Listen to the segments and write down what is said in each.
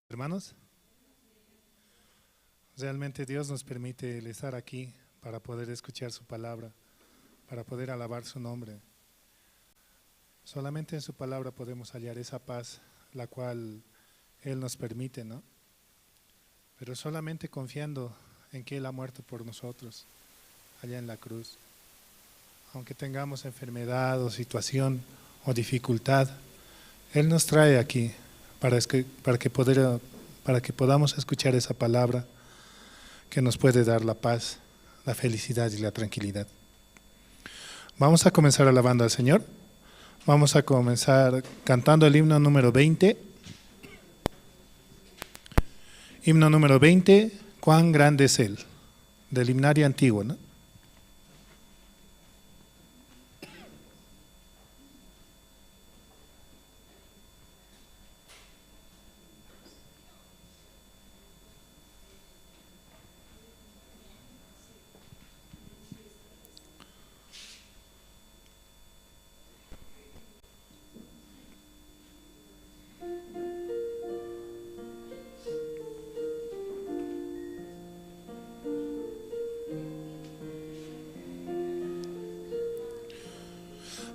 Hermanos, realmente Dios nos permite el estar aquí para poder escuchar su palabra, para poder alabar su nombre. Solamente en su palabra podemos hallar esa paz, la cual Él nos permite, ¿no? Pero solamente confiando en que Él ha muerto por nosotros, allá en la cruz. Aunque tengamos enfermedad o situación o dificultad, Él nos trae aquí para que podamos escuchar esa palabra que nos puede dar la paz, la felicidad y la tranquilidad. Vamos a comenzar alabando al Señor. Vamos a comenzar cantando el himno número 20. Himno número 20, cuán grande es Él, del himnario antiguo, ¿no?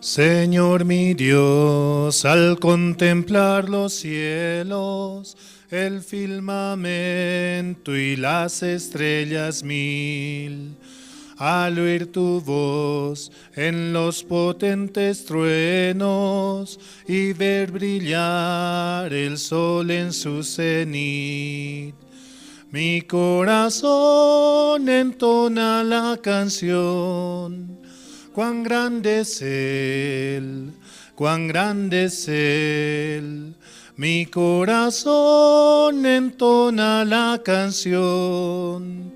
Señor mi Dios, al contemplar los cielos, el firmamento y las estrellas mil, al oír tu voz en los potentes truenos y ver brillar el sol en su cenit, mi corazón entona la canción. Cuán grande es Él, cuán grande es Él. Mi corazón entona la canción.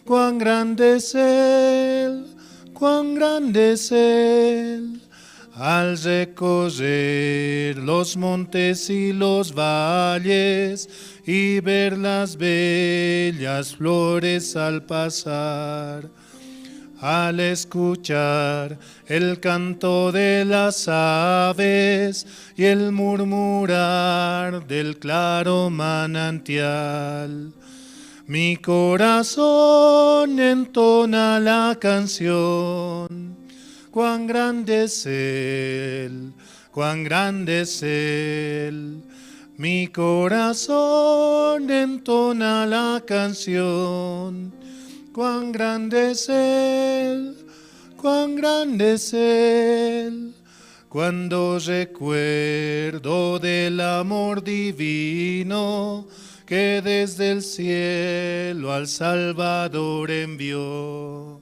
Cuán grande es Él, cuán grande es Él. Al recorrer los montes y los valles y ver las bellas flores al pasar, al escuchar el canto de las aves y el murmurar del claro manantial, mi corazón entona la canción. Cuán grande es Él, cuán grande es Él. Mi corazón entona la canción. Cuán grande es Él, cuán grande es Él. Cuando recuerdo del amor divino que desde el cielo al Salvador envió,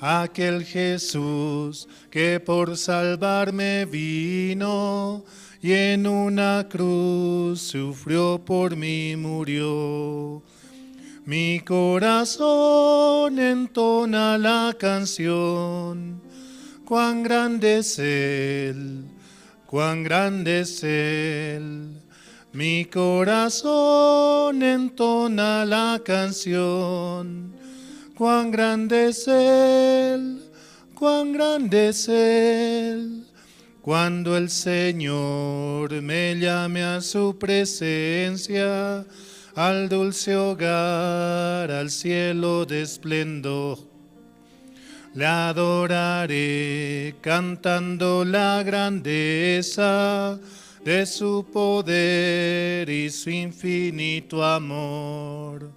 aquel Jesús que por salvarme vino y en una cruz sufrió por mí, murió. Mi corazón entona la canción. Cuán grande es Él, cuán grande es Él. Mi corazón entona la canción. Cuán grande es Él, cuán grande es Él. Cuando el Señor me llame a su presencia, al dulce hogar, al cielo de esplendor, le adoraré cantando la grandeza de su poder y su infinito amor.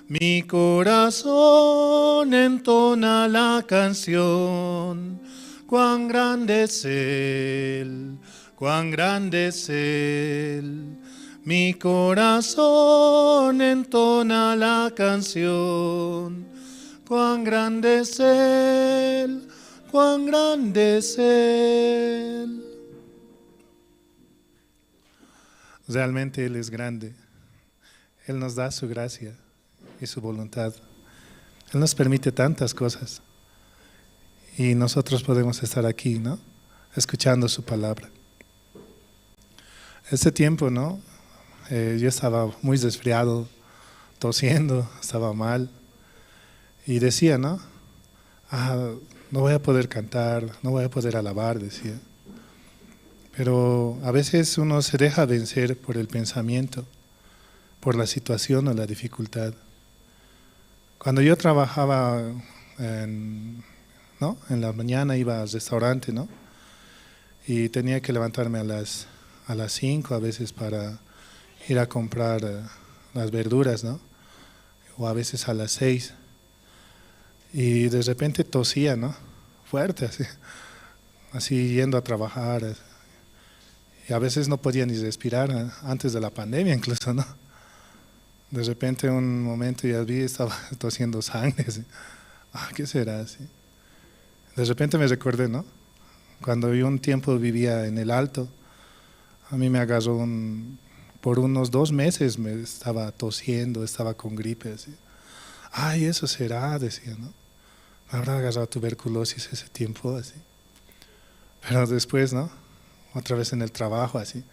Mi corazón entona la canción. Cuán grande es Él, cuán grande es Él. Mi corazón entona la canción. Cuán grande es Él, cuán grande es Él. Realmente Él es grande. Él nos da su gracia y su voluntad. Él nos permite tantas cosas. Y nosotros podemos estar aquí, ¿no? Escuchando su palabra. Este tiempo, ¿no? Yo estaba muy resfriado, tosiendo, estaba mal. Y decía, ¿no? No voy a poder cantar, no voy a poder alabar, decía. Pero a veces uno se deja vencer por el pensamiento, por la situación o la dificultad. Cuando yo trabajaba ¿no? En la mañana iba al restaurante, ¿no? Y tenía que levantarme a las 5 a veces para ir a comprar las verduras, ¿no? O a veces a las 6. Y de repente tosía, ¿no? Fuerte, así yendo a trabajar. Y a veces no podía ni respirar, antes de la pandemia incluso, ¿no? De repente un momento ya vi, estaba tosiendo sangre, así. ¿Qué será? Así. De repente me recordé, ¿no? Cuando yo un tiempo vivía en el Alto, a mí me agarró por unos 2 meses me estaba tosiendo, estaba con gripe, así. Eso será, decía, ¿no? Me habrá agarrado tuberculosis ese tiempo, así. Pero después, ¿no? Otra vez en el trabajo, así.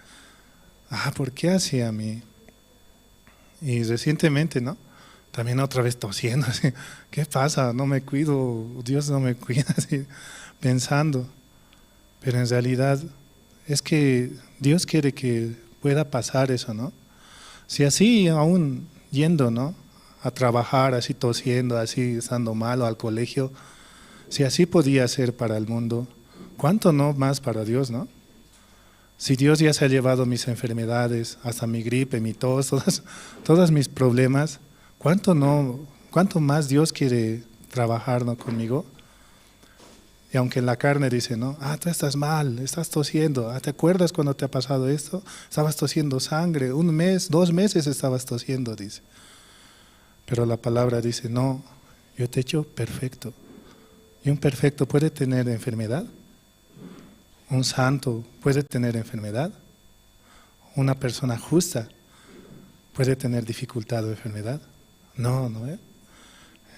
¿Por qué así a mí? Y recientemente, ¿no? También otra vez tosiendo, así. ¿Qué pasa? No me cuido, Dios no me cuida, así, pensando. Pero en realidad es que Dios quiere que pueda pasar eso, ¿no? Si así aún yendo, ¿no? A trabajar, así tosiendo, así estando mal o al colegio, si así podía ser para el mundo, ¿cuánto no más para Dios, no? Si Dios ya se ha llevado mis enfermedades, hasta mi gripe, mi tos, todos mis problemas, ¿cuánto más Dios quiere trabajar, ¿no? Conmigo? Y aunque en la carne dice, ¿no? Tú estás mal, estás tosiendo. ¿Te acuerdas cuando te ha pasado esto? Estabas tosiendo sangre, 1 mes, 2 meses estabas tosiendo, dice. Pero la palabra dice, no, yo te he hecho perfecto. ¿Y un perfecto puede tener enfermedad? ¿Un santo puede tener enfermedad? ¿Una persona justa puede tener dificultad o enfermedad? No, ¿no?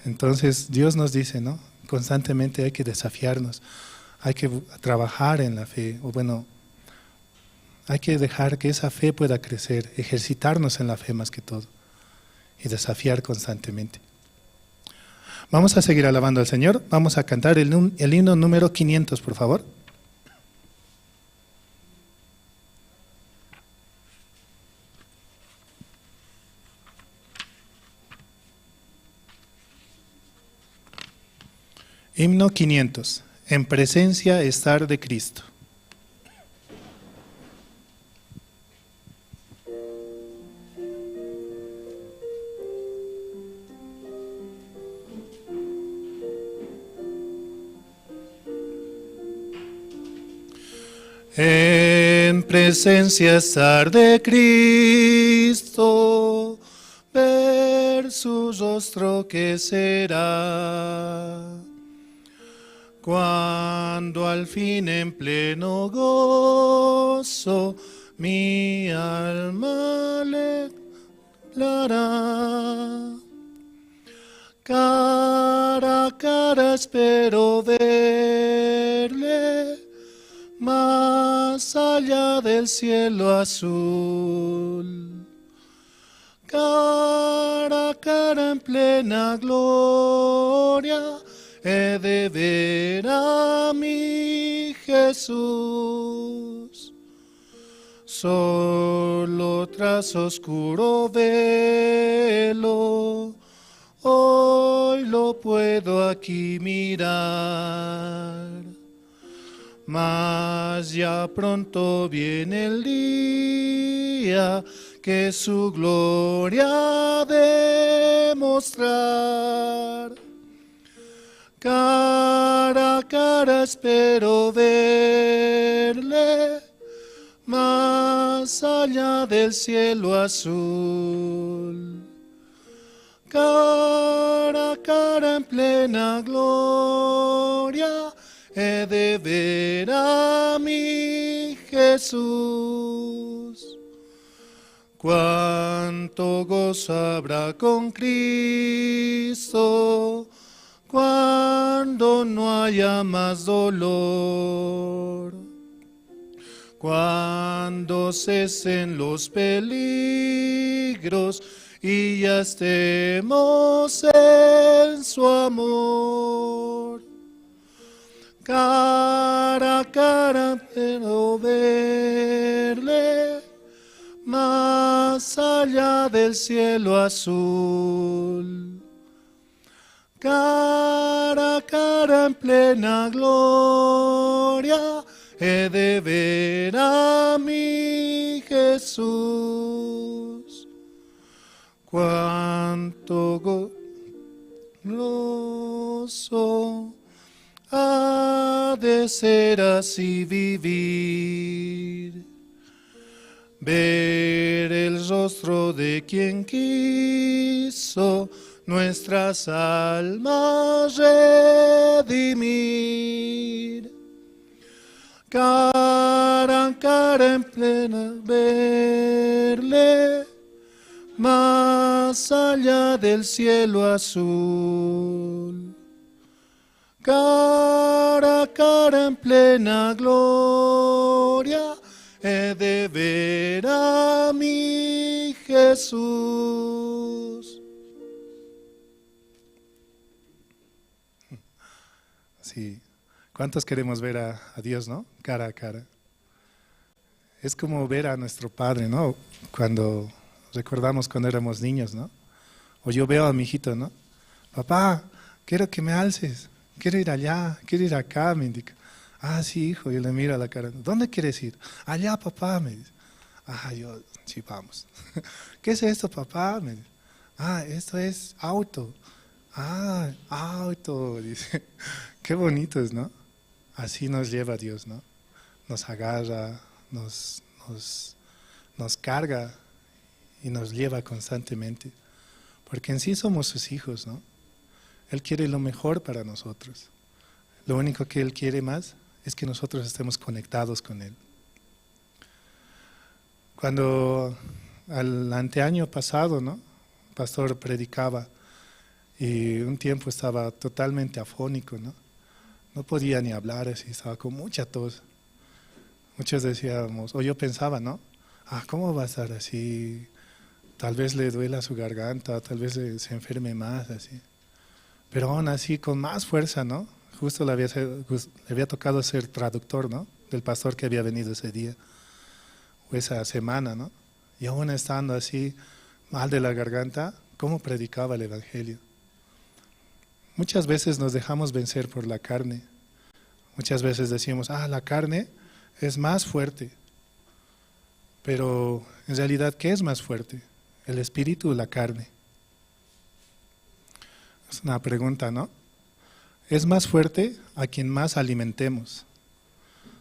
Entonces Dios nos dice, ¿no? Constantemente hay que desafiarnos, hay que trabajar en la fe, o bueno, hay que dejar que esa fe pueda crecer, ejercitarnos en la fe más que todo y desafiar constantemente. Vamos a seguir alabando al Señor, vamos a cantar el himno número 500, por favor. Himno 500, en presencia estar de Cristo. En presencia estar de Cristo, ver su rostro que será. Cuando al fin en pleno gozo mi alma le dará. Cara a cara espero verle, más allá del cielo azul. Cara a cara en plena gloria, he de ver a mi Jesús. Solo tras oscuro velo, hoy lo puedo aquí mirar. Mas ya pronto viene el día que su gloria ha de mostrar. Cara a cara espero verle, más allá del cielo azul. Cara a cara en plena gloria, he de ver a mi Jesús. Cuánto gozo habrá con Cristo, cuando no haya más dolor. Cuando cesen los peligros y ya estemos en su amor. Cara a cara pero verle, más allá del cielo azul. Cara a cara en plena gloria, he de ver a mi Jesús. Cuánto gozo ha de ser así vivir, ver el rostro de quien quiso nuestras almas redimir. Cara a cara en plena verle, más allá del cielo azul. Cara a cara en plena gloria, he de ver a mi Jesús. Sí, ¿cuántos queremos ver a Dios, no? Cara a cara. Es como ver a nuestro Padre, ¿no? Cuando recordamos cuando éramos niños, ¿no? O yo veo a mi hijito, ¿no? Papá, quiero que me alces, quiero ir allá, quiero ir acá, me indica. Ah, sí, hijo, yo le miro a la cara. ¿Dónde quieres ir? Allá, papá, me dice. Ah, yo, sí, vamos. ¿Qué es esto, papá? Me dice. Ah, esto es auto. Ah, auto, dice. Qué bonitos, ¿no? Así nos lleva Dios, ¿no? Nos agarra, nos carga y nos lleva constantemente. Porque en sí somos sus hijos, ¿no? Él quiere lo mejor para nosotros. Lo único que Él quiere más es que nosotros estemos conectados con Él. Cuando al anteaño pasado, ¿no? El pastor predicaba y un tiempo estaba totalmente afónico, ¿no? No podía ni hablar así, estaba con mucha tos. Muchos decíamos, o yo pensaba, ¿no? Ah, ¿cómo va a estar así? Tal vez le duela su garganta, tal vez se enferme más, así. Pero aún así, con más fuerza, ¿no? Justo le había tocado ser traductor, ¿no? Del pastor que había venido ese día, o esa semana, ¿no? Y aún estando así, mal de la garganta, ¿cómo predicaba el Evangelio? Muchas veces nos dejamos vencer por la carne. Muchas veces decimos, la carne es más fuerte. Pero en realidad, ¿qué es más fuerte? ¿El espíritu o la carne? Es una pregunta, ¿no? Es más fuerte a quien más alimentemos.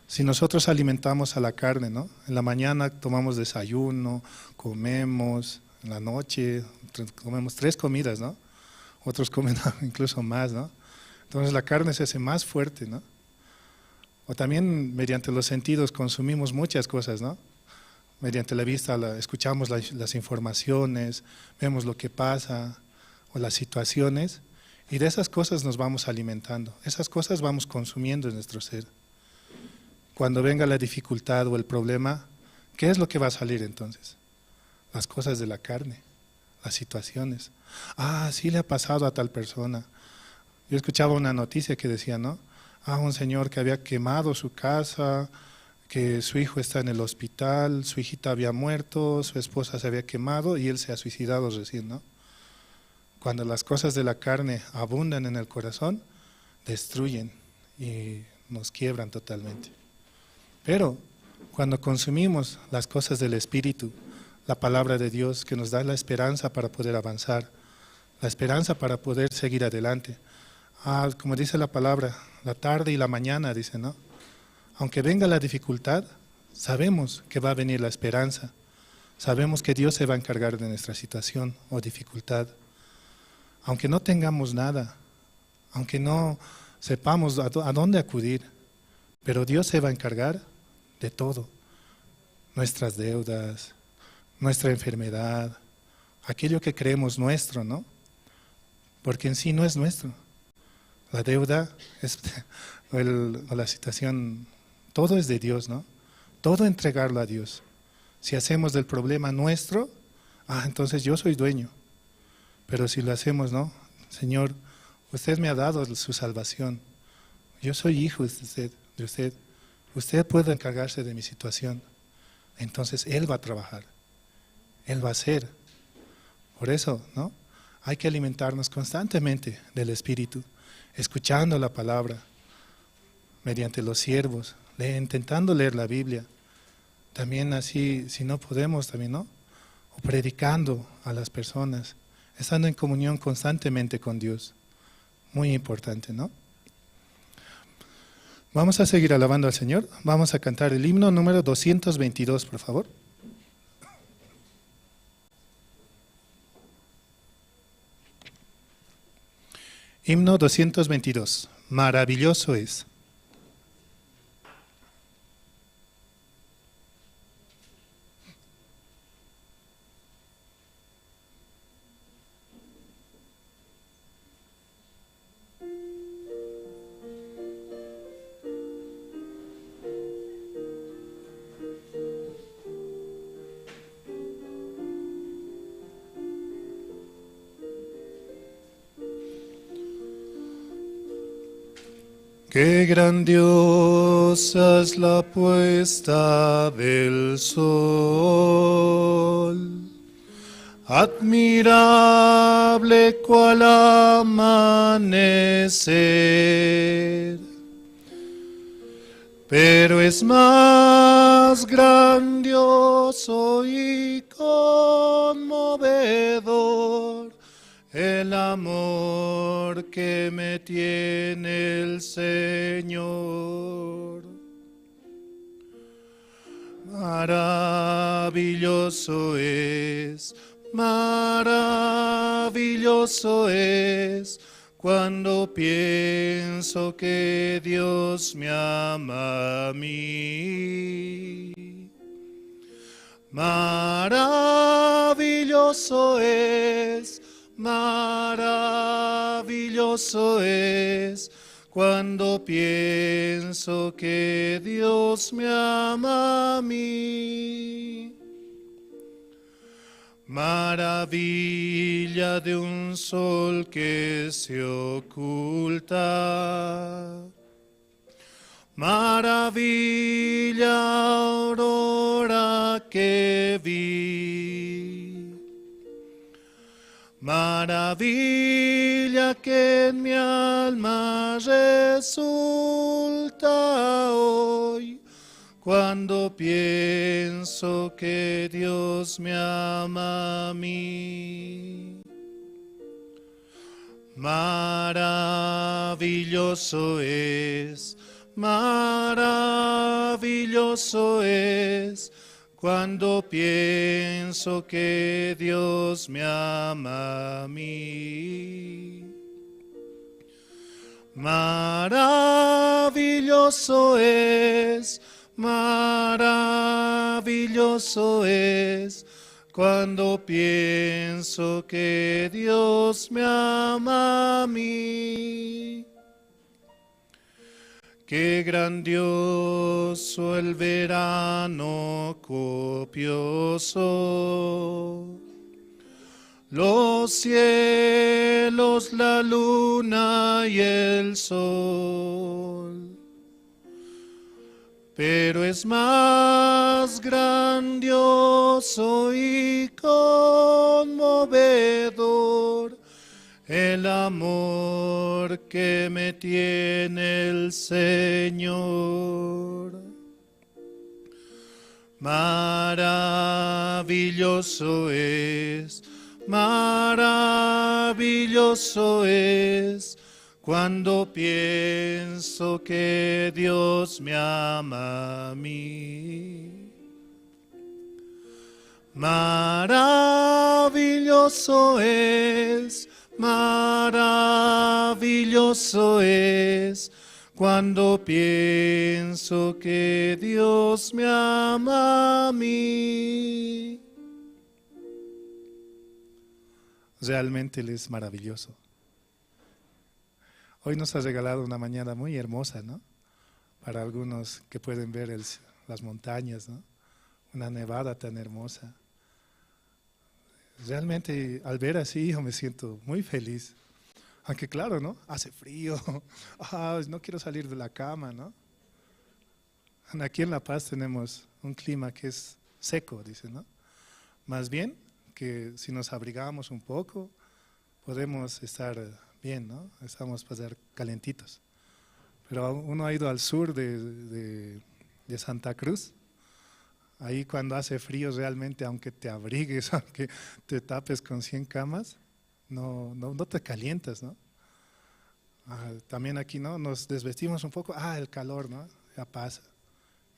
Si nosotros alimentamos a la carne, ¿no? En la mañana tomamos desayuno, comemos, en la noche comemos 3 comidas, ¿no? Otros comen incluso más, ¿no? Entonces la carne se hace más fuerte, ¿no? O también mediante los sentidos consumimos muchas cosas, ¿no? Mediante la vista escuchamos las informaciones, vemos lo que pasa o las situaciones y de esas cosas nos vamos alimentando. Esas cosas vamos consumiendo en nuestro ser. Cuando venga la dificultad o el problema, ¿qué es lo que va a salir entonces? Las cosas de la carne, las situaciones. Sí le ha pasado a tal persona. Yo escuchaba una noticia que decía, ¿no? Un señor que había quemado su casa, que su hijo está en el hospital, su hijita había muerto, su esposa se había quemado y él se ha suicidado recién, ¿no? Cuando las cosas de la carne abundan en el corazón, destruyen y nos quiebran totalmente. Pero cuando consumimos las cosas del Espíritu, la palabra de Dios que nos da la esperanza para poder avanzar, la esperanza para poder seguir adelante. Como dice la palabra, la tarde y la mañana, dice, ¿no? Aunque venga la dificultad, sabemos que va a venir la esperanza. Sabemos que Dios se va a encargar de nuestra situación o dificultad. Aunque no tengamos nada, aunque no sepamos a dónde acudir, pero Dios se va a encargar de todo. Nuestras deudas, nuestra enfermedad, aquello que creemos nuestro, ¿no? Porque en sí no es nuestro. La deuda es, o la situación, todo es de Dios, ¿no? Todo entregarlo a Dios. Si hacemos del problema nuestro, entonces yo soy dueño. Pero si lo hacemos, ¿no? Señor, usted me ha dado su salvación. Yo soy hijo de usted. Usted puede encargarse de mi situación. Entonces Él va a trabajar. Él va a hacer. Por eso, ¿no? Hay que alimentarnos constantemente del Espíritu, escuchando la palabra, mediante los siervos, intentando leer la Biblia. También así, si no podemos, también, ¿no? O predicando a las personas, estando en comunión constantemente con Dios. Muy importante, ¿no? Vamos a seguir alabando al Señor. Vamos a cantar el himno número 222, por favor. Himno 222. Maravilloso es. Qué grandiosa es la puesta del sol, admirable cual amanecer, pero es más grandioso y conmovedor el amor que me tiene el Señor. Maravilloso es cuando pienso que Dios me ama a mí. Maravilloso es cuando pienso que Dios me ama a mí. Maravilla de un sol que se oculta. Maravilla aurora que vi. Maravilla que en mi alma resulta hoy, cuando pienso que Dios me ama a mí. Maravilloso es cuando pienso que Dios me ama a mí. Maravilloso es cuando pienso que Dios me ama a mí. Qué grandioso el verano copioso, los cielos, la luna y el sol. Pero es más grandioso y conmovedor el amor que me tiene el Señor. Maravilloso es cuando pienso que Dios me ama a mí. Maravilloso es cuando pienso que Dios me ama a mí. realmente Él es maravilloso. Hoy nos ha regalado una mañana muy hermosa, ¿no? Para algunos que pueden ver las montañas, ¿no? Una nevada tan hermosa. Realmente al ver así yo me siento muy feliz. Aunque claro, ¿no? Hace frío, no quiero salir de la cama, ¿no? Aquí en La Paz tenemos un clima que es seco, dice, ¿no? Más bien que si nos abrigamos un poco, podemos estar bien, ¿no? Estamos pasar calentitos. Pero uno ha ido al sur de Santa Cruz. Ahí cuando hace frío realmente, aunque te abrigues, aunque te tapes con 100 camas, no te calientas, ¿no? También aquí, ¿no? Nos desvestimos un poco, el calor, ¿no? Ya pasa.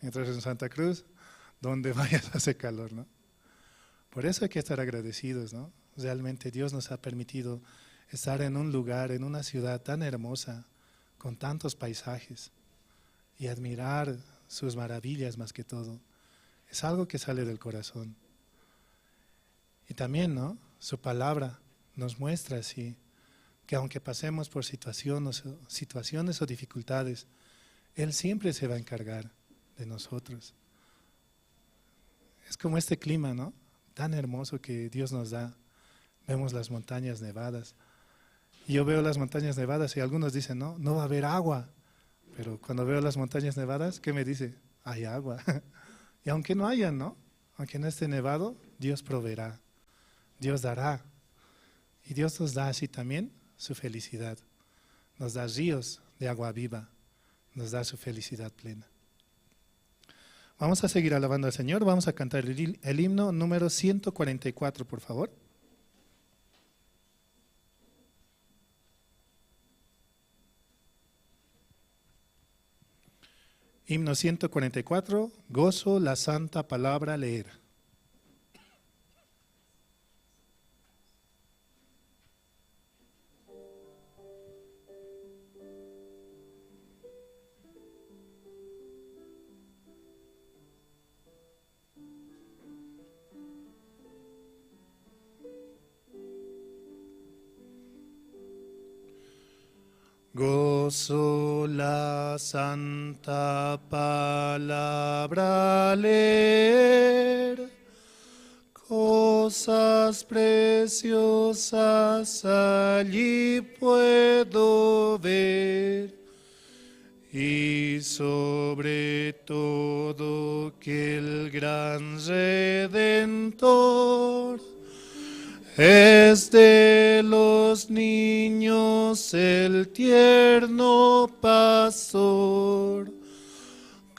Mientras en Santa Cruz, donde vayas hace calor, ¿no? Por eso hay que estar agradecidos, ¿no? Realmente Dios nos ha permitido estar en un lugar, en una ciudad tan hermosa, con tantos paisajes, y admirar sus maravillas más que todo. Es algo que sale del corazón. Y también, ¿no? Su palabra nos muestra así, que aunque pasemos por situaciones o dificultades, Él siempre se va a encargar de nosotros. Es como este clima, ¿no? Tan hermoso que Dios nos da. Vemos las montañas nevadas. Y yo veo las montañas nevadas y algunos dicen, no va a haber agua. Pero cuando veo las montañas nevadas, ¿qué me dice? Hay agua. Y aunque no haya, ¿no? Aunque no esté nevado, Dios proveerá. Dios dará. Y Dios nos da así también su felicidad. Nos da ríos de agua viva. Nos da su felicidad plena. Vamos a seguir alabando al Señor. Vamos a cantar el himno número 144, por favor. Himno 144, gozo la santa palabra leer. Gozo la santa palabra leer, cosas preciosas allí puedo ver, y sobre todo que el gran Redentor es de los niños el tierno pastor.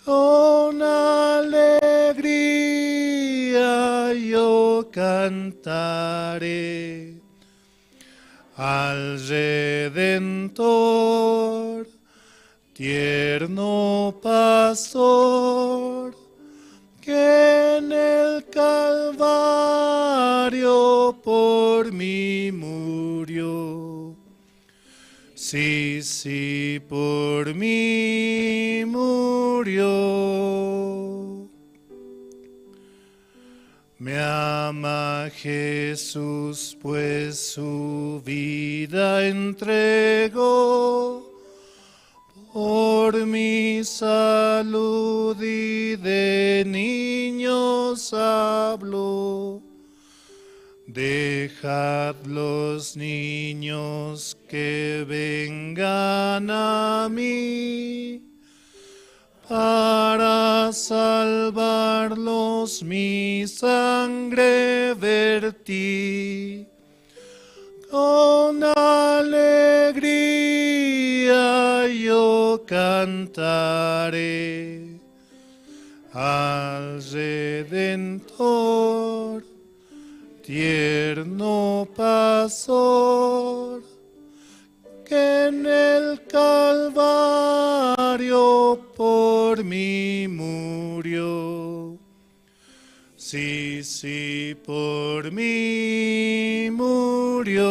Con alegría yo cantaré al Redentor, tierno pastor, que en el Calvario por mí murió. Sí, por mí murió. Me ama Jesús, pues su vida entregó. Por mi salud y de niños habló. Dejad los niños que vengan a mí, para salvarlos mi sangre vertí. Con alegría yo cantaré al Redentor, tierno pastor, que en el Calvario por mí murió. Sí, por mí murió.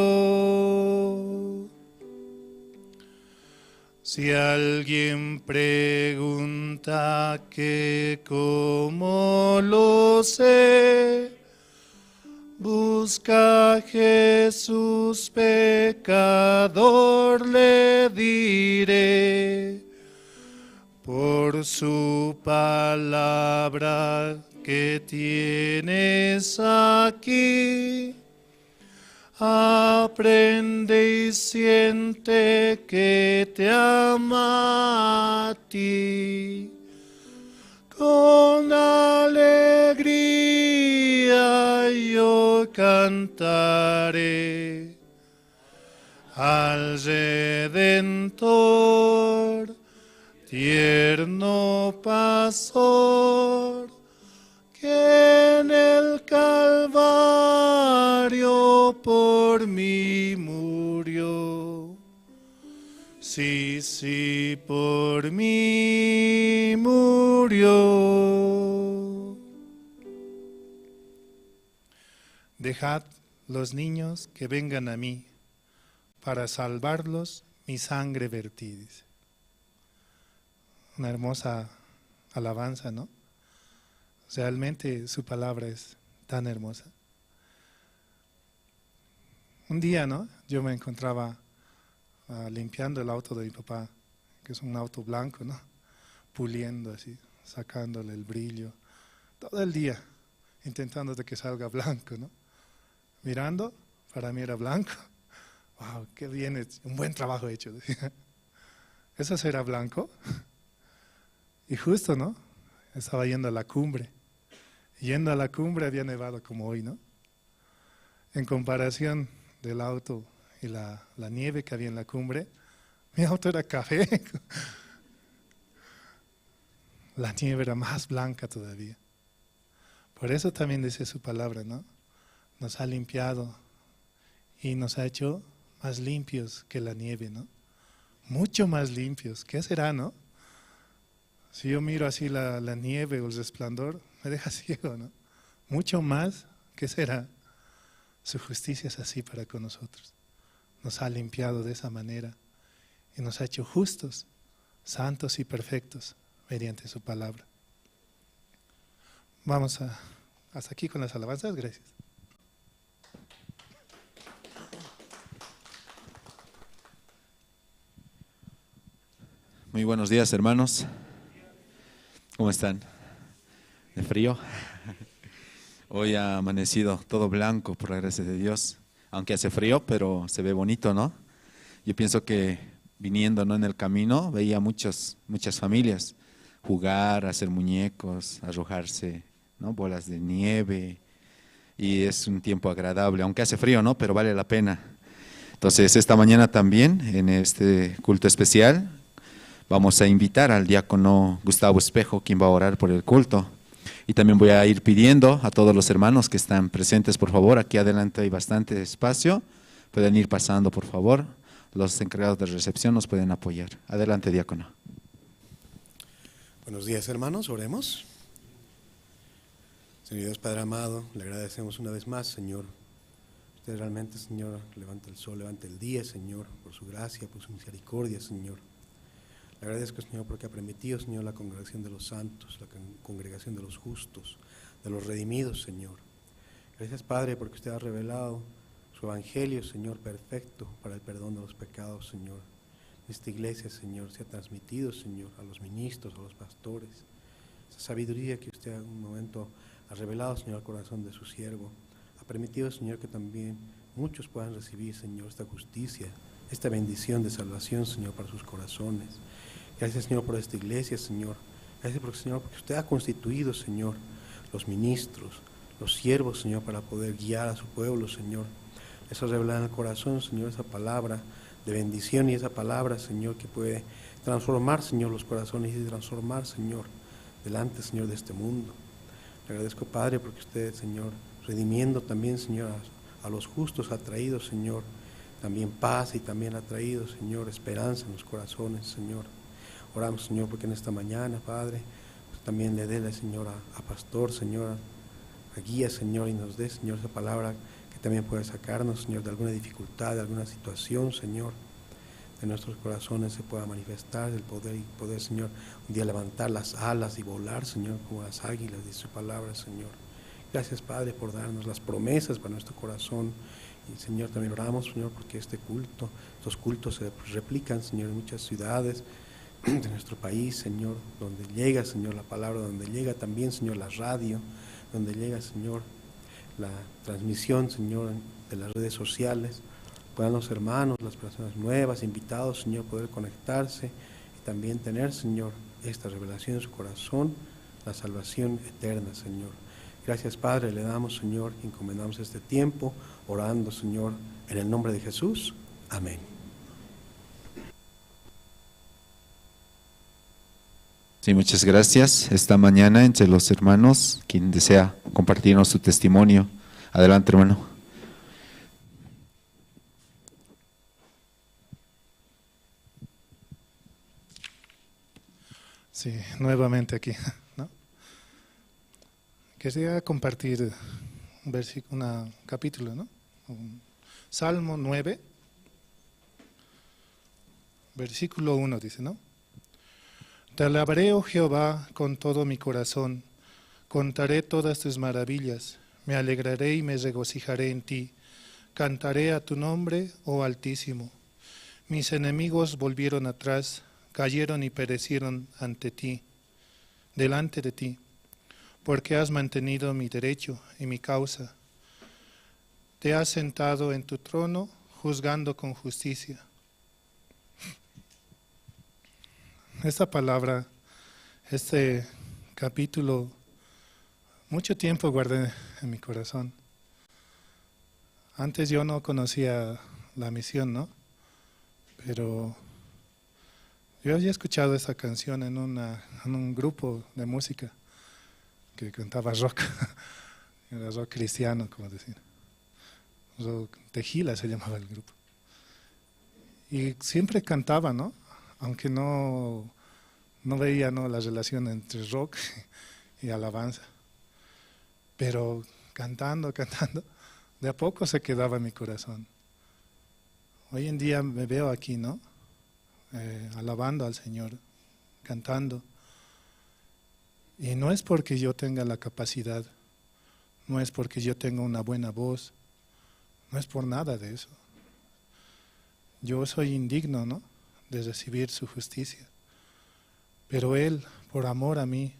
Si alguien pregunta que cómo lo sé, Busca a Jesús pecador, le diré, por su palabra que tienes aquí. Aprende y siente que te ama a ti. Con alegría yo cantaré al Redentor, tierno pastor, que en el Calvario por mí murió. Sí, sí, por mí murió. Dejad los niños que vengan a mí, para salvarlos mi sangre vertí, dice. Una hermosa alabanza, ¿no? Realmente su palabra es tan hermosa. Un día, ¿no? Yo me encontraba limpiando el auto de mi papá, que es un auto blanco, ¿no? Puliendo así, sacándole el brillo, todo el día, intentando de que salga blanco, ¿no? Mirando, para mí era blanco. ¡Wow! ¡Qué bien! Un buen trabajo hecho. ¿Eso será blanco? Y justo, ¿no? Estaba yendo a la cumbre. Yendo a la cumbre había nevado como hoy, ¿no? En comparación del auto y la nieve que había en la cumbre, mi auto era café. La nieve era más blanca todavía. Por eso también dice su palabra, ¿no? Nos ha limpiado y nos ha hecho más limpios que la nieve, ¿no? Mucho más limpios. ¿Qué será, no? Si yo miro así la nieve o el resplandor, me deja ciego, ¿no? Mucho más, ¿qué será? Su justicia es así para con nosotros. Nos ha limpiado de esa manera y nos ha hecho justos, santos y perfectos mediante su palabra. Vamos hasta aquí con las alabanzas. Gracias. Muy buenos días, hermanos. ¿Cómo están? ¿De frío? Hoy ha amanecido todo blanco, por la gracia de Dios. Aunque hace frío, pero se ve bonito, ¿no? Yo pienso que viniendo, ¿no?, en el camino, veía muchas familias jugar, hacer muñecos, arrojarse, ¿no?, bolas de nieve. Y es un tiempo agradable, aunque hace frío, ¿no?, pero vale la pena. Entonces, esta mañana también, en este culto especial, vamos a invitar al diácono Gustavo Espejo, quien va a orar por el culto. Y también voy a ir pidiendo a todos los hermanos que están presentes, por favor, aquí adelante hay bastante espacio, pueden ir pasando, por favor. Los encargados de recepción nos pueden apoyar. Adelante, diácono. Buenos días, hermanos, oremos. Señor Dios Padre amado, le agradecemos una vez más, Señor. Usted realmente, Señor, levanta el sol, levanta el día, Señor, por su gracia, por su misericordia, Señor. Le agradezco, Señor, porque ha permitido, Señor, la congregación de los santos, la congregación de los justos, de los redimidos, Señor. Gracias, Padre, porque usted ha revelado su evangelio, Señor, perfecto para el perdón de los pecados, Señor. Esta iglesia, Señor, se ha transmitido, Señor, a los ministros, a los pastores. Esa sabiduría que usted en un momento ha revelado, Señor, al corazón de su siervo, ha permitido, Señor, que también muchos puedan recibir, Señor, esta justicia, esta bendición de salvación, Señor, para sus corazones. Gracias, Señor, por esta iglesia, Señor. Gracias, Señor, porque usted ha constituido, Señor, los ministros, los siervos, Señor, para poder guiar a su pueblo, Señor. Eso revela en el corazón, Señor, esa palabra de bendición y esa palabra, Señor, que puede transformar, Señor, los corazones y transformar, Señor, delante, Señor, de este mundo. Le agradezco, Padre, porque usted, Señor, redimiendo también, Señor, a los justos ha traído, Señor, también paz y también ha traído, Señor, esperanza en los corazones, Señor. Oramos, Señor, porque en esta mañana, Padre, pues también le dé, Señor, a pastor, Señor, a guía, Señor, y nos dé, Señor, esa palabra que también puede sacarnos, Señor, de alguna dificultad, de alguna situación, Señor, de nuestros corazones se pueda manifestar el poder, Señor, un día levantar las alas y volar, Señor, como las águilas de su palabra, Señor. Gracias, Padre, por darnos las promesas para nuestro corazón. Y, Señor, también oramos, Señor, porque estos cultos se replican, Señor, en muchas ciudades de nuestro país, Señor, donde llega, Señor, la palabra, donde llega también, Señor, la radio, donde llega, Señor, la transmisión, Señor, de las redes sociales. Puedan los hermanos, las personas nuevas, invitados, Señor, poder conectarse y también tener, Señor, esta revelación en su corazón, la salvación eterna, Señor. Gracias, Padre, le damos, Señor, y encomendamos este tiempo, orando, Señor, en el nombre de Jesús. Amén. Sí, muchas gracias. Esta mañana, entre los hermanos, quien desea compartirnos su testimonio. Adelante, hermano. Sí, nuevamente aquí, ¿no? Quería compartir un capítulo, ¿no? Salmo 9, versículo 1 dice, ¿no? Te alabaré, oh Jehová, con todo mi corazón, contaré todas tus maravillas, me alegraré y me regocijaré en ti, cantaré a tu nombre, oh Altísimo. Mis enemigos volvieron atrás, cayeron y perecieron delante de ti, porque has mantenido mi derecho y mi causa. Te has sentado en tu trono, juzgando con justicia. Esta palabra, este capítulo, mucho tiempo guardé en mi corazón. Antes yo no conocía la misión, ¿no? Pero yo había escuchado esta canción en un grupo de música que cantaba rock, era rock cristiano, como decir. Rock Tejila se llamaba el grupo. Y siempre cantaba, ¿no? Aunque no veía, ¿no?, la relación entre rock y alabanza. Pero cantando, de a poco se quedaba en mi corazón. Hoy en día me veo aquí, ¿no? Alabando al Señor, cantando. Y no es porque yo tenga la capacidad, no es porque yo tenga una buena voz, no es por nada de eso. Yo soy indigno, ¿no?, de recibir su justicia. Pero Él, por amor a mí,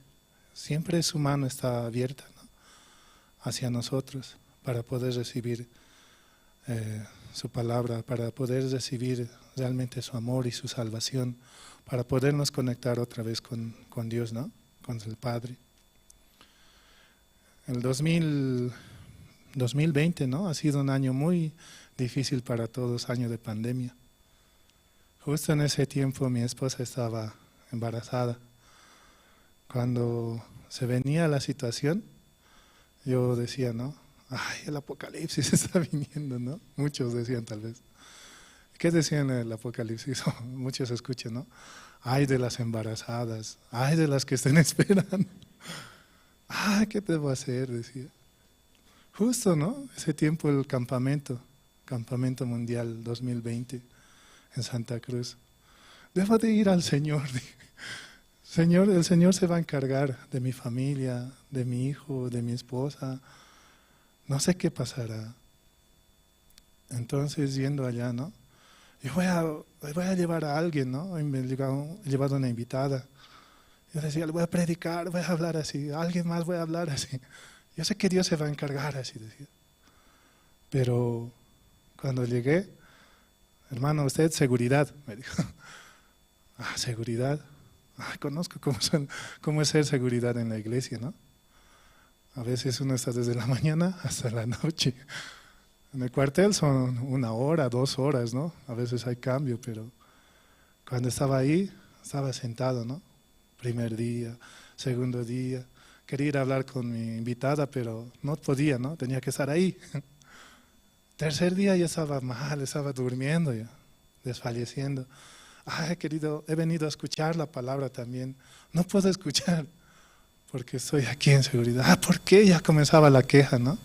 siempre su mano está abierta, ¿no?, hacia nosotros para poder recibir su palabra, para poder recibir realmente su amor y su salvación, para podernos conectar otra vez con Dios, ¿no?, con el Padre. El 2020, ¿no?, ha sido un año muy difícil para todos, año de pandemia. Justo en ese tiempo mi esposa estaba embarazada. Cuando se venía la situación, yo decía, ¿no?, ay, el apocalipsis está viniendo, ¿no? Muchos decían tal vez. ¿Qué decían en el apocalipsis? Muchos escuchan, ¿no? Ay de las embarazadas, ay de las que estén esperando. Ay, ¿qué debo hacer?, decía. Justo, ¿no?, ese tiempo el campamento mundial 2020 en Santa Cruz. Debo de ir al Señor. Señor, el Señor se va a encargar de mi familia, de mi hijo, de mi esposa. No sé qué pasará. Entonces, yendo allá, ¿no?, yo voy a llevar a alguien, ¿no? Y me he llevado una invitada. Yo decía, le voy a predicar, voy a hablar así, a alguien más voy a hablar así. Yo sé que Dios se va a encargar, así decía. Pero cuando llegué, hermano, usted seguridad, me dijo. Ah, seguridad. Ah, conozco cómo es ser seguridad en la iglesia, ¿no? A veces uno está desde la mañana hasta la noche. En el cuartel son 1 hora, 2 horas, ¿no? A veces hay cambio, pero cuando estaba ahí, estaba sentado, ¿no? Primer día, segundo día. Quería ir a hablar con mi invitada, pero no podía, ¿no? Tenía que estar ahí. Tercer día ya estaba mal, estaba durmiendo ya, desfalleciendo. Ay, querido, he venido a escuchar la palabra también. No puedo escuchar porque estoy aquí en seguridad. Ah, ¿por qué? Ya comenzaba la queja, ¿no?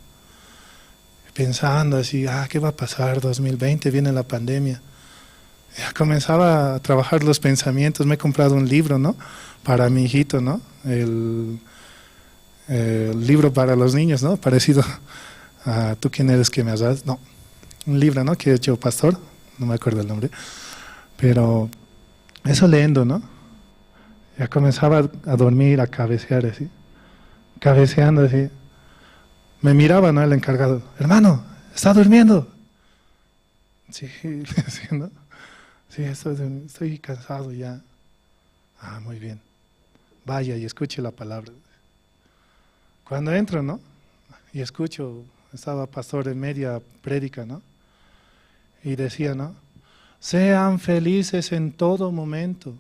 Pensando así, ¿qué va a pasar? 2020, viene la pandemia. Ya comenzaba a trabajar los pensamientos. Me he comprado un libro, ¿no?, para mi hijito, ¿no? libro para los niños, ¿no? Parecido a ¿Tú quién eres que me has dado? No, un libro, ¿no? Que he hecho pastor, no me acuerdo el nombre, pero eso leyendo, ¿no? Ya comenzaba a dormir, a cabecear así, cabeceando así. Me miraba, ¿no? El encargado, hermano, ¿está durmiendo? Sí, sí, ¿no? Sí, estoy cansado ya. Ah, muy bien. Vaya y escuche la palabra. Cuando entro, ¿no? Y escucho, estaba pastor en media prédica, ¿no? Y decía, ¿no? Sean felices en todo momento.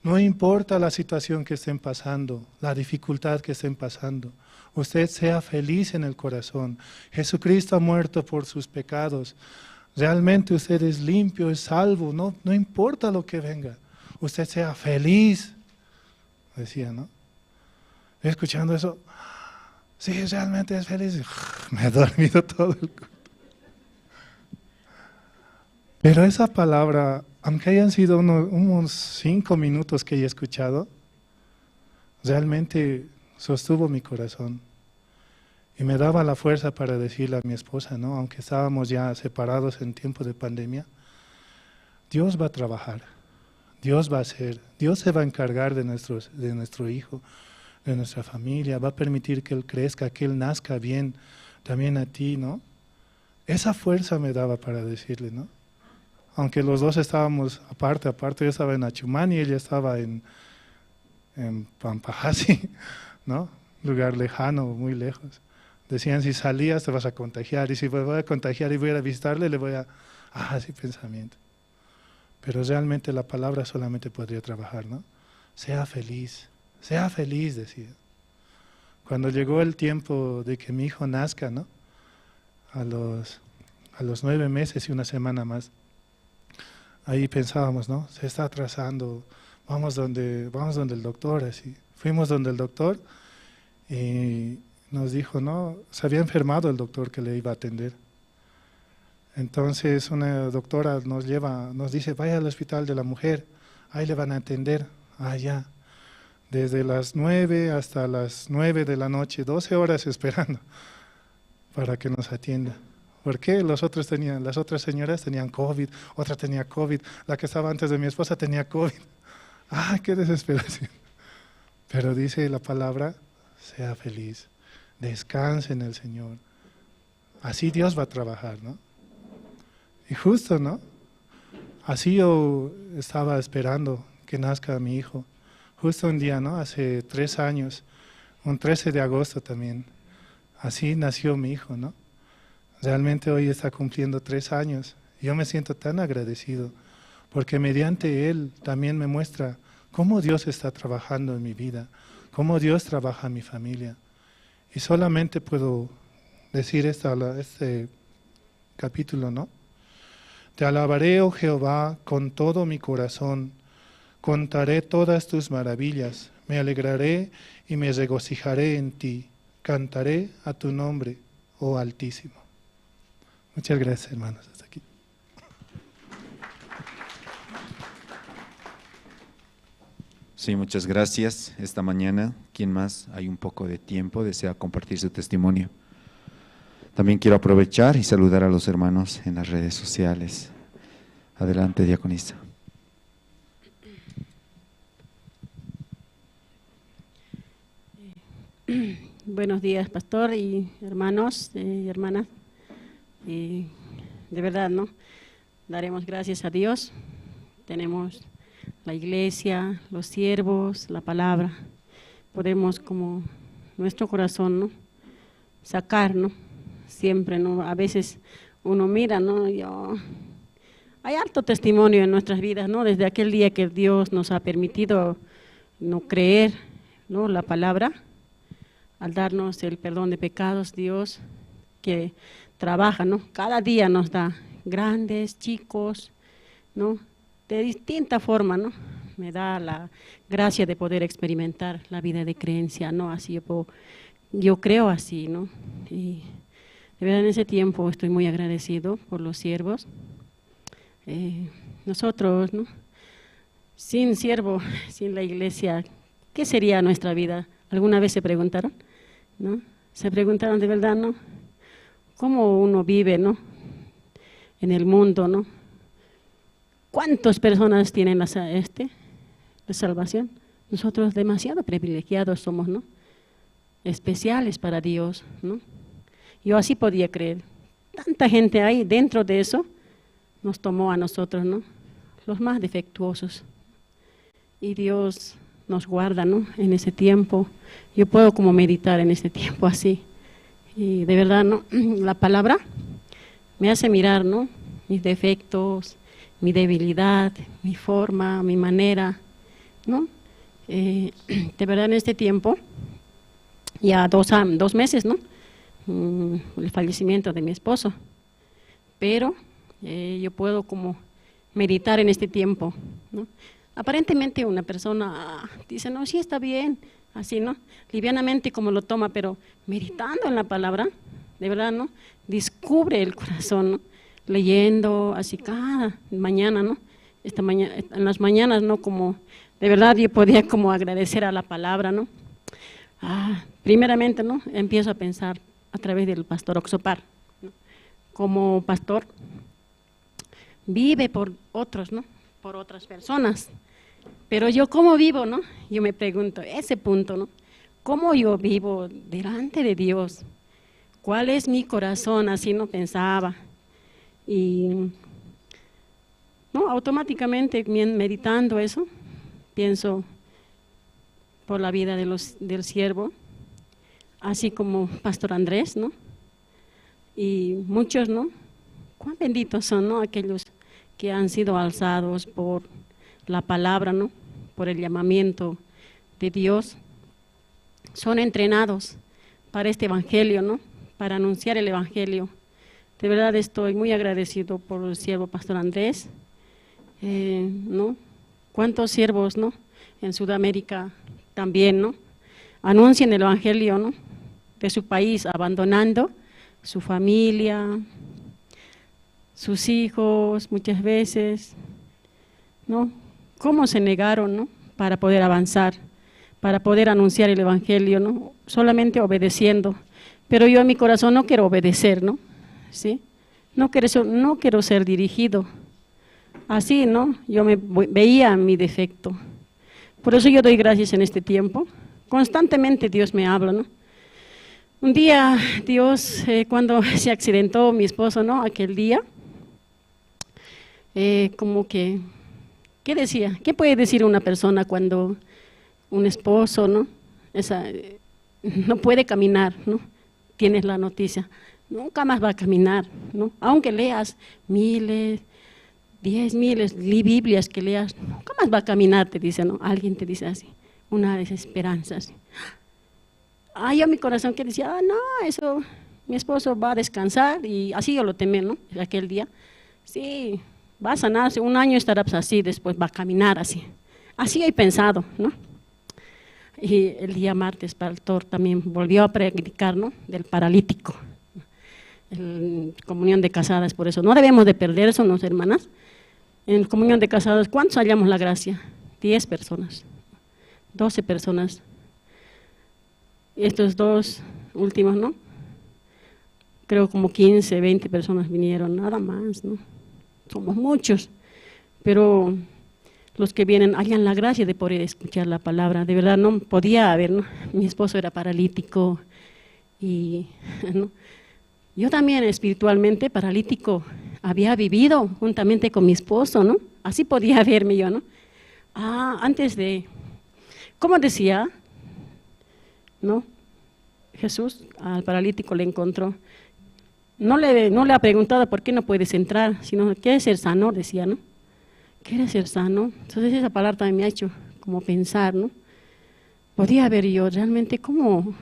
No importa la situación que estén pasando, la dificultad que estén pasando. Usted sea feliz en el corazón. Jesucristo ha muerto por sus pecados. Realmente usted es limpio, es salvo. No importa lo que venga. Usted sea feliz. Decía, ¿no? Escuchando eso, sí, realmente es feliz. Me he dormido todo el culto. Pero esa palabra, aunque hayan sido unos 5 minutos que he escuchado, realmente sostuvo mi corazón. Y me daba la fuerza para decirle a mi esposa, ¿no? Aunque estábamos ya separados en tiempo de pandemia, Dios va a trabajar, Dios va a hacer, Dios se va a encargar de nuestro hijo, de nuestra familia, va a permitir que él crezca, que él nazca bien, también a ti, ¿no? Esa fuerza me daba para decirle, ¿no? Aunque los dos estábamos aparte, yo estaba en Achumani y ella estaba en Pampajasi, ¿no? Lugar lejano, muy lejos. Decían, si salías te vas a contagiar, y si voy a contagiar y voy a ir a visitarle, le voy a... Ah, sí, pensamiento. Pero realmente la palabra solamente podría trabajar, ¿no? Sea feliz, decía. Cuando llegó el tiempo de que mi hijo nazca, ¿no? A los 9 meses y una semana más, ahí pensábamos, ¿no? Se está atrasando, vamos donde el doctor, así. Fuimos donde el doctor y nos dijo, no, se había enfermado el doctor que le iba a atender. Entonces una doctora nos dice, vaya al hospital de la mujer, ahí le van a atender, allá. Desde las 9 hasta las 9 de la noche, 12 horas esperando para que nos atienda. ¿Por qué? Las otras señoras tenían COVID, otra tenía COVID, la que estaba antes de mi esposa tenía COVID. ¡Ah, qué desesperación! Pero dice la palabra, sea feliz, descanse en el Señor. Así Dios va a trabajar, ¿no? Y justo, ¿no? Así yo estaba esperando que nazca mi hijo. Justo un día, ¿no? Hace 3 años, un 13 de agosto también. Así nació mi hijo, ¿no? Realmente hoy está cumpliendo 3 años. Yo me siento tan agradecido porque mediante él también me muestra cómo Dios está trabajando en mi vida, cómo Dios trabaja en mi familia. Y solamente puedo decir este capítulo, ¿no? Te alabaré, oh Jehová, con todo mi corazón. Contaré todas tus maravillas. Me alegraré y me regocijaré en ti. Cantaré a tu nombre, oh Altísimo. Muchas gracias, hermanos. Hasta aquí. Sí, muchas gracias. Esta mañana, ¿quién más? Hay un poco de tiempo, desea compartir su testimonio. También quiero aprovechar y saludar a los hermanos en las redes sociales. Adelante, diaconisa. Buenos días, pastor y hermanos y hermanas. De verdad, ¿no? Daremos gracias a Dios. Tenemos la iglesia, los siervos, la palabra. Podemos, como nuestro corazón, ¿no? Sacar, ¿no? Siempre, ¿no? A veces uno mira, ¿no? Hay harto testimonio en nuestras vidas, ¿no? Desde aquel día que Dios nos ha permitido no creer, ¿no? La palabra, al darnos el perdón de pecados, Dios que trabaja, ¿no? Cada día nos da grandes, chicos, ¿no? De distinta forma, ¿no? Me da la gracia de poder experimentar la vida de creencia, ¿no? Así yo creo así, ¿no? Y de verdad en ese tiempo estoy muy agradecido por los siervos. Nosotros, ¿no? Sin siervo, sin la iglesia, ¿qué sería nuestra vida? ¿Alguna vez se preguntaron? ¿no? Se preguntaron de verdad, ¿no? ¿Cómo uno vive, ¿no? En el mundo, ¿no? ¿Cuántas personas tienen la salvación? Nosotros demasiado privilegiados somos, ¿no? Especiales para Dios, ¿no? Yo así podía creer. Tanta gente hay dentro de eso, nos tomó a nosotros, ¿no? Los más defectuosos. Y Dios nos guarda, ¿no? En ese tiempo. Yo puedo como meditar en ese tiempo así. Y de verdad, ¿no? La palabra me hace mirar, ¿no? Mis defectos, mi debilidad, mi forma, mi manera, ¿no? De verdad, en este tiempo, ya 2 meses, ¿no? El fallecimiento de mi esposo. Pero yo puedo como meditar en este tiempo, ¿no? Aparentemente una persona dice, no, sí está bien, así, ¿no? Livianamente como lo toma, pero meditando en la palabra, de verdad, ¿no? Descubre el corazón, ¿no? Leyendo así cada mañana, ¿no? Esta mañana, en las mañanas, ¿no? Como, de verdad yo podía como agradecer a la palabra, ¿no? Primeramente, ¿no? Empiezo a pensar a través del pastor Oxopar, ¿no? Como pastor, vive por otros, ¿no? Por otras personas. Pero yo, ¿cómo vivo, no? Yo me pregunto, ese punto, ¿no? ¿Cómo yo vivo delante de Dios? ¿Cuál es mi corazón? Así no pensaba. Y, no, automáticamente, meditando eso, pienso por la vida del siervo, así como Pastor Andrés, ¿no? Y muchos, ¿no? Cuán benditos son, ¿no? Aquellos que han sido alzados por la palabra, ¿no? Por el llamamiento de Dios, son entrenados para este evangelio, ¿no? Para anunciar el evangelio. De verdad estoy muy agradecido por el siervo Pastor Andrés, ¿no? Cuántos siervos, ¿no? En Sudamérica también, ¿no? Anuncian el evangelio, ¿no? De su país, abandonando su familia, sus hijos, muchas veces, ¿no? ¿Cómo se negaron, ¿no? Para poder avanzar, para poder anunciar el evangelio, ¿no? Solamente obedeciendo. Pero yo en mi corazón no quiero obedecer, ¿no? ¿Sí? No quiero ser dirigido. Así, ¿no? Yo veía mi defecto. Por eso yo doy gracias en este tiempo. Constantemente Dios me habla, ¿no? Un día Dios, cuando se accidentó mi esposo, ¿no? Aquel día, como que, ¿qué decía? ¿Qué puede decir una persona cuando un esposo, ¿no? No puede caminar, ¿no? Tienes la noticia, nunca más va a caminar, ¿no? Aunque leas miles, 10,000 Biblias que leas, nunca más va a caminar, te dice, ¿no? Alguien te dice así, una desesperanza así. Yo mi corazón que decía, no, eso, mi esposo va a descansar, y así yo lo temí, ¿no? Aquel día, sí, va a sanarse, 1 año estará pues así, después va a caminar así. Así he pensado, ¿no? Y el día martes, el pastor también volvió a predicar, ¿no? Del paralítico, comunión de casadas, por eso no debemos de perder eso, ¿no, hermanas? En comunión de casadas, ¿cuántos hallamos la gracia? 10 personas, 12 personas. Estos 2 últimos, ¿no? Creo como 15, 20 personas vinieron, nada más, ¿no? Somos muchos, pero los que vienen hallan la gracia de poder escuchar la palabra. De verdad no podía haber, ¿no? Mi esposo era paralítico y, ¿no? Yo también espiritualmente paralítico había vivido juntamente con mi esposo, ¿no? Así podía verme yo, ¿no? Antes de, ¿cómo decía? ¿No? Jesús al paralítico le encontró. No le ha preguntado por qué no puedes entrar, sino ¿quieres ser sano? Decía, ¿no? ¿Quieres ser sano? Entonces esa palabra también me ha hecho como pensar, ¿no? Podía ver yo realmente cómo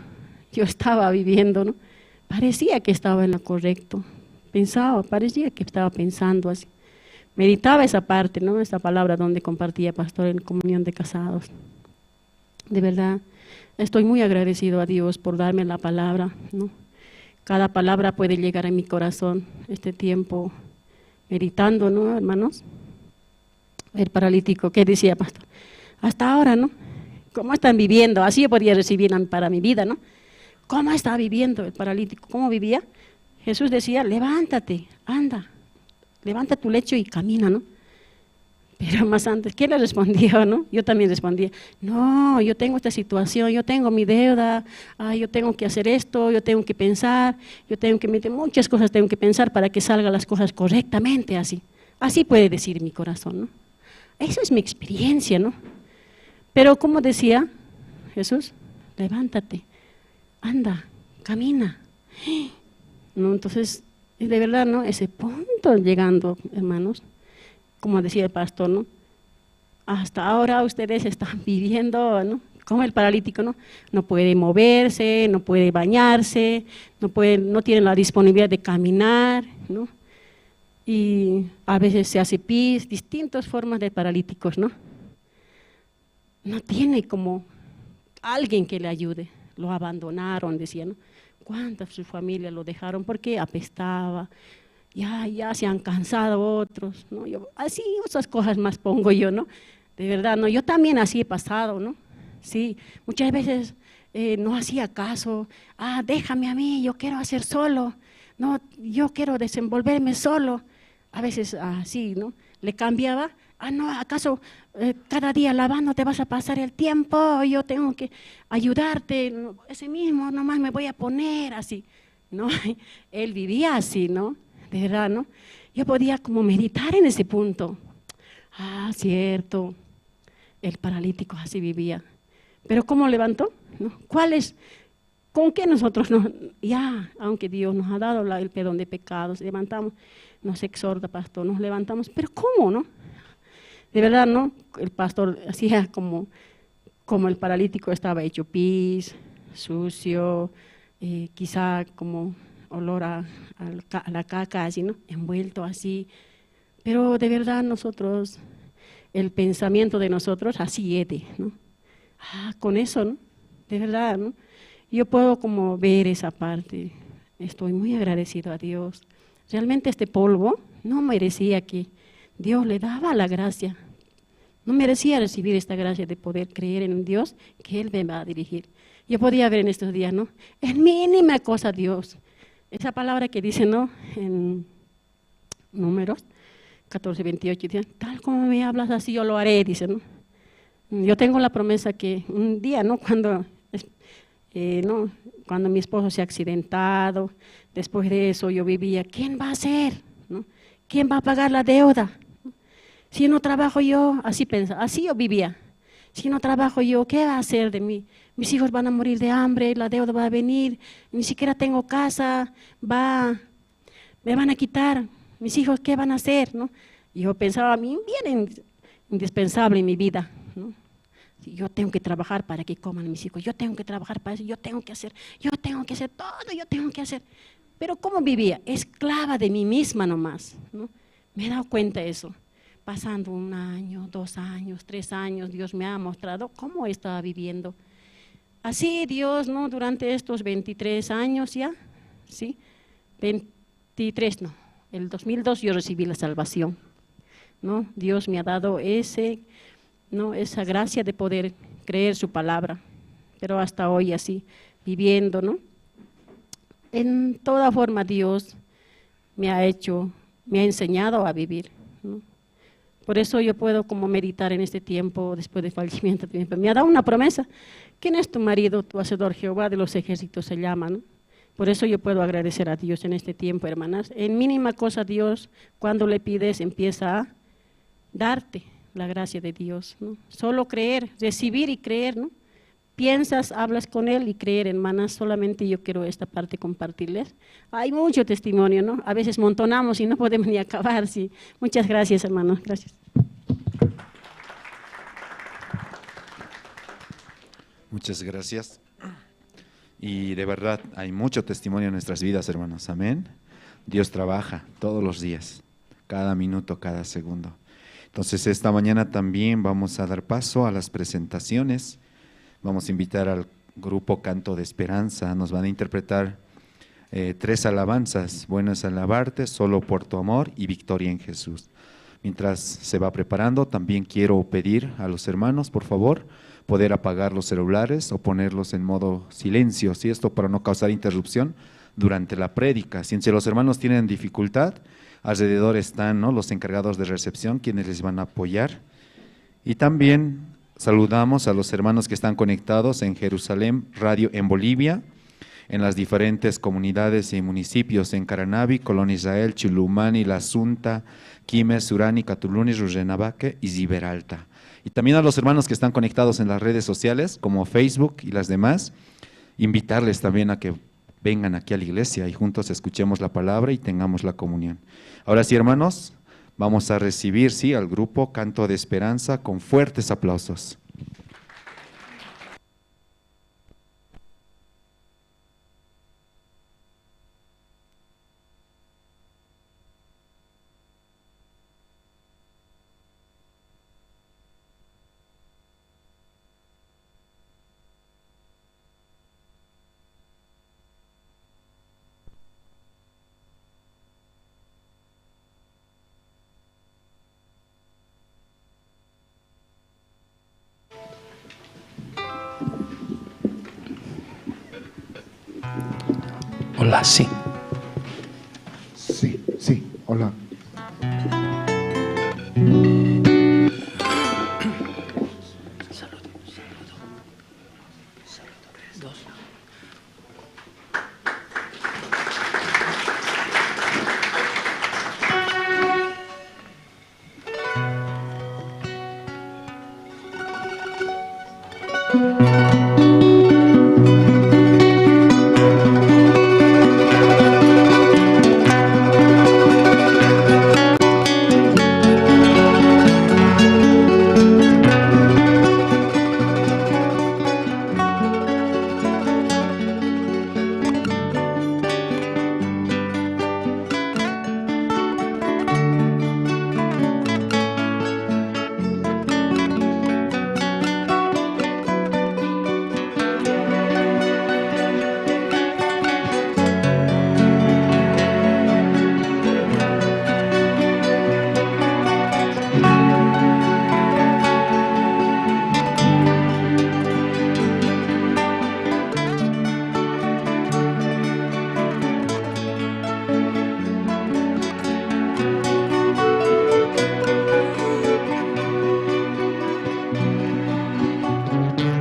yo estaba viviendo, ¿no? Parecía que estaba en lo correcto. Parecía que estaba pensando así. Meditaba esa parte, ¿no? Esa palabra donde compartía pastor en comunión de casados. De verdad, estoy muy agradecido a Dios por darme la palabra, ¿no? Cada palabra puede llegar a mi corazón este tiempo meditando, ¿no, hermanos? El paralítico, ¿qué decía, pastor? Hasta ahora, ¿no? ¿Cómo están viviendo? Así yo podía recibir para mi vida, ¿no? ¿Cómo estaba viviendo el paralítico? ¿Cómo vivía? Jesús decía, levántate, anda, levanta tu lecho y camina, ¿no? Pero más antes, ¿quién le respondió, no? Yo también respondía, no, yo tengo esta situación, yo tengo mi deuda, yo tengo que hacer esto, yo tengo que pensar, yo tengo que meter muchas cosas, tengo que pensar para que salgan las cosas correctamente, así. Así puede decir mi corazón, ¿no? Esa es mi experiencia, ¿no? Pero como decía Jesús, levántate, anda, camina. ¿No? Entonces, de verdad, ¿no? Ese punto llegando, hermanos, como decía el pastor, ¿no? Hasta ahora ustedes están viviendo, ¿no? Como el paralítico, ¿no? No puede moverse, no puede bañarse, no tiene la disponibilidad de caminar, ¿no? Y a veces se hace pis, distintas formas de paralíticos, ¿no? No tiene como alguien que le ayude, lo abandonaron, decían, ¿no? ¿Cuántas su familia lo dejaron? Porque apestaba, ya se han cansado otros, ¿no? Así otras cosas más pongo yo, ¿no? De verdad, ¿no? Yo también así he pasado, ¿no? Sí, muchas veces no hacía caso, déjame a mí, yo quiero hacer solo, no, yo quiero desenvolverme solo. A veces así, ¿no? Le cambiaba, no, ¿acaso cada día lavando te vas a pasar el tiempo? Yo tengo que ayudarte, ¿no? Ese mismo nomás me voy a poner así, ¿no? Él vivía así, ¿no? De verdad, ¿no? Yo podía como meditar en ese punto. Cierto, el paralítico así vivía. Pero ¿cómo levantó? ¿No? ¿Con qué nosotros aunque Dios nos ha dado el perdón de pecados, levantamos, nos exhorta, pastor, nos levantamos, pero ¿cómo, no? De verdad, ¿no? El pastor hacía como el paralítico estaba hecho pis, sucio, quizá como olor a la caca, así, ¿no? Envuelto así. Pero de verdad nosotros, el pensamiento de nosotros, así es, ¿no? Con eso, ¿no? De verdad, ¿no? Yo puedo como ver esa parte. Estoy muy agradecido a Dios. Realmente este polvo no merecía que Dios le daba la gracia. No merecía recibir esta gracia de poder creer en Dios, que Él me va a dirigir. Yo podía ver en estos días, ¿no? Es mínima cosa Dios. Esa palabra que dice, ¿no? En Números 14:28, dice, tal como me hablas así yo lo haré, dice, ¿no? Yo tengo la promesa que un día, ¿no? Cuando mi esposo se ha accidentado, después de eso yo vivía, ¿quién va a hacer? ¿No? ¿Quién va a pagar la deuda? Si no trabajo yo, así pensaba, así yo vivía. Si no trabajo yo, ¿qué va a hacer de mí? Mis hijos van a morir de hambre, la deuda va a venir, ni siquiera tengo casa, me van a quitar, mis hijos, ¿qué van a hacer? ¿No? Y yo pensaba, a mí bien indispensable en mi vida, ¿no? Yo tengo que trabajar para que coman mis hijos, yo tengo que trabajar para eso, yo tengo que hacer todo, yo tengo que hacer. Pero ¿cómo vivía? Esclava de mí misma nomás, ¿no? Me he dado cuenta de eso. Pasando 1 año, 2 años, 3 años, Dios me ha mostrado cómo estaba viviendo. Así Dios, ¿no? Durante estos 23 años ya, ¿sí? 23, no, el 2002 yo recibí la salvación, ¿no? Dios me ha dado esa gracia de poder creer su palabra, pero hasta hoy así, viviendo, ¿no? En toda forma Dios me ha enseñado a vivir, ¿no? Por eso yo puedo como meditar en este tiempo, después del fallecimiento de mi papá. Me ha dado una promesa. ¿Quién es tu marido, tu hacedor? Jehová de los ejércitos se llama, ¿no? Por eso yo puedo agradecer a Dios en este tiempo, hermanas. En mínima cosa Dios, cuando le pides, empieza a darte la gracia de Dios, ¿no? Solo creer, recibir y creer, ¿no? Piensas, hablas con Él y creer, hermanas. Solamente yo quiero esta parte compartirles. Hay mucho testimonio, ¿no? A veces montonamos y no podemos ni acabar. Sí. Muchas gracias, hermanos. Gracias. Muchas gracias. Y de verdad, hay mucho testimonio en nuestras vidas, hermanos. Amén. Dios trabaja todos los días, cada minuto, cada segundo. Entonces, esta mañana también vamos a dar paso a las presentaciones. Vamos a invitar al grupo Canto de Esperanza. Nos van a interpretar 3 alabanzas. Bueno es alabarte, solo por tu amor y victoria en Jesús. Mientras se va preparando, también quiero pedir a los hermanos, por favor, poder apagar los celulares o ponerlos en modo silencio, ¿sí? Esto para no causar interrupción durante la prédica. Si los hermanos tienen dificultad, alrededor están, ¿no?, los encargados de recepción, quienes les van a apoyar. Y también saludamos a los hermanos que están conectados en Jerusalén Radio en Bolivia, en las diferentes comunidades y municipios en Caranavi, Colonia Israel, Chilumani, La Asunta, Quimés, Surani, Catuluni, Rurrenabaque y Ziberalta. Y también a los hermanos que están conectados en las redes sociales como Facebook y las demás, invitarles también a que vengan aquí a la iglesia y juntos escuchemos la palabra y tengamos la comunión. Ahora sí, hermanos, vamos a recibir, sí, al grupo Canto de Esperanza con fuertes aplausos. Hola, sí. Sí, hola.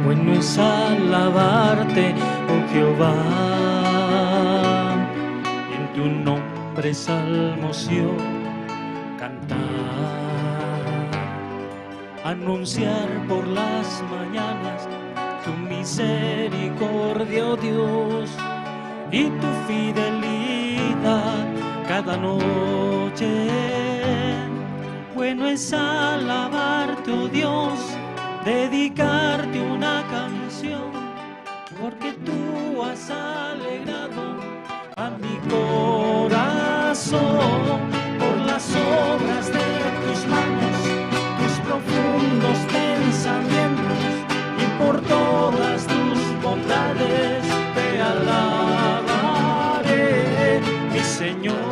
Bueno es alabarte, oh Jehová, en tu nombre salmos yo cantar, anunciar por las mañanas tu misericordia, oh Dios, y tu fidelidad cada noche. Bueno es alabarte, oh Dios, dedicarte una canción, porque tú has alegrado a mi corazón por las obras de tus manos, tus profundos pensamientos, y por todas tus bondades te alabaré, mi Señor.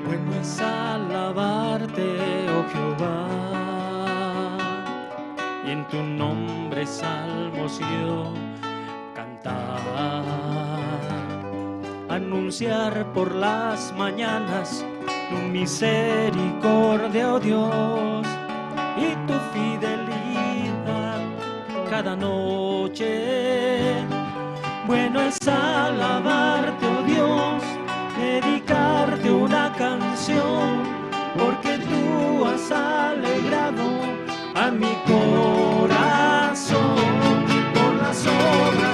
Bueno es alabarte, oh Jehová, y en tu nombre salmos yo cantar, anunciar por las mañanas tu misericordia, oh Dios, y tu fidelidad cada noche. Bueno es alabarte, oh Dios, dedicarte una canción, porque tú has alegrado a mi corazón por las obras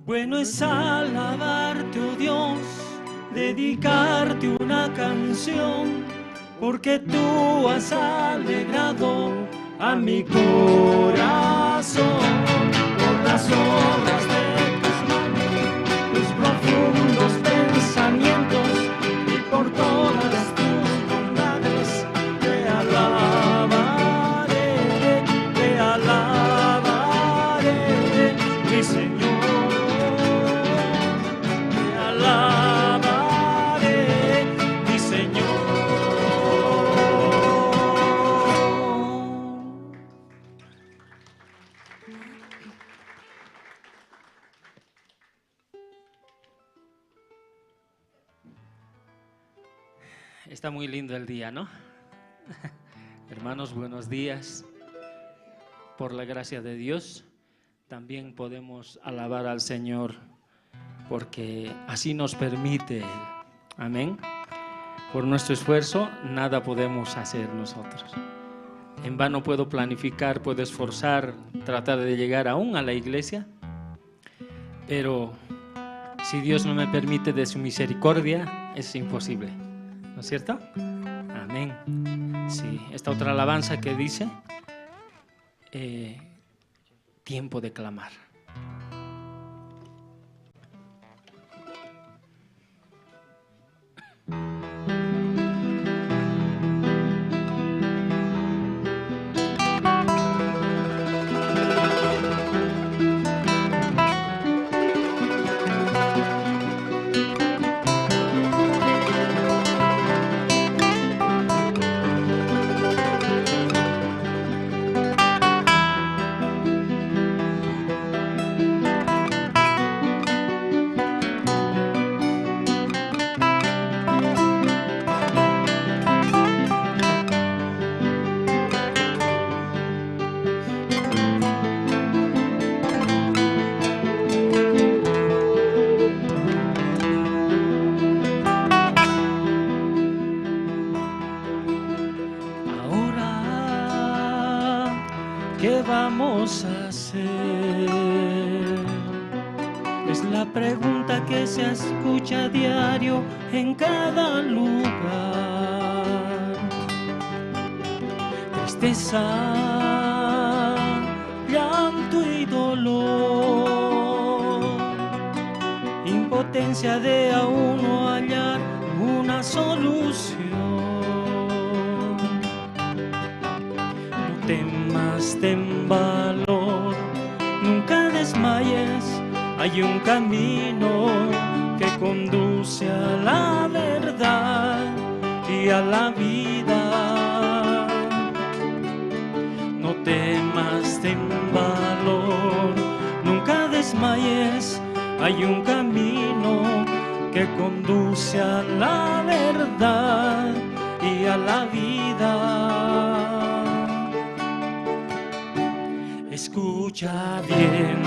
Bueno es alabarte, oh Dios, dedicarte una canción, porque tú has alegrado a mi corazón por las obras de tus manos, tus profundos pensamientos y por todas tus bondades. Te alabaré, mi Señor. Está muy lindo el día, ¿no? Hermanos, buenos días. Por la gracia de Dios, también podemos alabar al Señor, porque así nos permite Él. Amén. Por nuestro esfuerzo, nada podemos hacer nosotros. En vano puedo planificar, puedo esforzar, tratar de llegar aún a la iglesia, pero si Dios no me permite de su misericordia, es imposible. ¿No es cierto? Amén. Sí, esta otra alabanza que dice, tiempo de clamar. ¿Qué vamos a hacer? Es la pregunta que se escucha a diario en cada lugar. Tristeza, llanto y dolor, impotencia de aún no hallar una solución. No temas, ten valor, nunca desmayes, hay un camino que conduce a la verdad y a la vida. No temas, ten valor, nunca desmayes, hay un camino que conduce a la verdad y a la vida. Escucha bien,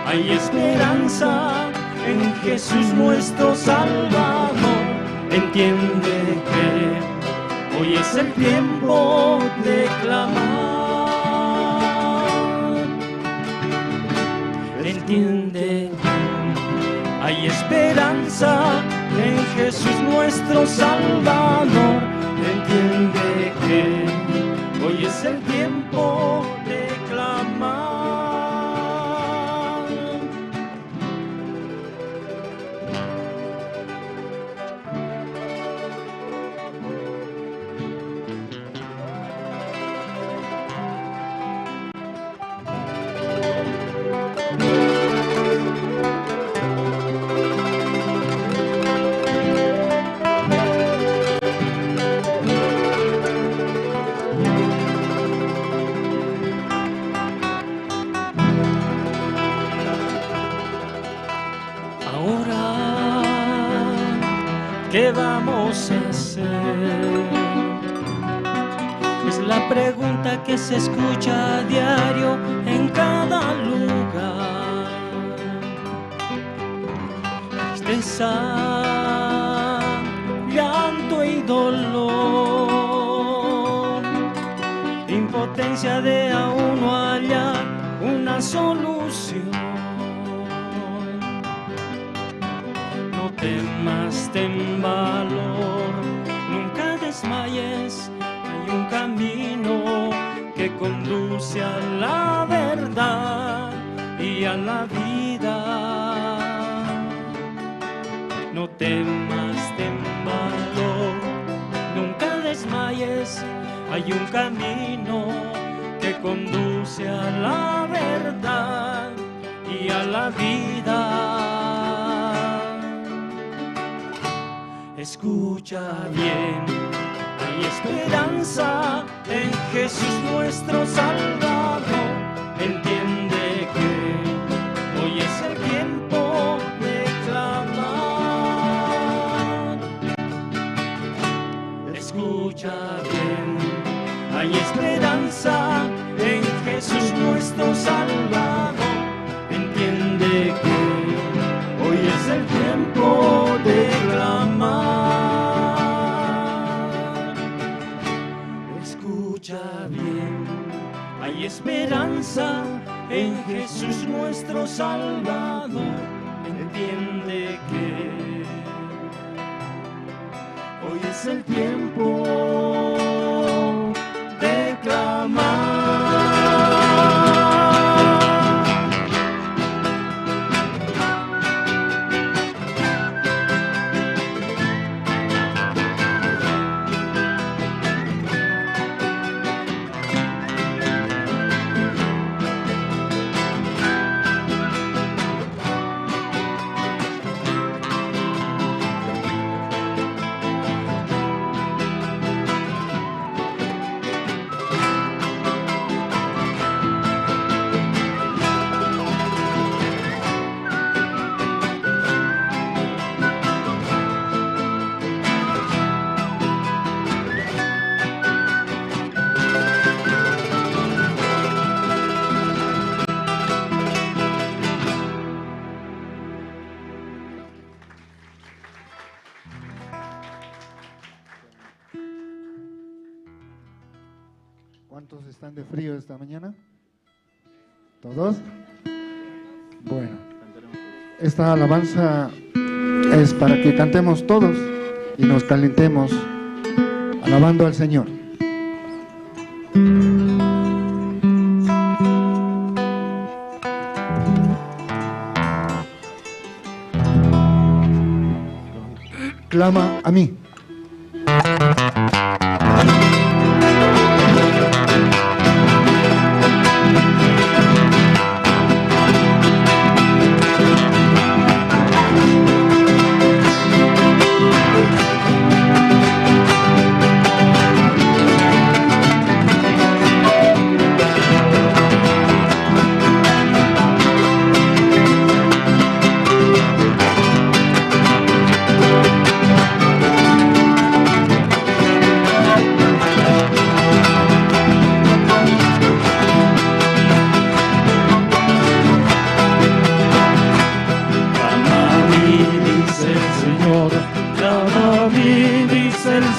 hay esperanza en Jesús nuestro Salvador. Entiende que hoy es el tiempo de clamar. Entiende, hay esperanza en Jesús nuestro Salvador. Entiende que hoy es el tiempo de clamar. ¿Qué vamos a hacer? Es la pregunta que se escucha a diario en cada lugar. Tristeza, llanto y dolor, impotencia de aún no hallar una solución. temas, ten valor, nunca desmayes, hay un camino que conduce a la verdad y a la vida. No temas, ten valor, nunca desmayes, hay un camino que conduce a la verdad y a la vida. Escucha bien, hay esperanza en Jesús nuestro Salvador. Entiende que hoy es el tiempo de clamar. Escucha bien, hay esperanza en Jesús nuestro Salvador. Entiende que hoy es el tiempo de clamar. Escucha bien, hay esperanza en Jesús nuestro Salvador. Entiende que hoy es el tiempo de clamar. ¿Cuántos están de frío esta mañana? ¿Todos? Bueno, esta alabanza es para que cantemos todos y nos calentemos alabando al Señor. Clama a mí.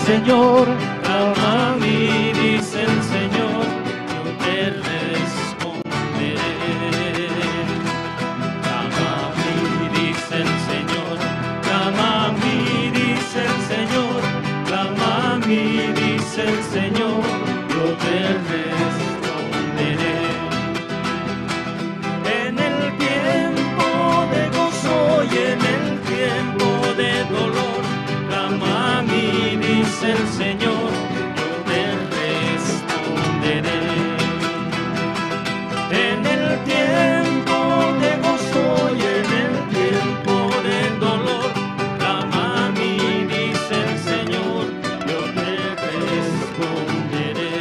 Señor, clama a mí, dice el Señor, yo te responderé. Clama a mí, dice el Señor, clama a mí, dice el Señor, clama a mí, dice el Señor, yo te responderé. En el tiempo de gozo y en el tiempo de dolor, clama a mí, dice el Señor, yo te responderé. En el tiempo de gozo y en el tiempo de dolor, clama a mí, dice el Señor, yo te responderé.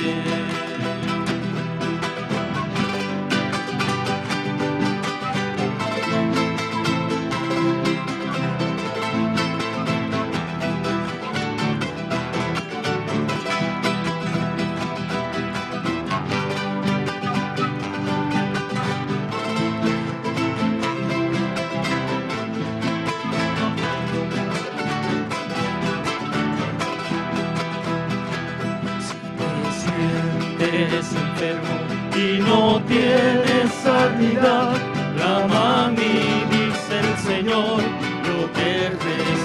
Eres enfermo y no tienes sanidad, clama a mí, dice el Señor, yo te responderé.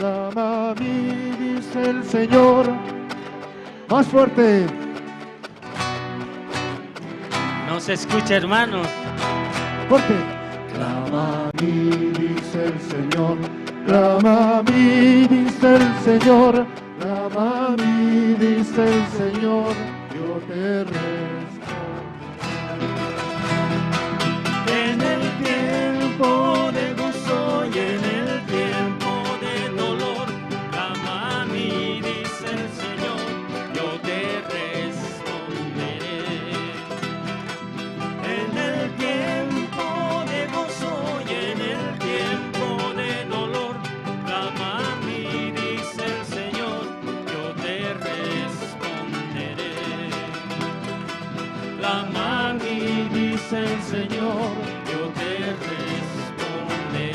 clama a mí, dice el Señor. Más fuerte. No se escucha, hermanos. Fuerte. Clama a mí, dice el Señor. Clama a mí, dice el Señor. Clama a mí, dice el Señor. Yo te respondo. En el tiempo de gozo y en el tiempo de dolor, clama a mí, dice el Señor, yo te responderé. En el tiempo de gozo y en el tiempo de dolor, clama a mí, dice el Señor, yo te responderé. Clama a mí, dice el Señor, yo te responderé.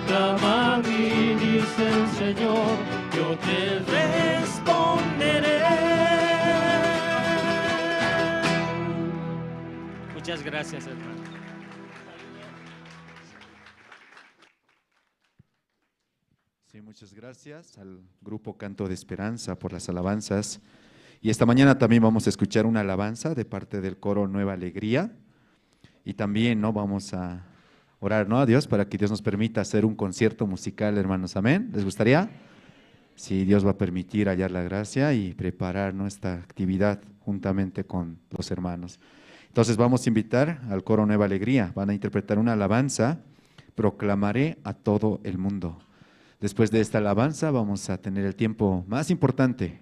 Clama a mí, dice el Señor, yo te responderé. Muchas gracias, hermano. Sí, muchas gracias al grupo Canto de Esperanza por las alabanzas. Y esta mañana también vamos a escuchar una alabanza de parte del coro Nueva Alegría. Y también, ¿no?, vamos a orar, ¿no?, a Dios para que Dios nos permita hacer un concierto musical, hermanos. Amén. ¿Les gustaría? Sí, Dios va a permitir hallar la gracia y preparar nuestra actividad juntamente con los hermanos. Entonces vamos a invitar al coro Nueva Alegría. Van a interpretar una alabanza, Proclamaré a todo el mundo. Después de esta alabanza vamos a tener el tiempo más importante,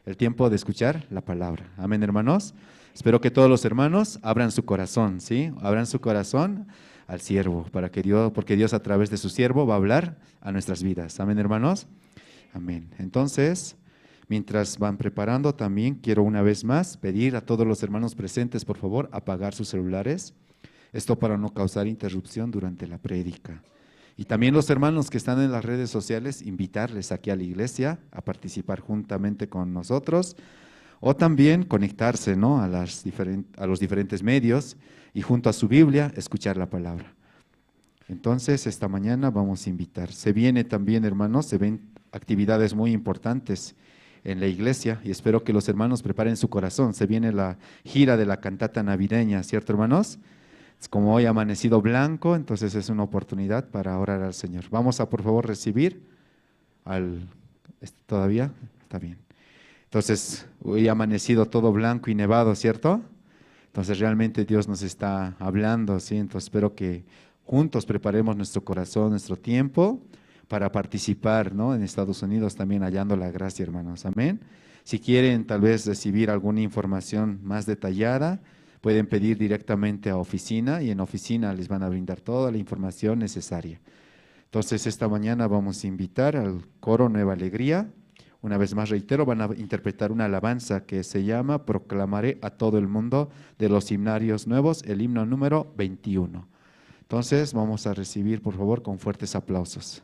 el tiempo de escuchar la palabra. Amén, hermanos. Espero que todos los hermanos abran su corazón, ¿sí? Abran su corazón al siervo, porque Dios a través de su siervo va a hablar a nuestras vidas. Amén, hermanos. Amén. Entonces, mientras van preparando, también quiero una vez más pedir a todos los hermanos presentes, por favor, apagar sus celulares. Esto para no causar interrupción durante la prédica. Y también los hermanos que están en las redes sociales, invitarles aquí a la iglesia a participar juntamente con nosotros o también conectarse, ¿no?, a los diferentes medios y junto a su Biblia escuchar la palabra. Entonces, esta mañana vamos a invitar. Se viene también, hermanos, se ven actividades muy importantes en la iglesia y espero que los hermanos preparen su corazón. Se viene la gira de la cantata navideña, ¿cierto, hermanos? Es como hoy ha amanecido blanco, entonces es una oportunidad para orar al Señor. Vamos a, por favor, recibir ¿Todavía? Está bien. Entonces, hoy ha amanecido todo blanco y nevado, ¿cierto? Entonces, realmente Dios nos está hablando, ¿sí? Entonces, espero que juntos preparemos nuestro corazón, nuestro tiempo para participar, ¿no?, en Estados Unidos también hallando la gracia, hermanos. Amén. Si quieren tal vez recibir alguna información más detallada, pueden pedir directamente a oficina y en oficina les van a brindar toda la información necesaria. Entonces, esta mañana vamos a invitar al coro Nueva Alegría. Una vez más reitero, van a interpretar una alabanza que se llama Proclamaré a todo el mundo, de los himnarios nuevos, el himno número 21. Entonces, vamos a recibir, por favor, con fuertes aplausos.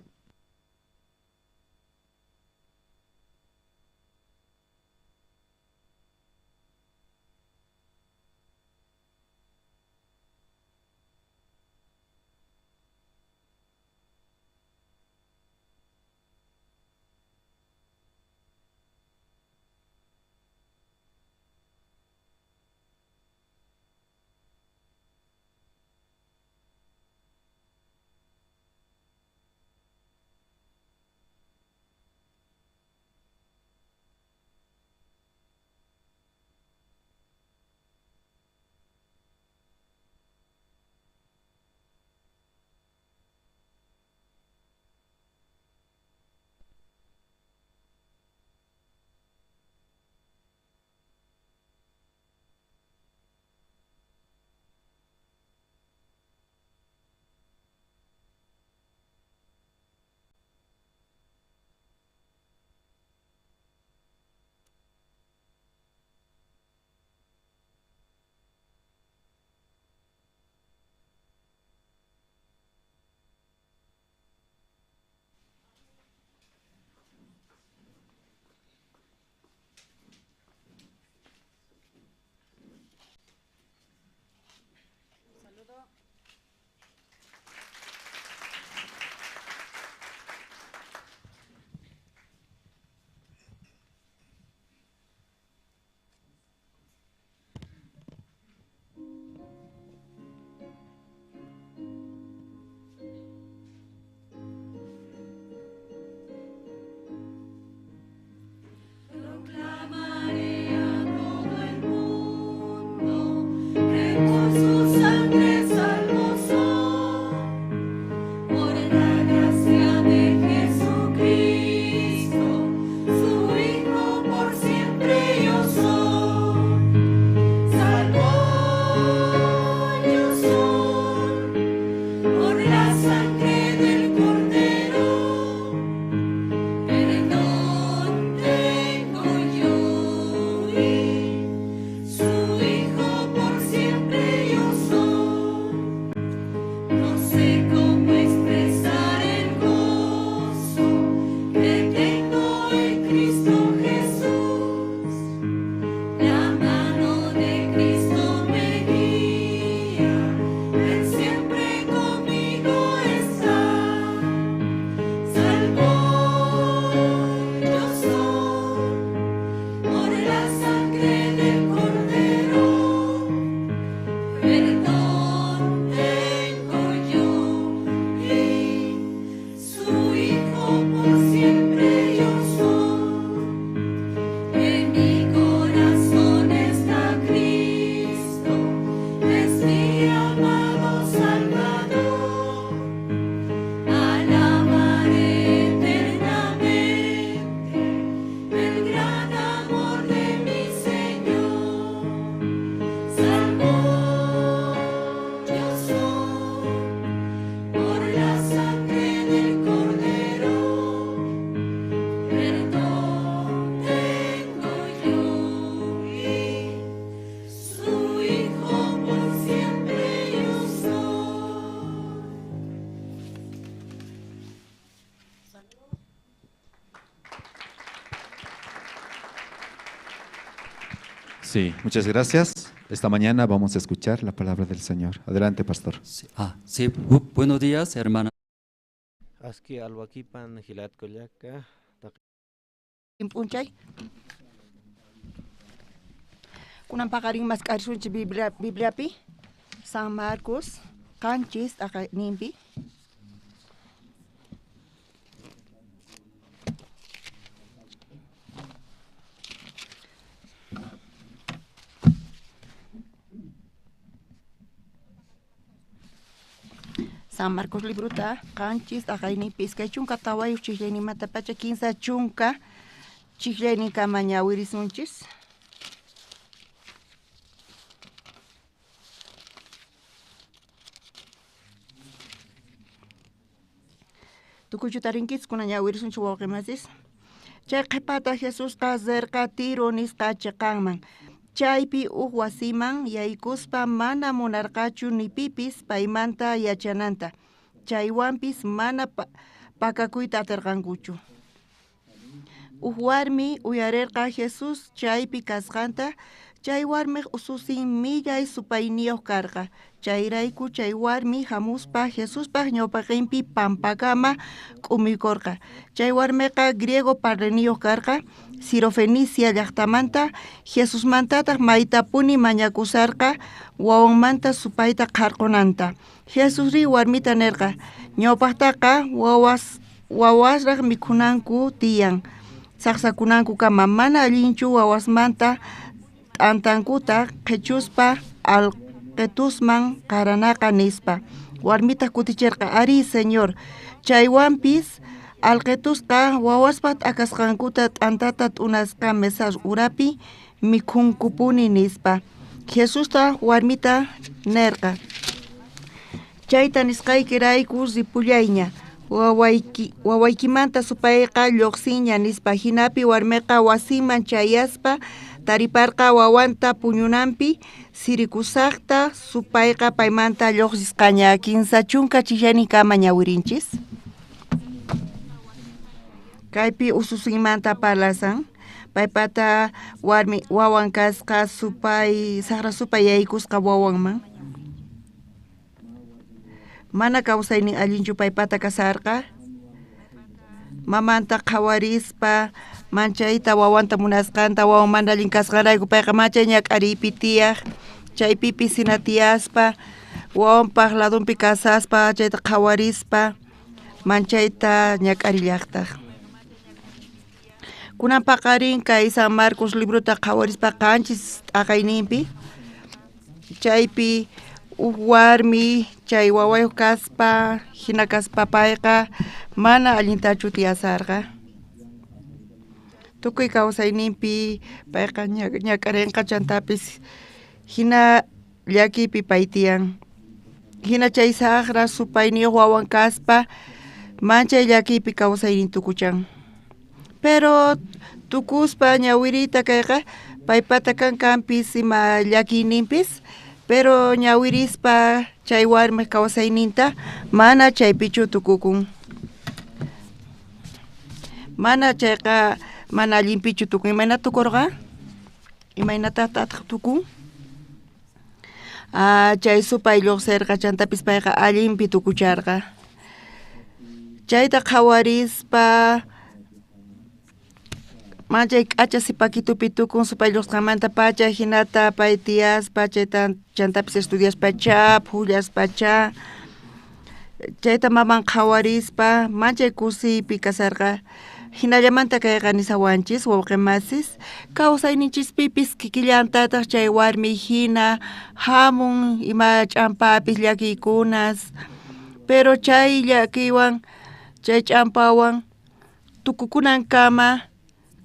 Sí, muchas gracias. Esta mañana vamos a escuchar la palabra del Señor. Adelante, pastor. Sí, buenos días, hermana. Aski alwakipan hilat kollaka. Impunchay. Kunan pakaring mas karsunchi Bibliapi. San Marcos, Canchis, nimpi. San Marcos libruta, Canchis, nimpi. Iskay chunka tawayu chihleni matapacha 15 chunka. Chihleni kamaña wirisunchis. Tukuchutarinkis kuna ñawirisunchis wawqimasis. Chay qhipata Jesús qazerqa Tiro nisqa chiqanman. Chaypi wasiman yaykuspa mana munarqachu ni pipis paymanta yachananta. Chaywanpis mana pakakuyta atirqankuchu. Warmi uyarirqa Jesús chaypi kasqanta. Chay warmi ususin millay supayniyuq karqa. Chayrayku chay warmi hamuspa Jesuspa ñawpaqinpi pampakama k'umikurqa. Chay warmiqa griego parlaniyuq karqa. Sirofenicia llaqtamanta Jesusmantataq maytapuni mañakusarqa wawanmanta supayta qarqunanta. Jesus ri warmita nirqa ñawpaqtaqa wawasraq mikhunanku tiyan. Saqsakunanku kama mana allinchu wawasmanta t'antankuta qhechuspa alqetusman qaranaqa nispa. Warmita kutichirqa ari Señor. Chaywanpis alqetusqa wawaspa t'akasqankuta t'antata t'unasqa mesas urapi mikhunkupuni nispa. Jesusta warmita nerqa. Chayta nisqaykirayku ripullayña. Wawaykimanta supayqa lluqsiña nispa hinapi warmiqa wasiman chayaspa tariparqa wawanta puñunanpi sirikusaqta supayqa paymanta lluqsisqaña 15 chunka chihleni kama ñawirinchis. Kaypi ususinmanta parlasan paypata wawan kasqa saqra supay yaykusqa wawanman. Mana kawsaynin allinchu paypata kasarqa. Mamanta qhawarispa manchayta wawanta munasqanta wawan mana allin kasqanrayku payqa machay ñak'ariypi tiyaq. Chaypipi sina tiyaspa wawanpaq ladunpi kasaspa chayta qhawarispa manchayta ñak'arillaqtaq. Kunan paqarin kay San Marcos libruta qhawarispa qanchis t'aqayninpi. Chaypi warmi chay wawayuq kaspa hina kaspa payqa mana allintachu tiyasarqa. Tukuy kawsayninpi payqa ñak'arinqa chantapis hina llakipi pay tiyan. Hina chay saqra supayniyuq wawan kaspa manchay llakipi kawsaynin tukuchan. Pero tukuspa ñawirita kayqa paypata kanpis ima llakiyninpis. Pero ñawirispa chay warmi kawsayninta mana chaypichu tukukun. Mana chayqa mana allinpichu tukun. Imayna tukurqa? Imaynata tukun? Chay supay lluqsirqa chantapis payqa allinpi tukucharqa. Chayta qhawarispa manchay k'acha sipakitupi tukun supay lluqsqamanta pacha hinata pay tiyaspa chayta chantapis estudiaspacha phullaspacha chayta maman qhawarispa manchay kusiypi kasarqa. Hinallamanta kayqa nisawanchis wawqimasis kawsayninchispipis kikillantataq chay warmi hina hamun ima ch'ampapis llakiykunas. Pero chay llakiwan chay ch'ampawan tukukunankama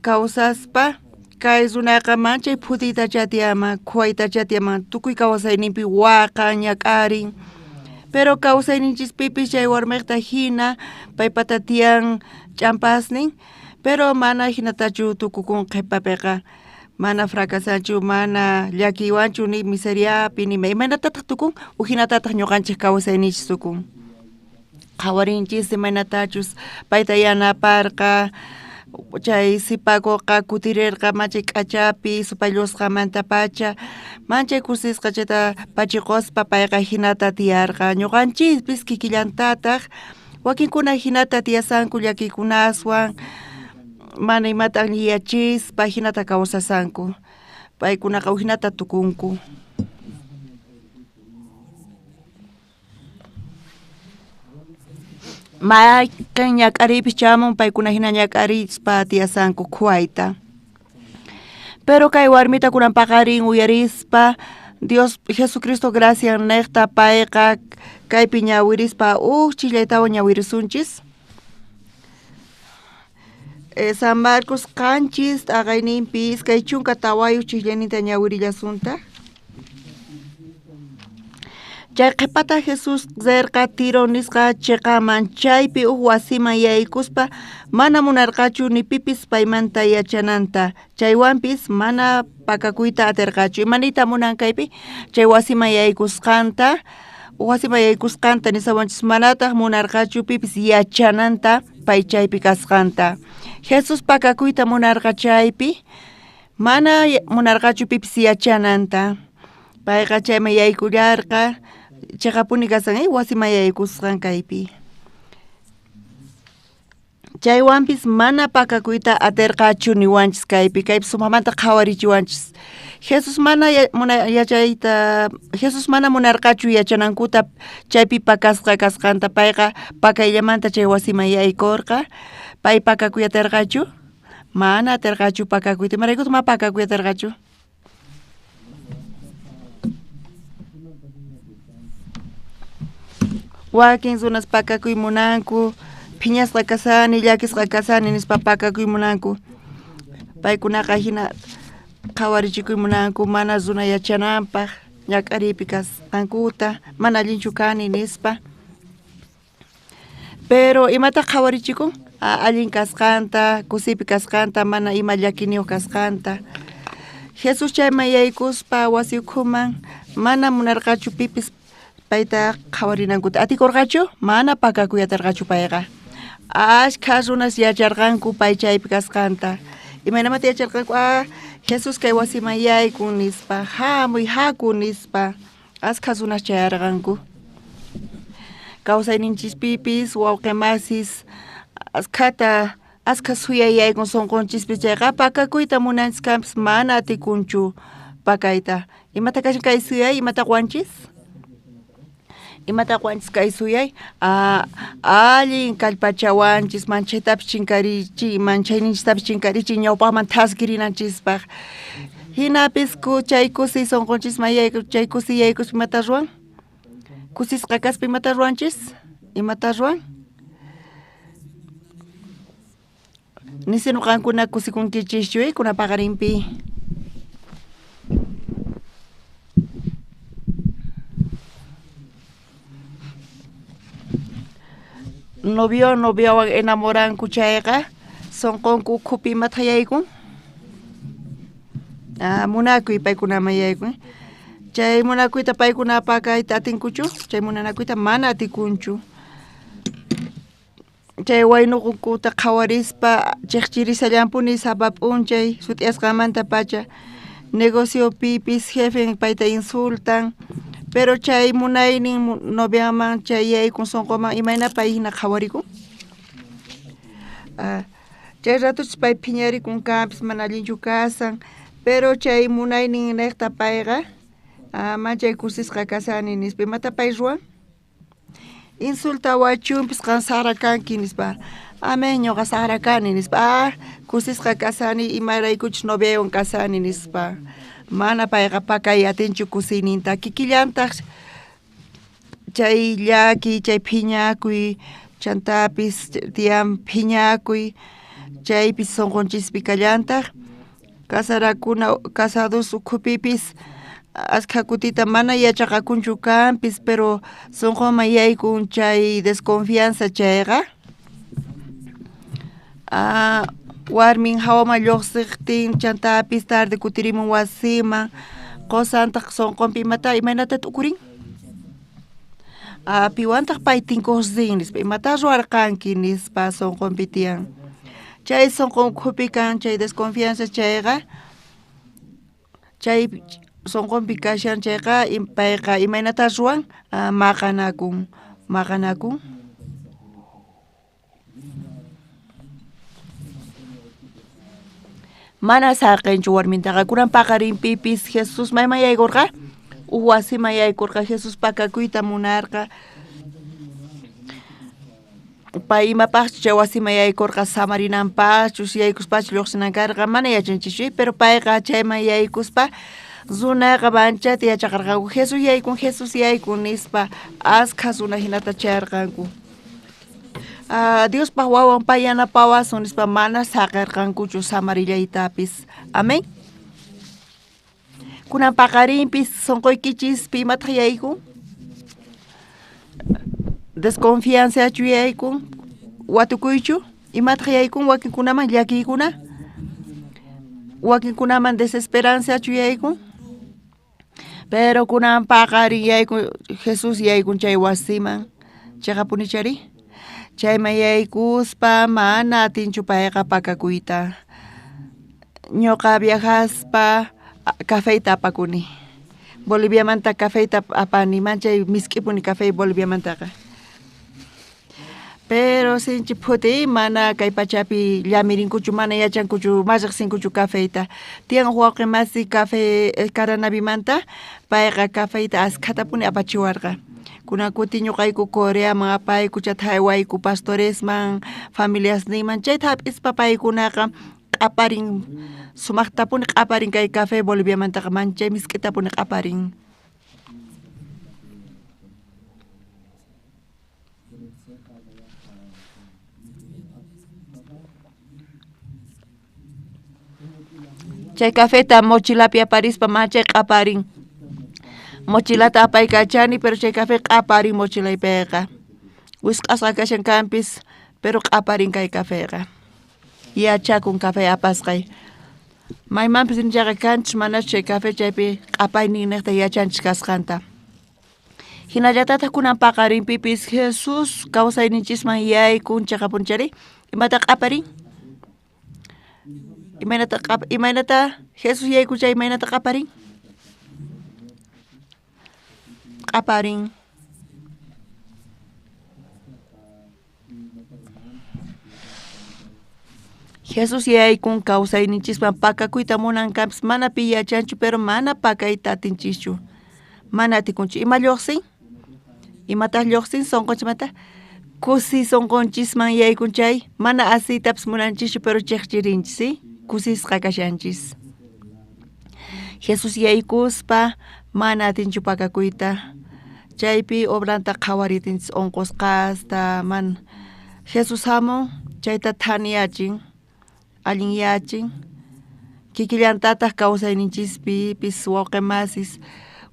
kawsaspa kay runaqa manchay phutiyta chatiyaman, khuwayta chatiyaman, tukuy kawsayninpi waqan, ñak'arin. Pero kawsayninchispipis chay warmiqta hina paypata tiyan ch'ampasnin, pero mana hinatachu tukukun qhipapiqa. Mana fracasanchu, mana llakiwanchu ni miseriapi ni imaynatataq tukun o hinatataq ñuqanchik kawsayninchis tukun. Qhawarinchis imaynatachus payta yanaparqa chay sipakuqa kutirirqa machay k'achapi supaylusqa mantapacha manchay kusisqa chayta pachiquspa payqa hinata tiyarqa ñuqanchikpis kikillantataq wakinkuna hinata tiyasanku llakikunaswan mana imata yachispa hinata kawsasanku paykunaqa hinata tukunku. Mayqin ñak'aripis chamun paykuna hina ñak'arispa tiyasanku khuayta. Pero kay warmita kunan paqarin uyarispa Dios Jesucristo gracia niqta payqa kaypi ñawirispa chillaytawan ñawirisunchis. San Marcos qanchis taqayninpis kay chunka tawayuq chillayninta ñawirillasunta. Chay qhipata Jesus zerqa Tiro nisqa chiqaman chaypi wasiman yaykuspa mana munarqachu ni pipis paymanta yachananta chaywanpis mana pakakuyta atirqachu imanita munan kaypi chay wasiman yaykusqanta nisawanchis manataq munarqachu pipis yachananta pay chaypi kasqanta Jesus pakakuyta munarqa chaypi mana munarqachu pipis yachananta payqa chayman yaykullarqa chaqapuni kasan wasiman yaykusqan kaypi chaywanpis mana pakakuyta atirqachu niwanchis kaypi sumamanta qhawarichiwanchis Jesus mana munarqachu yachanankuta chaypi kasqanta payqa pakayllamanta chay wasiman yaykurqa pay pakakuy atirqachu mana atirqachu pakakuyta imaraykuta ma pakakuy atirqachu. Wakin sunas pakakuy munanku phiñasqa kasani llakisqa kasani nispa pakakuy munanku paykunaqa hina qhawarichikuy munanku mana zuna yachananpaq ñak'aripi kasqankuta mana allinchu kani nispa pero imata qhawarichikun allin kasqanta kusipi kasqanta mana ima llakiniyuq kasqanta Jesus chayman yaykuspa wasi ukhuman mana munarqachu pipis payta qhawarinankuta atikurqachu mana pakakuy atirqachu payqa ashkha runas yacharqanku pay chaypi kasqanta imaynamanta yacharqanku Jesus kay wasiman yaykun nispa hamuy hakun nispa ashkha runas chayarqanku kawsayninchispipis wawqimasis ashka suyay yaykun sunqunchispis chayqa pakakuyta munanchis kanpis mana atikunchu pakayta imata kashan kay suyay imata wanchis imata quanchis kay suyay allin kallpachawanchis manchaytapish chinkarichi manchayninchiktapish chinkarichi ñawpaqman thaskirinanchispak hinapis chay kusi sunqunchis chay kusi yaykus imata ruwan kusisqa kaspa imata ruwanchis imata ruwan nisinu qankuna kusikunkichishchu kuna paqarinpi noviawan enamoranku chayqa sunqunku ukhupi imata yaykun munakuy paykunaman yaykun chay munakuyta paykuna pakayta atinkuchu chay munanakuyta mana atikunchu chay waynukunkuta qhawarispa chiqchirisallanpuni sabab p'unchay sutiasqamanta pacha negociopipis jefen payta insultan pero chay munaynin noviaman chay yaykun sunquman imayna pay hina qhawarikun chay ratuchis pay phiñarikun kanpis mana allinchu kasan pero chay munaynin niqta payqa manchay kusisqa kasani nispa imata pay ruwan insulta wachunpis qan sara kanki nispa amen ñuqa sara kani nispa kusisqa kasani imaraykuchus noviawan kasani nispa mana payqa pakay atinchu kusiyninta kikillantaq chay llaki chay phiñakuy chantapis tiyan phiñakuy chaypis sunqunchispi kallantaq casados ukhupipis ashkha kutita mana yachaqakunchu kanpis pero sunquman yaykun chay desconfianza chayqa warmin hawaman lluqsiqtin chantapis tarde kutirimun wasiman qusantaq sunqunpi imaynata tukurin piwantaq pay tinkuqsin nispa imata ruwarqanki nispa sunqunpi tiyan Chay sonqon kupikan chay desconfianza chayqa. Chay sonqon pikashan chayqa payqa imaynata ruwan maqanakun. Mana saqenchu warmintaqa kunan paqarinpipis Jesús mayman yaykurqa wasiman yaykurqa Jesús pakakuyta munarqa pay imapaqchu chay wasiman yaykurqa samarinanpachus yaykuspachus lluqsinankarqa mana yachanchischu pero payqa chayman yaykuspa runaqa manchata yachaqarqanku Jesús yaykun nispa asqa runa hinata chayarqanku. Dios pa wawan payanapawasun nispa mana saqirqankuchu samarillaytapis. Amén. Kunan paqarinpis sonqoykichispi imataq yaykun? Desconfianzachu yaykun? Watukuychu? Imataq yaykun wakinkunaman llakiykuna? Wakinkunaman desesperanzachu yaykun? Pero kunan paqarin yaykun Jesús yaykun chay wasiman. Chayqa punichari? Chayman yaykuspa mana atinchu payqa pakakuyta. Ñuqa viajaspa cafeyta apakuni. Boliviamanta cafeyta apani manchay misk'ipuni café Boliviamantaqa. Pero sinchi phuti mana kay pachapi llamirinkuchu mana yachankuchu mallaqsinkuchu cafeyta. Tiyan wawqi masi café Caranavimanta payqa cafeyta askhata puni apachiwarqa. Kunan kuti ñuqayku Coreaman apayku chayta haywayku pastoresman familiasninman chayta hap'ispa paykunaqa q'aparin sumaqtapuni q'aparin kay café Boliviamantaqa manchay misk'itapuni q'aparin. Chay cafeta mochilapi aparispa manchay q'aparin. Mochilata apaykachani pero chay café q'aparin mochilaypiqa. Wisq'asqa kashan kanpis pero q'aparin kay caféqa. Yachakun café apasqay. Maymanpis ninchaqa kanchis manachu chay café chaypi q'apayninniqta yachanchis kasqanta. Hinallatataq kunan paqarinpipis Jesús kawsayninchisman yaykun chayqa punchari. Imata q'aparin? Imaynata Jesús yaykun chay imaynata q'aparin? Q'aparin. Jesús yaykun kawsayninchisman pakakuyta munankanpis mana pi yachanchu pero mana pakayta atinchishchu. Mana atikunchu. Ima lluqsin? Imataq lluqsin sonqonchimanta? Kusi sonqonchisman yaykun chay mana asiytapis munanchischu pero chiqchirinchis, ¿sí? Kusisqa kashanchis. Jesús yaykuspa mana atinchu pakakuyta. Chaypi obranta qhawaritinchis onqusqasta man Jesús hamun chayta thaniyachin allinyachin kikillantataq kawsayninchispi pis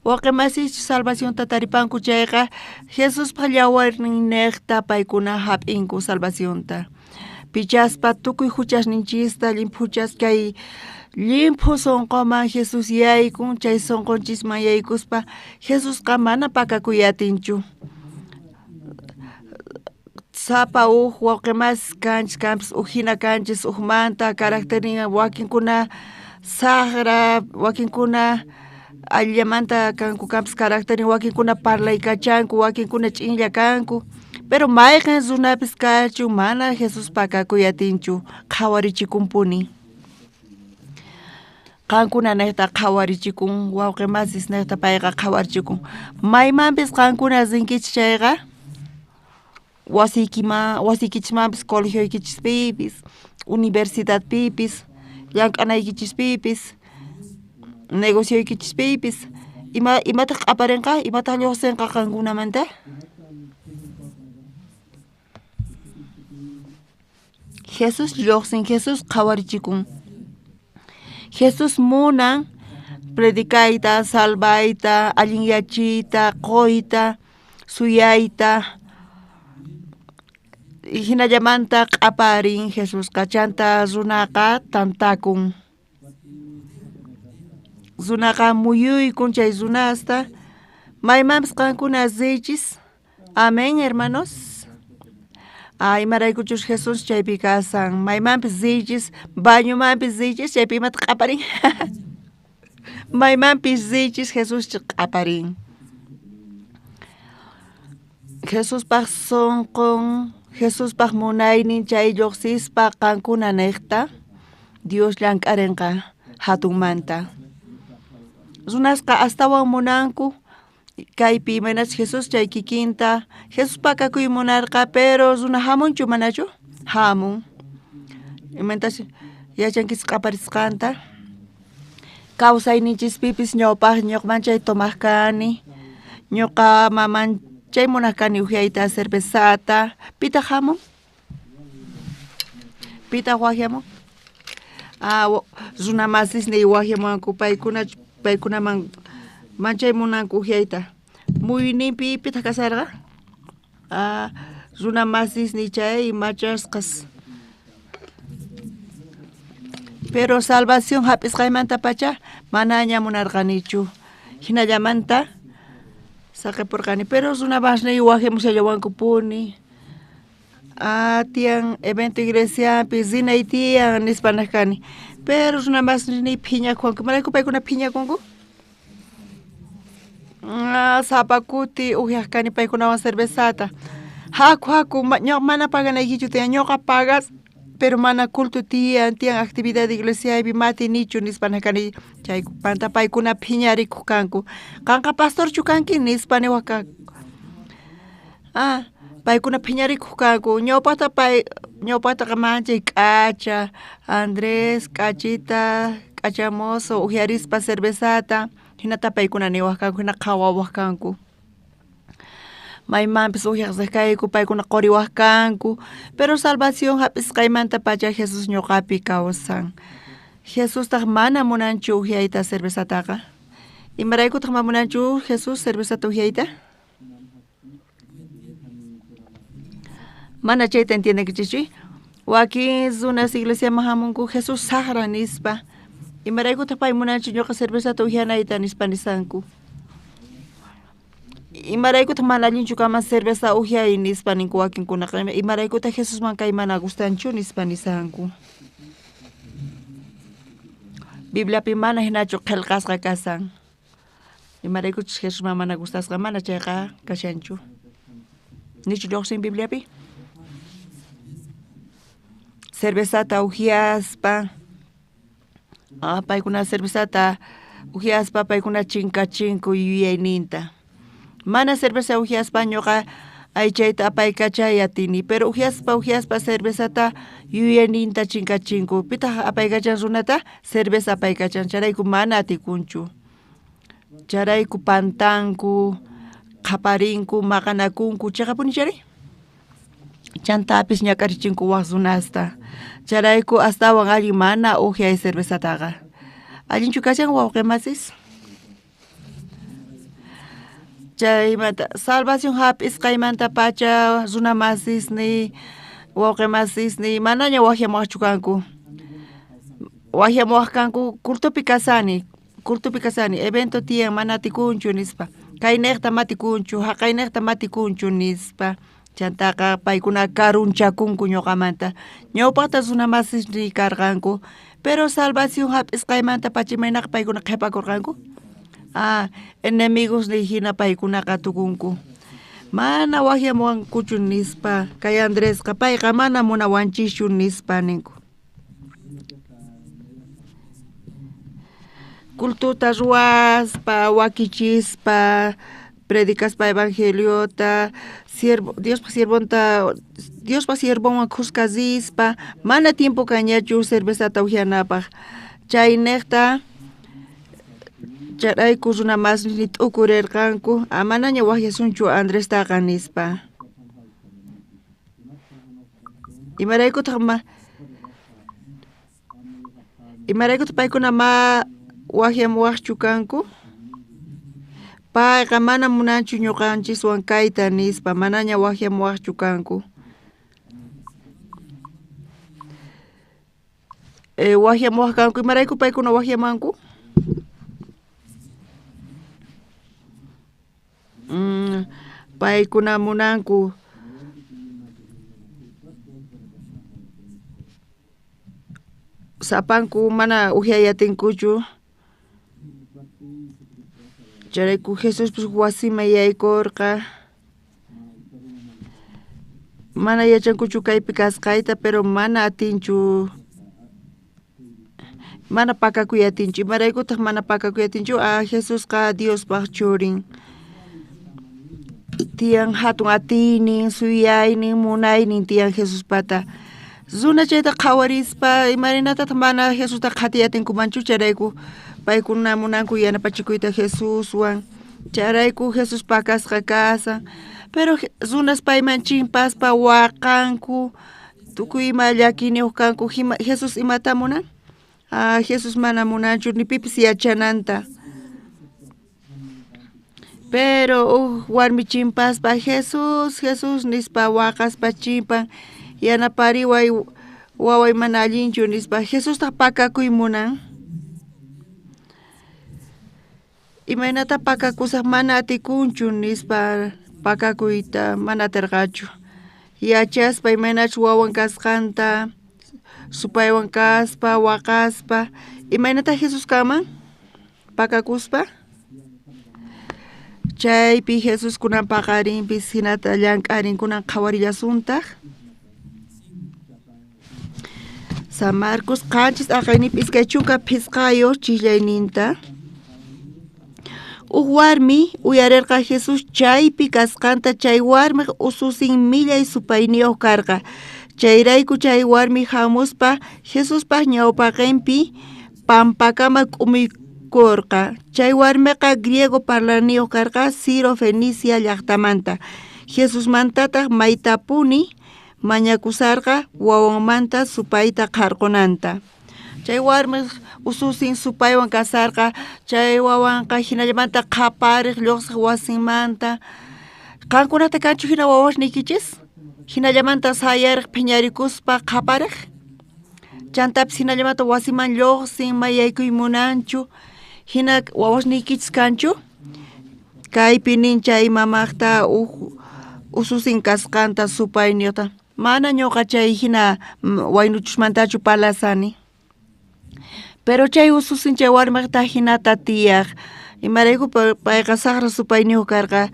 wawqi salvacionta taripanku chayqa Jesuspa llawarninniqta paykuna hap'inku salvacionta. Pichaspa tukuy huchasninchista limpuchas kay limpu sonqoman Jesús yaykun chay sonqonchisman yaykuspa Jesusqa mana pakakuyatinchu. Sapa wawqimas kanchis hina kanchis manta caracterin wakinkuna saqra wakinkuna allamanta kanku kanpis caracterin wakinkuna parlaykachanku wakinkuna ch'inlla kanku pero mayqin runapis kachu mana Jesús pakakuyatinchu qhawarichikumpuni. Qankuna niqta qhawarichikun wawqimasis niqta payqa qhawarichikun. Maymanpis qankuna rinkichis chayqa wasikichismanpis colegioykichispipis universidadpipis llank'anaykichispipis negocioykichispipis imataq q'aparinqa imataq lluqsinqa qankunamanta. Jesús lluqsin Jesús qhawarichikun. Jesús munan predicayta salvayta allinyachiyta qoyta suyayta hinallamanta q'aparin Jesús chanta runaqa tantakun. Runaqa muyuykun chay runasta maymanpis qankuna richis. Amén, hermanos. Ay, maraykuchus Jesús chaypi kasan. Maymanpis zillis, bañumanpis zillis, chaypi mata q'aparin. Maymanpis zillis Jesús q'aparin. Jesús paq sonqon, Jesús paq munaynin chay lluqsispa qankuna niqta, Dios llank'arinqa hatunmanta. Runasqa astawan munanku, kaypi manachu Jesús chay kikinta, Jesús pakakuy munarqa, pero runa hamunchu manachu? Hamun. Imantashi yachankichis q'aparisqanta, kawsayninchispipis ñawpaq ñuqman chay tomaqkani, ñuqa maman chay munaqkani ujiayta cervezata, pita hamun? Pita wajiamun? Runa masisni wajiamunku paykunaman manchay munanku ujiayta. Muyninpi pita kasarqa? Runa masisni chay machasqas. Pero salvación hap'isqaymanta pacha manaña munarqanichu. Hinallamanta saqipurqani, pero runa masni wajimushallawanku puni. Tiyan evento iglesiapi zinay tiyan nispanajkani, pero runa masni phiñakuanku. Marayku paykuna phiñakunku? Sapakuti ujiaqkani paykunawan cervezata. Haku mana paganaykichu tiyan, ñuqa pagas, pero mana culto tiyan actividad iglesiapi mati nichu nispanajkani chaykupanta paykuna phiñarikuq kanku. Qanqa pastorchu kanki nispaniwaq kanku. Paykuna phiñarikuq kanku. Ñawpataqa manchay k'acha, Andrés, k'achita, k'achamoso ujiarispa cervezata, hinata paykuna niwaq kanku, hina qhawawaq kanku. Maymanpis ujiaqsaqkayku paykuna quriwaq kanku, pero salvación hap'isqaymanta pacha Jesús ñuqapi kawsan. Jesústaq mana munanchu ujiayta cervezataqa. Imaraykutaq mana munanchu Jesús cervezata ujiayta? Mana chayta entiendekichichi. Wakin unas iglesiaman hamunku Jesús saqra nispa. Imaraykutaq pay munanchu ñuqa cervezata ujianayta nispa nisanku. Imaraykutaq mana allinchu kama cerveza ujiay nispa ninku wakinkunaqa. Imaraykutaq Jesusman kay mana gustanchu nispa nisanku. Bibliapi mana hinachu qillqasqa kasan. Imaraykuchus Jesusman mana gustasqa mana chayqa kashanchu. Nichu lluqsin Bibliapi? Cervezata ujiaspa, paykuna cervezata ujiaspa paykuna chinkachinku yuyayninta. Mana cerveza ujiaspa ñuqa aychayta apaykachay atini, pero ujiaspa cervezata yuyayninta chinkachinku. Pitaq apaykachan runata? Cerveza apaykachan, charayku mana atikunchu. Charayku pantanku, qaparinku, maqanakunku, chayqa punichari? Chantapis ñakarichinku waq runasta. Charayku astawan allin mana ujiay cervezataqa. Allinchu kashan wawqimasis? Chaymanta salvación hap'isqaymanta pacha runa masisni, wawqimasisni manaña wajiamuwaqchu kanku. Wajiamuwaq kanku cultupi kasani, evento tiyan mana atikunchu nispa. Kay niqta matikunchu, haqay niqta matikunchu nispa. Chantaqa paykuna karunchakunku ñuqamanta. Ñawpaqta runa masisni karqanku, pero salvación hap'isqaymanta pachimaynaqa paykuna qhipakurqanku. Enemigos ni hina paykunaqa tukunku. Mana wajiamuwankuchu nispa, kay Andrésqa payqa mana munawanchischu nispa ninku. Cultuta ruwaspa, wakichispa, predicaspa evangeliota, Diospa siervonwan kuskazispa, mana tiempo kañachu cervezata ujianapaq. Chay niqta charayku runa masni t'ukurirqanku, manaña wajiasunchu Andréstaqa nispa. Imaraykutaq paykuna wajiamuwaqchu kanku. Payqa mana munanchu ñuqanchiswan kayta nispa, manaña wajiamuwaqchu kanku. Wajiamuwaq kanku, imarayku paykuna wajiamanku? Paykuna munanku sapanku mana ujiayatinkuchu. Charayku Jesús pues wasima yaykurqa. Mana yachankuchu kaypi kasqayta, pero mana atinchu. Mana pakakuyatinchu. Imaraykutaq mana pakakuyatinchu. Jesús ka Dios paq churin. Tiyan hatun atinin, suyaynin, munaynin tiyan Jesús pata. Zuna chayta qawarispa imarinata mana Jesús ta qhatiyatinkumanchu charayku. Paykuna munanku yanapachikuyta Jesúswan. Charayku Jesús pakasqa kasa. Pero zunas payman chimpaspa waqanku. Tukuy ima llakiniuq kanku. Jesús imata munan? Jesús mana munanchu ni pipis yachananta. Pero warmi chimpaspa Jesús nispa waqaspa chimpan. Yanapariway waway mana allinchu nispa Jesús ta pakakuy munan. Imaynata pakakusaq mana atikunchu nispa pakakuyta mana atirqachu. Yachaspa imaynachu wawan kasqanta, supaywan kaspa, waqaspa. Imaynata Jesús kanman pakakuspa. Chaypi Jesús kunan paqarinpis hinata llank'arin kunan qhawarillasuntaq. San Marcos qanchis aqaynipi iskay chunka phisqayo chillayninta. Warmi uyarirqa Jesús chaypi kasqanta chay warmi ususin millay supayniyuq karqa. Chayrayku chay warmi hamuspa Jesuspa ñawpaqinpi pampakama k'umuykurqa. Chay warmiqa griego parlaniyuq karqa Ciro Fenicia llaqtamanta. Jesusmantataq maytapuni mañakusarqa wawanmanta supayta qarqunanta. Chay warmi ususin supaywan kasarqa chay wawanqa hinallamanta qhapariq lluqsiq wasimanta. Qankunata kanchu hina wawashnikichis? Hinallamanta sayariq phiñarikuspa qhapariq. Chantapis hinallamanta wasiman lluqsin mayaykuy munanchu. Hina wawashnikichis kanchu? Kaypi nin chay mamaqta ususin kasqanta supayniyuqta. Mana ñuqa chay hina waynuchushmantachu palasani. Pero chay ususin chay warmiqta hinata tiyaq. Imarayku payqa saqra supayniyuq karqa.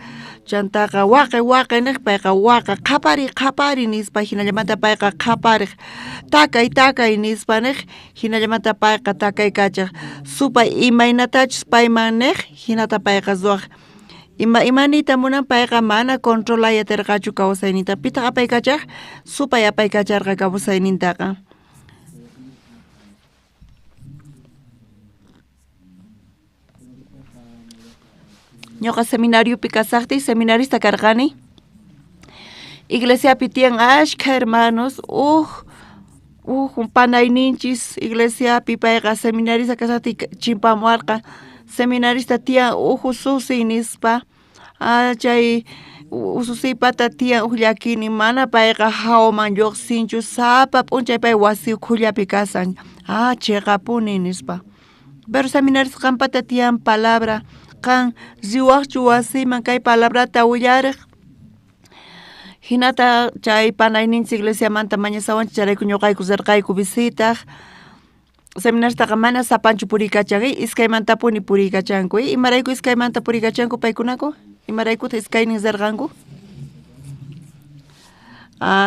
Chantaqa waqay niq payqa waqa qhapari nispa hinallamanta payqa qhapariq. Takay nispa niq hinallamanta payqa takay kachaq. Supay imaynatachus payman niq hinata payqa suwaq. Imanita munan payqa mana controlayatirqachu kawsaynita. Pitaq apay kachaq? Supay apay kacharqa kawsaynintaqa. Ñuqa seminariopi kasaqti, seminarista karqani. Iglesiapi tiyan ashka hermanos, panayninchis iglesiapi payqa seminarista kasaqti chimpamuarqa. Seminarista tiyan ususi nispa. Chay ususipata tiyan llakini mana payqa hawman lluqsinchu sapa p'unchay pay wasi ukhullapi kasan. Chiqapuni nispa. Pero seminarista qampata tiyan palabra. Kan riwaqchu wasiman kay palabrata willariq. Hinata chay panayninchis iglesiamanta mañasawanchis charayku ñuqayku sirqayku visitaq. Seminaristaqa mana sapanchu puriykachanki, iskaymantapuni puriykachanku. Imarayku iskaymanta puriykachanku paykunaku? Imaraykuta iskaynin sirqanku?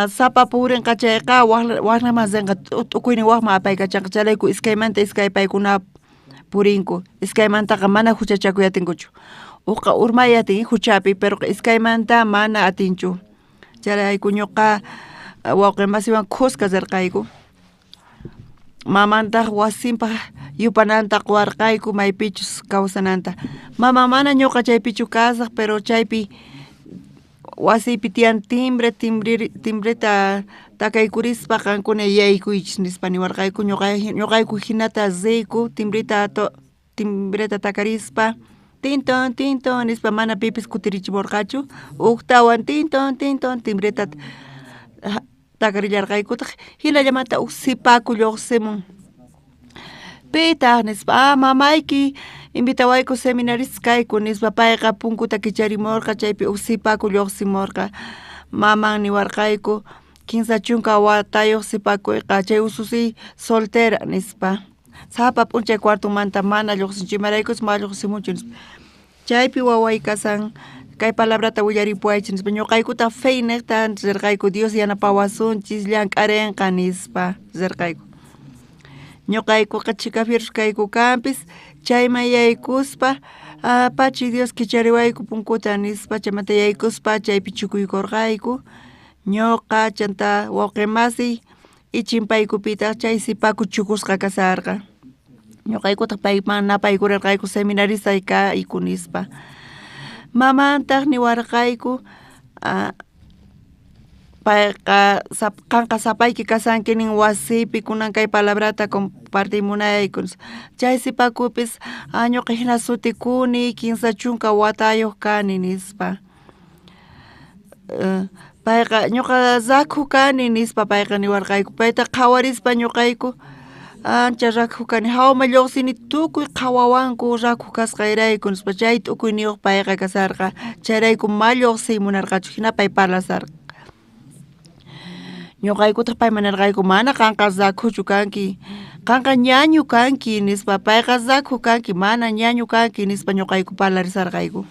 Sapa purinqa chayqa waqnaman sinqa t'ukuynin waqman apaykachanqa charayku iskaymanta iskay paykuna purinku. Iskaymantaqa mana huchachakuyatinkuchu. Uqa urmayatin huchapi, pero iskaymanta mana atinchu. Charayku ñuqa wawqimasiwan khusqa sirqayku. Mamantaq wasinpaq yupanantaq warqayku maypichus kawsananta. Mama mana ñuqa chaypichu kasaq, pero chaypi wasipi tiyan timbreta takaykurispa qankuna yaykuychis nispa niwarqayku. Ñuqayku hinata zayku timbreta takarispa tinton nispa mana pipis kutirichimurqachu. Uqtawan tinton timbreta takarillarqaykutaq hinallamanta sipaku lluqsimun. Pitaq nispa mamayki invitawayku seminaristas kayku nispa payqa punkuta kicharimurqa chaypi sipaku lluqsimurqa. Maman niwarqayku 15 chunka watayoq sipakuyqa chay ususi soltera nispa sapa p'unchay cuarto manta mana lluqsinchimaraykos ma lluqsimunchu nispa chaypi waway kasan kay palabrata willaripuaychis nispa ñuqaykuta fey niqta rirqayku Dios yanapawasunchis llank'arinqa nispa rirqayku ñuqaykuqa chikafirus kayku kampis chayman yaykuspa apachi Dios kichariwayku punkuta nispa chaymanta yaykuspa chaypi chukuykurqayku ñuqa chanta wawqimasi ichimpaykupita chay sipaku chukusqa kasarqa ñuqaykutaq payman napaykurirqayku seminarista kayku nispa mamantaq niwarqayku payqa qanqa sapayki kasanki nin wasipi kunan kay palabrata compartimunayku chay sipakupis ñuqa hina sutikuni 15 chunka watayuq kani nispa payqa ñuqa zakhu kani nispa payqa niwarqayku payta qhawarispa ñuqayku ancha rakhu kani hawma lluqsini tukuy qhawawanku rakhu kasqayrayku nispa chay t'ukuyniyuq payqa kasarqa chayrayku ma lluqsimunarqachu hina pay parlasarqa ñuqaykutaq payman nirqayku mana qanqa zakhuchu kanki qanqa ñañu kanki nispa payqa zakhu kanki mana ñañu kanki nispa ñuqayku parlarisarqayku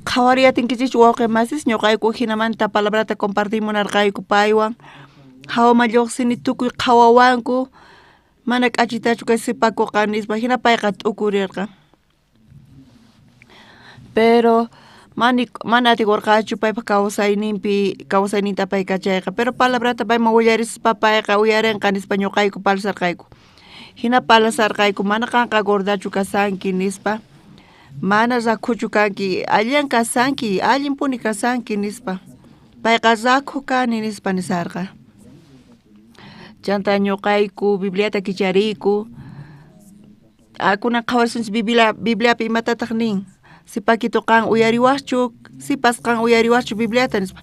qhawariyatinkichik wawqimasis ñuqayku hinamanta palabrata compartimunarqayku paywan hawma lluqsini tukuy qhawawanku mana k'achitachu kay sipakuqa nispa hina payqa t'ukurirqa pero mana atikurqachu paypa kawsayninta pay kachayqa pero palabrata payman willarispa payqa uyarinqa nispa ñuqayku palasarqayku hina palasarqayku mana qanqa gordachu kasanki nispa mana rakhuchu kanki allan kasanki allinpuni kasanki nispa payqa rakhu kani nispa nisarqa chanta ñuqayku Bibliata kichariyku kunan qhawarisunchis Bibliapi imatataq nin sipakito qan uyariwaqchu sipas qan uyariwaqchu Bibliata nispa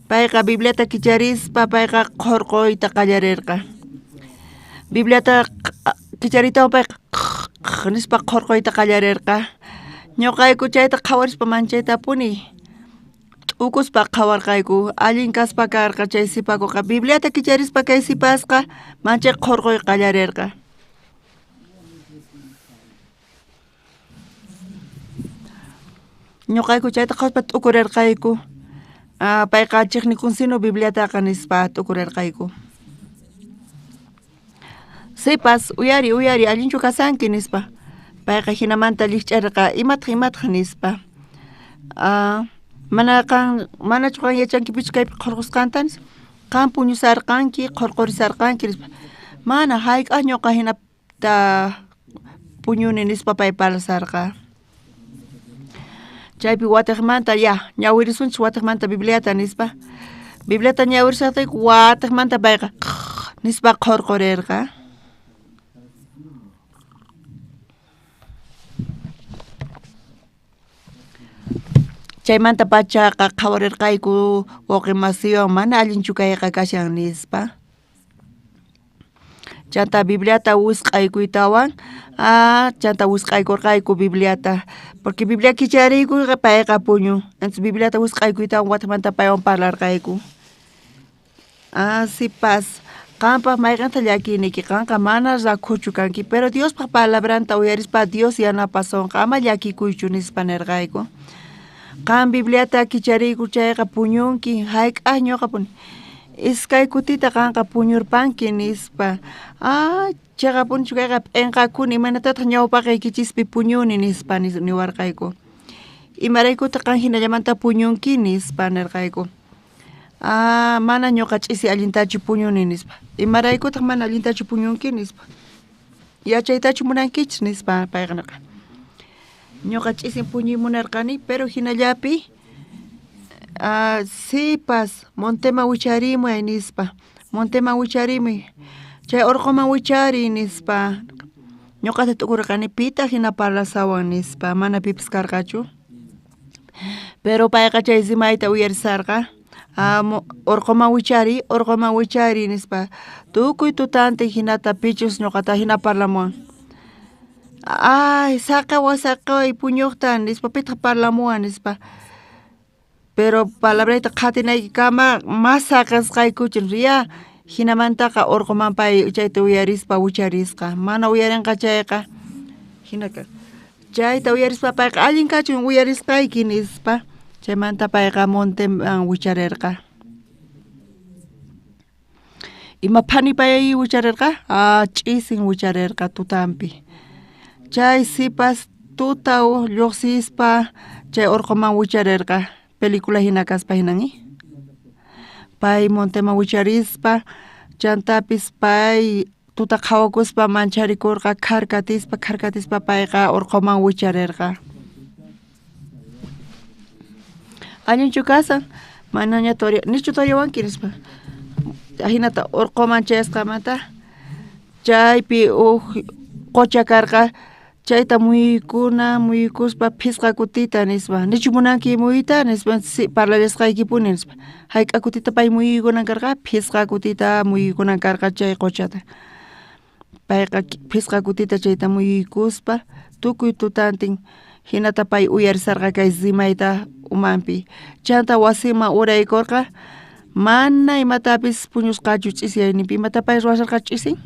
payqa Bibliata kicharispa payqa qurquyta qallarirqa Bibliata kichariytawan payqa nispa qurquyta qallarirqa ñuqayku chayta qhawarispa manchaytapuni t'ukuspa qhawarqayku allin kaspa karqa chay sipakuqa Bibliata kicharispa kay sipasqa manchay qurquy qallarirqa ñuqayku chayta qhawaspa t'ukurirqayku payqa chiqnikunsinu Bibliataqa nispa t'ukurirqayku sipas uyari allinchu kasanki nispa payqa hinamanta liqch'arirqa imataq nispa manachu qan yachankipichu kaypi qurqusqanta nispa qan puñusarqanki qurqurisarqanki nispa mana hayk'aq ñuqa hinata puñuni nispa pay palasarqa chaypi watiqmanta ñawirisunchis watiqmanta Bibliata nispa Bibliata ñawirisaqtayku watiqmanta payqa nispa qurqurirqa chaymanta pachaqa qhawarirqayku wawqimasiwan mana allinchu kayqa kashan nispa chanta Bibliata wisq'aykuytawan chanta wisq'aykurqayku Bibliata porque Biblia kichariyku payqa puñu entonces Bibliata wisq'aykuytawan watiqmanta paywan parlarqayku sipas qanpaq mayqanta llakiniki qanqa mana rakhuchu kanki pero Diospaq palabranta uyarispa Dios yanapasunqa ama llakikuychu nispa nirqayku qan Bibliata kichariyku chayqa puñunki hayk'aq ñuqapuni iskay kutita qanqa puñurpanki nispa chayqa punchu kayqa p'inqakuni imanataq ñawpaqaykichispi puñuni nispa niwarqayku imaraykutaq qan hinallamanta puñunki nispa nirqayku mana ñuqa ch'isi allintachu puñuni nispa imaraykutaq mana allintachu puñunki nispa yachaytachu munankichis nispa payqa nirqa ñuqa ch'isi puñimunarqani pero hinallapi sipas Montema wicharimuy nispa Montema wicharimuy chay urquman wichariy nispa ñuqata t'ukurqani pita hina parlasawan nispa mana pipis karqachu pero payqa chay simayta uyarisarqa urquman wichariy nispa tukuy tutanti hinata pichus ñuqata hina parlamuwan ay saca y puñoqtan nispa pita parlamuan nispa. Pero palabrita qatinayki kama mas saqasqaykuchin riya hinamantaqa urqumanpay chayta uyarispa wicharisqa mana uyarinqa chayqa hinaka chayta uyarispa payqa allin kachun uyarisqayki nispa chaymanta payqa monteman wicharirqa. Ima phanipay wicharirqa ch'isin wicharirqa tutampi chay sipas tuta lluqsispa chay urquman wicharirqa película hina kaspa hinani pay monteman wicharispa chantapis pay tuta qhawakuspa mancharikurqa karkatispa payqa urquman wicharirqa. Allinchu kasan manaña nichu turiawanki nispa hinata urquman chayasqamanta chaypi qocha karqa chayta muyukuspa phisqa kutita nispa nichu munanki muyita nispa parlallasqaykipuni nispa hayk'a kutita pay muyuykunan karqa phisqa kutita muyuykunan karqa chay qochata payqa phisqa kutita chayta muyuykuspa tukuy tutantin hinata pay uyarisarqa kay simayta umanpi chanta wasiman uraykurqa mana imatapis puñusqachu ch'isyayninpi imatapay ruwasarqa ch'isin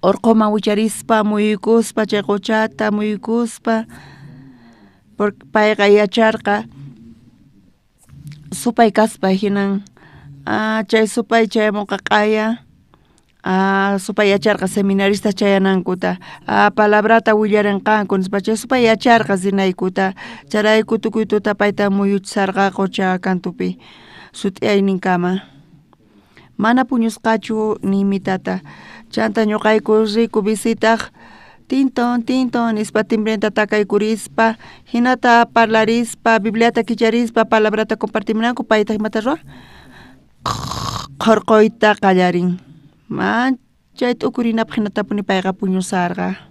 urquman wicharispa muyukuspa chay qochata muyukuspa payqa yacharqa supay kaspa hinan chay supay chaymunqa q'aya supay yacharqa seminarista chayanankuta palabrata willarinqanku nispa chay supay yacharqa sinaykuta charayku tukuy tuta payta muyuchisarqa qocha kantupi sut'iyayninkama mana puñusqachu nimitata chanta ñuqayku riku visitaq tinton nispa timbrenta takaykurispa hinata parlarispa bibliata kicharispa palabrata compartimunanku payta imata ruwaq qurquyta qallarin chay t'ukurinapaq hinatapuni payqa puñusarqa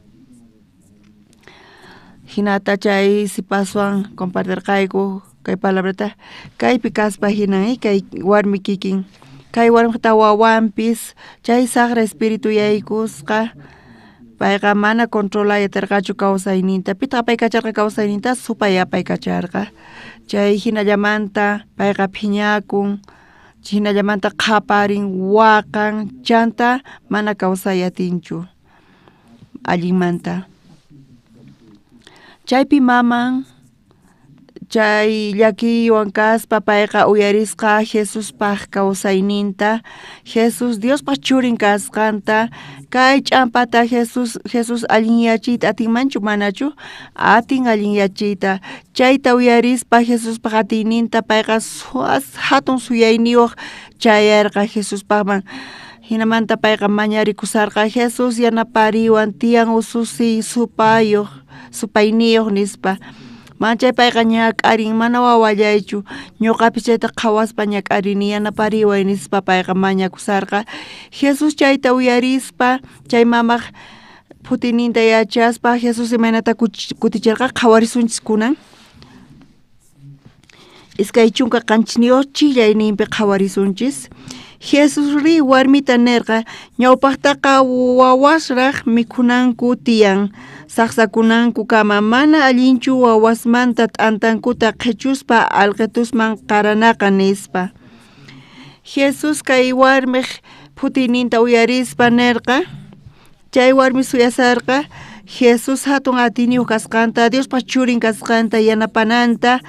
hinata chay sipaswan compartirqayku kay palabrata kaypi kaspa hinan kay warmi kikin kay warmita wawanpis chay saqra espiritu yaykusqa payqa mana controlayatirqachu kawsayninta pita pay kacharqa kawsayninta supay apay kacharqa chay hinallamanta payqa phiñakun hinallamanta qaparin waqan chanta mana kawsayatinchu allinmanta chaypi maman chay llakiwan kaspa payqa uyarisqa Jesuspaq kawsayninta Jesus Diospaq churin kasqanta kay ch'ampata Jesus allin yachiyta atinmanchu manachu atin allin yachiyta chayta uyarispa Jesuspaq atiyninta payqa hatun suyayniyuq chayarqa Jesuspaqman hinamanta payqa mañarikusarqa Jesus yanapariwan tiyan ususi supayniyuq nispa manchay payqa ñak'arin mana wawallaychu ñuqapis chayta qhawaspa ñak'arini yanapariway nispa payqa mañakusarqa Jesus chayta uyarispa chay mamaq putininta yachaspa Jesus imaynata kutichirqa qhawarisunchis kunan iskay chunka qanchisniyuq chillayninpi qhawarisunchis Jesus ri warmita nirqa ñawpaqtaqa wawasraq mikhunanku tiyan saqsakunanku kama mana allinchu wawasmanta t'antankuta qhichuspa alqitusman qaranaqa nispa Jesus kay warmiq putininta uyarispa nirqa chay warmi suyasarqa Jesus hatun atiniyuq kasqanta Diospa churin kasqanta yanapananta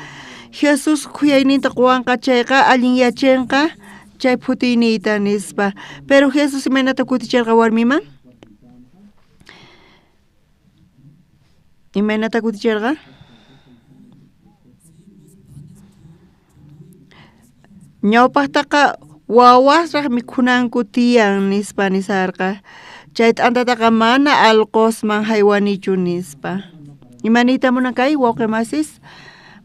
Jesus khuyayninta quwanqa chayqa allin yachinqa chay putinita nispa pero Jesus imaynata kuticharqa warmiman imaynata kuticharqa ñawpaqtaqa wawasraq mikhunanku tiyan nispa nisarqa chay t'antataqa mana alqosman haywanichu nispa imanita munan kay wawqimasis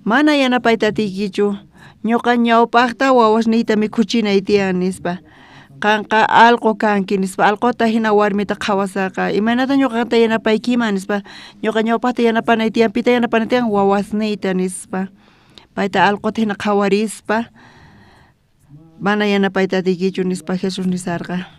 mana yanapayta atikichu ñuqa ñawpaqta wawasniyta mikhuchinay tiyan nispa qanqa allqu kanki nispa allquta hina warmita qhawasarqa imanata ñuqanta yanapaykiman nispa ñuqa ñawpaqta yanapanay tiyan pita yanapanay tiyan wawasniyta nispa payta allquta hina qhawarispa mana yanapayta atikichu nispa Jesus nisarqa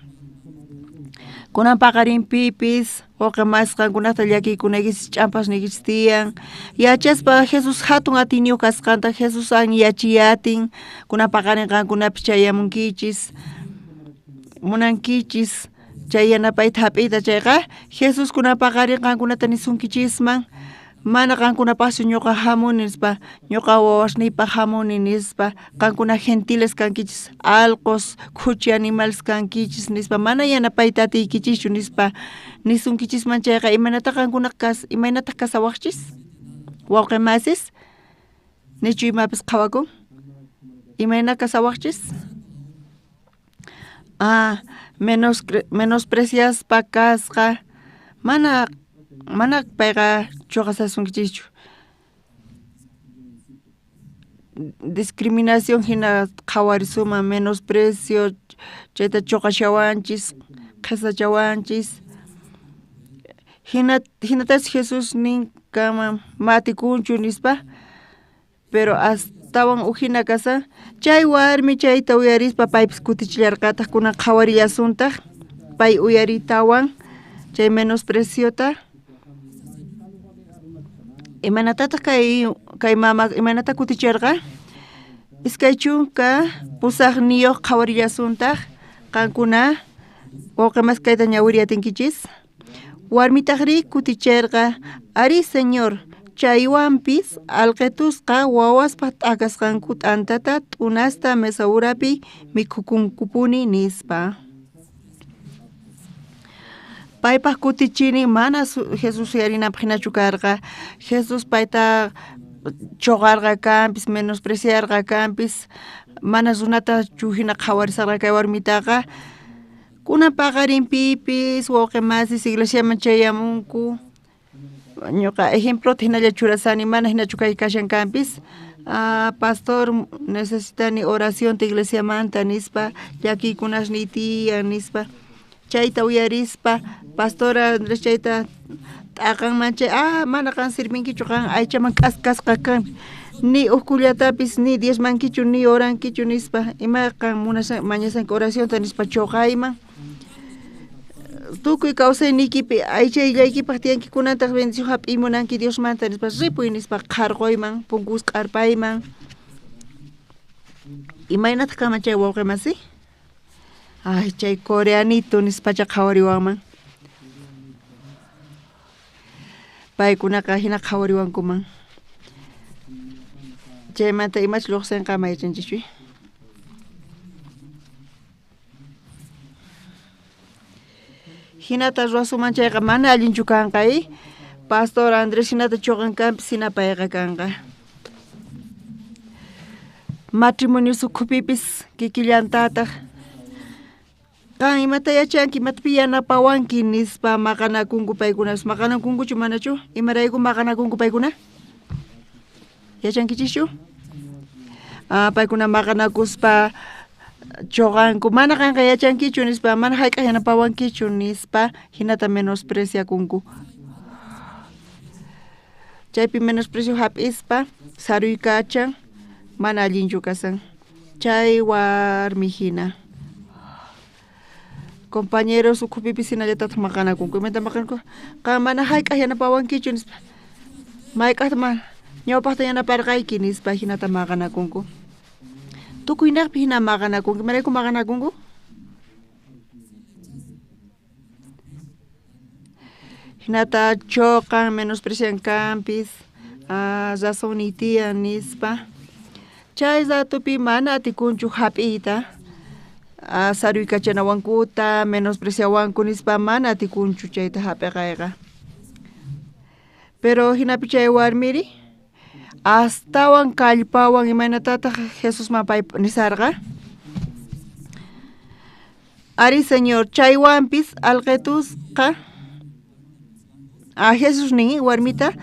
kunan paqarinpipis Oke mas kankunata llakikunakis champas nikis tiyan. Yachaspa Jesús hatun atinio kasqanta Jesús an yachiyatin. Kunapaqarin kankunapi chayamunkichis. Munankichis. Chayanapayta hap'iyta chayqa. Jesús kunapaqarin kankunata nisunkichishman. Mana kankunapasu ñuqa hamuni nispa. Ñuqa wawasnipa hamuni nispa. Kankuna gentiles kankichis. Alqos, kuchi animales kankichis nispa. Mana yanapayta atiykichischu nispa. Nisunkichishman chayqa imanata kankuna imanata kasawaqchis. Wawqimasis. Nichu imapis qhawakun. Imayna kasawaqchis. Menospreciaspa kasqa. Mana payqa chuqasasunkichichu. Discriminación hina qhawarisuma menosprecio chayta chuqashawanchis qhisachawanchis. Hinatas Jesús ninkama matikunchu nispa, pero astawan ujina kasa chay warmi chayta uyarispa paypis kutichillarqataq kunan qhawarillasuntaq pay uyaritawan chay menospreciota. Imanatataq kay mama imanata kuticharqa iskay chunka pusaqniyuq qhawarillasuntaq qankuna wawqimas kayta ñawiriyatinkichis. Warmitaqri kuticharqa ari señor chaywanpis alqetusqa wawaspa t'aqasqanku t'antata t'unasta mesa urapi mikhukunkupuni nispa. Paypaq kutichini mana Jesús yarinapaq hinachu karqa. Jesús payta choqarqa kanpis menospreciarqa kanpis mana runata chuhina qhawarisarqa kay warmitaqa. Kunan paqarinpipis wawqimasis iglesiaman chayamunku. Ñuqa ejemplota hinalla churasani mana hinachu kay kashan kanpis. Pastor necesitani oración iglesiamanta nispa llakikunash tiyan nispa. Chayta uyarispa pastora Andrés chayta t'aqanman chay mana kan sirvinkichu kan aychaman k'askasqa kan ni ukullatapis ni diezmankichu ni orankichu nispa ima kan munasan mañasanki oraciónta nispa choqayman tukuy kawsaynikipi aychayllaykipak tiyankikunataq bendición hap'imunanki Diosmanta nispa ripuy nispa qarquyman punkus q'arpayman imaynata kama chay wawqimasi. Ay, chay coreanito nispacha qhawariwanman. Paykunaqa hina qhawariwankuman. Chaymanta imach lluqsinqa maychanchiswi. Hinata ruwasuman chayqa mana allinchu kanqay. Pastor Andrés hinata chuqan kanpis hina payqa kanqa. Matrimonio sukhupipis kikillantataq kan imata yachanki imatapi yanapawanki nispa maqanakunku paykunas maqanakunkuchu manachu imarayku maqanakunku paykuna yachankichischu paykuna maqanakuspa choqanku mana kanqa yachankichu nispa mana hayk'aq yanapawankichu nispa hinata menospreciakunku chaypi menosprecio hap'ispa saruykachan mana allinchu kasan chay warmi hina. Compañeros ukupipis hinallataq maqanakunku imanta maqanku kan mana hayk'aq yanapawankichu nispa mayk'aqta ñawpaqta yanaparqayki nispa hinata maqanakunku tukuynaqpi hina maqanakunku imarayku maqanakunku hinata choqan menosprecian kanpis razón tiyan nispa chay ratupi mana atikunchu hap'iyta saruykachanawankuta menospreciawanku nispa mana atikunchu chayta hap'iqayqa. Pero hinapi chay warmiri astawan kallpawan imanatataq Jesusman pay nisarqa. Ari señor chaywanpis alqetusqa Jesus nin warmita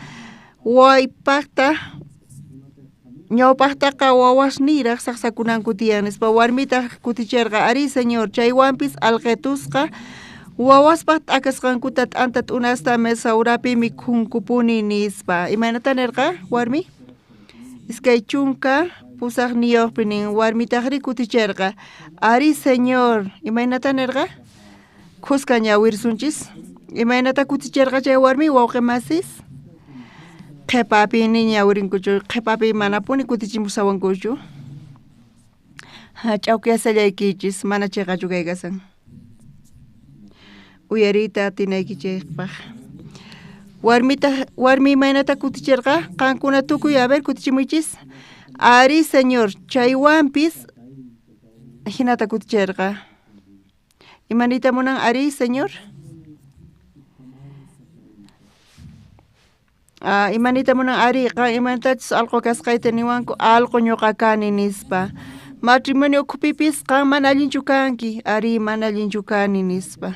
waypaqta ñawpaqtaqa wawasniraq saqsakunanku tiyan nispa warmita kuticharqa ari señor chaywanpis alqetusqa wawaspaq t'aqasqankuta t'anta t'unasta mesa urapi mikhunkupuni nispa imaynata nirqa warmi iskay chunka pusaqniyuqpi nin warmitaqri kuticharqa ari señor imaynata nirqa khusqa ñawirsunchis Imaynata kutichirqa chay warmi wawqi masis qhipapi niña urinkuchu qhipapi manapuni kutichimusawankuchu ch'awpi asallaykichis mana chayqachu kaykasan uyarita atinaykichaypaq warmi imaynata kutichirqa qankuna tukuy a ver kutichimuychis ari señor chaywanpis hinata kutichirqa imanita munan ari señor imanita munan ari imanitachus allqu kasqayta niwanku allqu ñuqa kani nispa matrimonio ukupipis qan mana allinchu kanki ari mana allinchu kani nispa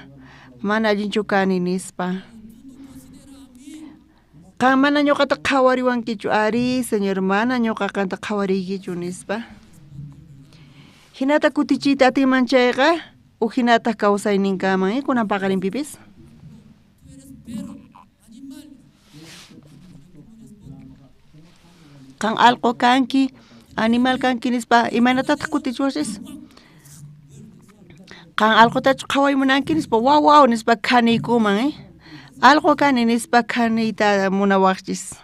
mana allinchu kani nispa qan mana ñuqata qhawariwankichu ari señor mana ñuqa qanta qhawariykichu nispa hinata kutichiyta atiman chayqa hinata kawsayninkaman kunan paqarinpipis qan allqu kanki animal kanki nispa imaynatataq kutichiwachis qan allqutachu qhawaymunanki nispa waw nispa khaniykuman allqu kani nispa khaniyta munawaqchis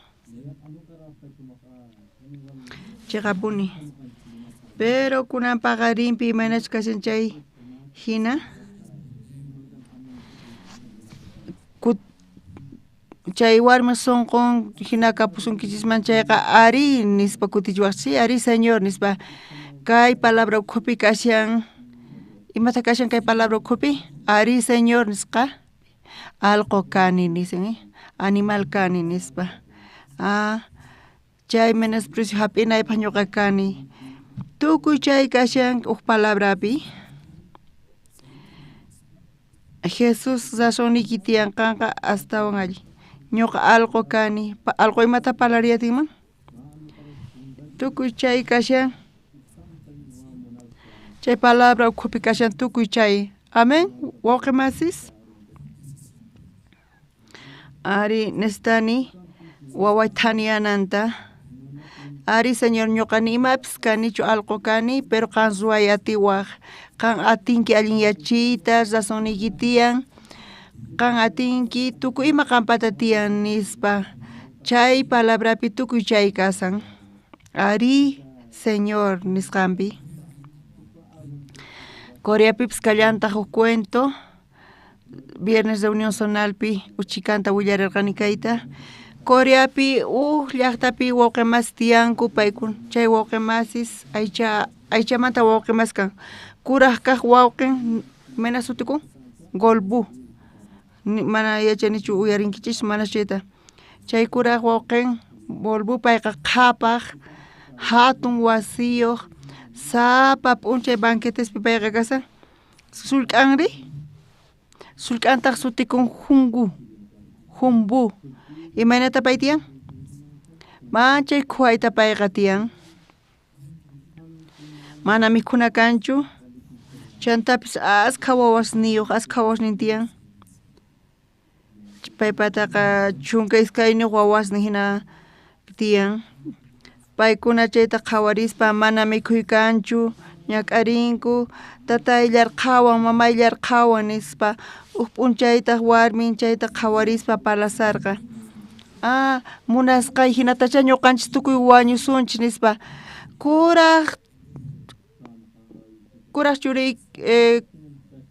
chiqapuni pero kunan paqarinpi imaynachus kashan chay hina chay warmi sunqun hina kapusunkichisman chayqa ari nispa kutichiwaqchis ari señor nispa kay palabra ukhupi kashan imata kashan kay palabra ukhupi ari señor nisqa allqu kani nisin animal kani nispa chay menosprecio hap'inaypaq ñuqa kani tukuy chay kashan uk palabrapi Jesus razonikki tiyanqanqa astawan alli ñuqa allqu kani allqu imata parlariyatinman tukuy chay kashan chay palabra ukhupi kashan tukuy chay amen wawqi masis ari nestani waway thaniyananta ari señor ñuqani imapis kanichu allqu kani pero qan ruway atiwaq qan atinki allin yachiyta razonikki tiyan qan atinki tukuy ima qanpata tiyan nispa chay palabrapi tukuy chay kasan ari señor nisqanpi Coreapipis kallantaq huk cuento viernes de unión zonalpi uchikanta willarirqani kayta Coreapi llaqtapi wawqimas tiyanku paykuna chay wawqimasis aychamanta wawqimas kan kuraq kaq wawqin mana sutikun golbu mana yachanichu uyarinkichis mana chayta chay kuraq wawqin golbu payqa qhapaq hatun wasiyuq sapa p'unchay banquetespi payqa kasan sulk'antaq sutikun humbu imaynata pay tiyan manchay khuayta payqa tiyan mana mikhuna kanchu chantapis askha wawasniyuq askha wawasnin tiyan paypataqa chunka iskayniq wawasni hina tiyan paykuna chayta qhawarispa mana mikhuy kanchu ñak'arinku tatayllar qhawan mamayllar qhawan nispa uk p'unchaytaq warmin chayta qhawarispa palasarqa munasqay hinatacha ñuqanchis tukuy wañusunchis nispa kuraq churay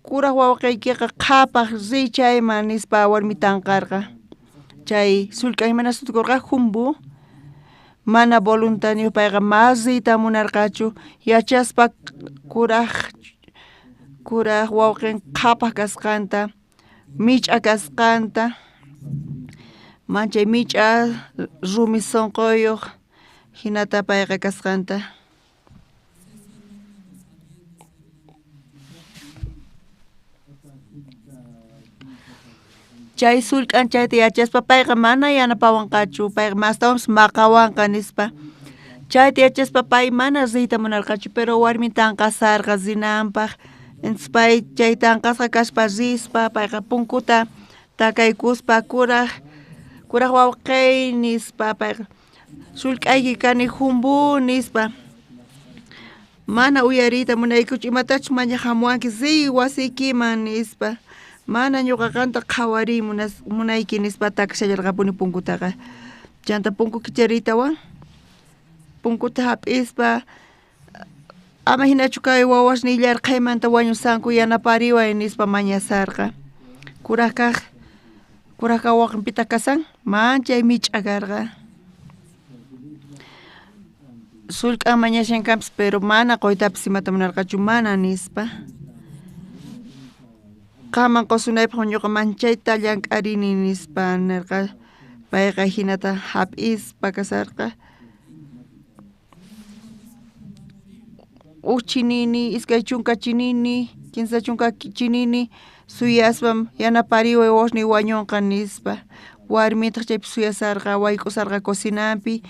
kuraq wawqiykiqa qhapaq riy chayman nispa warmi tanqarqa chay sullk'an mana sutikurqa humbu mana voluntario payqa mas riyta munarqachu yachaspa kuraq wawqin qhapaq kasqanta mich'a kasqanta manchay mich'a rumi sunquyuq hinata payqa kasqanta chay sullk'an chayta yachaspa payqa mana yanapawanqachu payqa mastawanpas maqawanqa nispa chayta yachaspa pay mana riyta munarqachu pero warmi tanqasarqa rinanpaq entonces pay chay tanqasqa kashpa rispa payqa punkuta takaykuspa kuraq wawqay nispa payqa sullk'ayki kani humbu nispa mana uyariyta munaykuchu imatachus maña hamuwanki riy wasiykiman nispa Mana ñuqaqanta qhawari munayki nispa takshallarqapuni punkutaqa. Chanta punku kicharitawan punkuta hap'ispa ama hinachu kay wawash nillar qaymanta wañusanku yanapariway nispa mañasarqa. Kuraq waqinpita kasan manchay mich'akarqa. Sullk'an mañashankampis pero mana qoytapis imata munarqachu mana nispa. Qaman qosunaypaq ñuqa manchayta llank'arini nispa nirqa. Payqa hinata hap'ispa kasarqa. Chinini, iskay chunka chinini, kinsa chunka chinini, suyaspam yanapariway washni wañunqa nispa. Warmitaq chaypi suyasarqa, wayk'usarqa cocinampi.